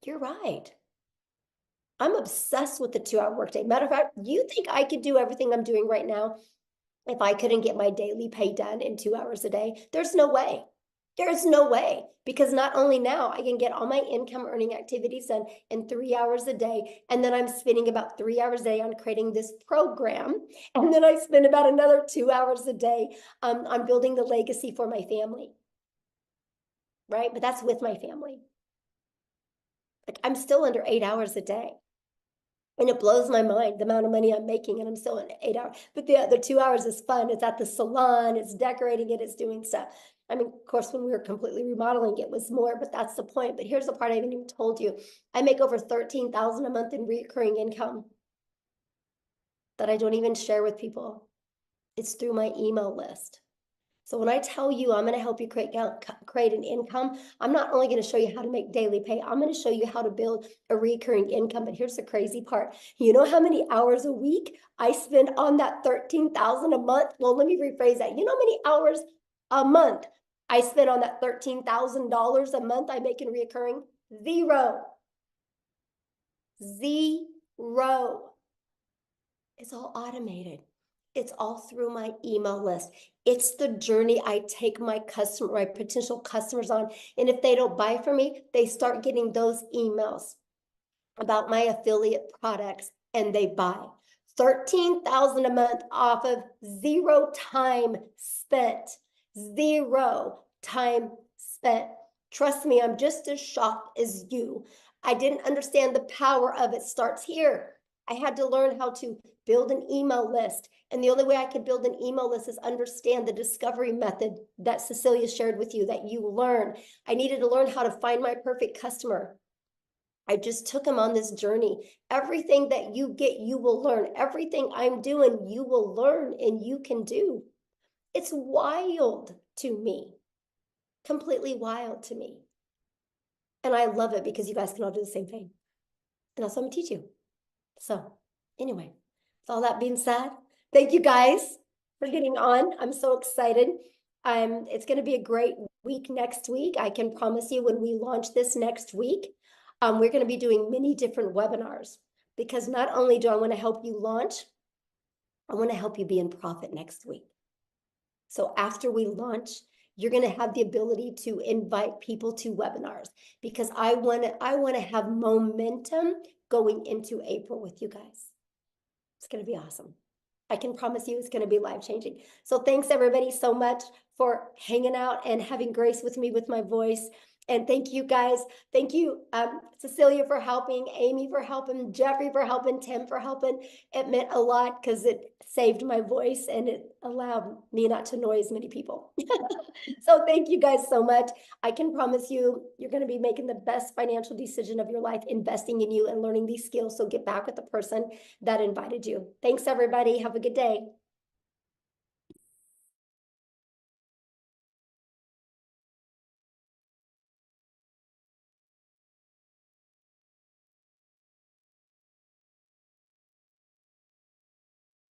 You're right. I'm obsessed with the 2-hour workday. Matter of fact, you think I could do everything I'm doing right now if I couldn't get my daily pay done in 2 hours a day? There's no way. There's no way, because not only now I can get all my income earning activities done in 3 hours a day. And then I'm spending about 3 hours a day on creating this program. And then I spend about another 2 hours a day on building the legacy for my family. Right? But that's with my family. Like, I'm still under 8 hours a day. And it blows my mind the amount of money I'm making, and I'm still in 8 hours. But the 2 hours is fun. It's at the salon, it's decorating it, it's doing stuff. I mean, of course, when we were completely remodeling, it was more, but that's the point. But here's the part I haven't even told you. I make over $13,000 a month in recurring income that I don't even share with people. It's through my email list. So when I tell you I'm going to help you create an income, I'm not only going to show you how to make daily pay, I'm going to show you how to build a recurring income. But here's the crazy part. You know how many hours a week I spend on that $13,000 a month? Well, let me rephrase that. You know how many hours a month I spend on that $13,000 a month I make in recurring? 0. 0. It's all automated. It's all through my email list. It's the journey I take my potential customers on. And if they don't buy from me, they start getting those emails about my affiliate products and they buy. $13,000 a month off of 0 time spent. 0 time spent. Trust me, I'm just as shocked as you. I didn't understand the power of it starts here. I had to learn how to build an email list. And the only way I could build an email list is understand the discovery method that Cecilia shared with you, that you learn. I needed to learn how to find my perfect customer. I just took them on this journey. Everything that you get, you will learn. Everything I'm doing, you will learn and you can do. It's wild to me. Completely wild to me. And I love it because you guys can all do the same thing. And that's what I'm going to teach you. So anyway, with all that being said, thank you guys for getting on. I'm so excited. It's going to be a great week next week. I can promise you when we launch this next week, we're going to be doing many different webinars, because not only do I want to help you launch, I want to help you be in profit next week. So after we launch, you're going to have the ability to invite people to webinars, because I want to have momentum going into April with you guys. It's going to be awesome. I can promise you it's going to be life-changing. So thanks everybody so much for hanging out and having grace with me with my voice. And thank you guys. Thank you, Cecilia, for helping, Amy for helping, Jeffrey for helping, Tim for helping. It meant a lot because it saved my voice and it allowed me not to annoy as many people. So thank you guys so much. I can promise you, you're going to be making the best financial decision of your life, investing in you and learning these skills. So get back with the person that invited you. Thanks, everybody. Have a good day.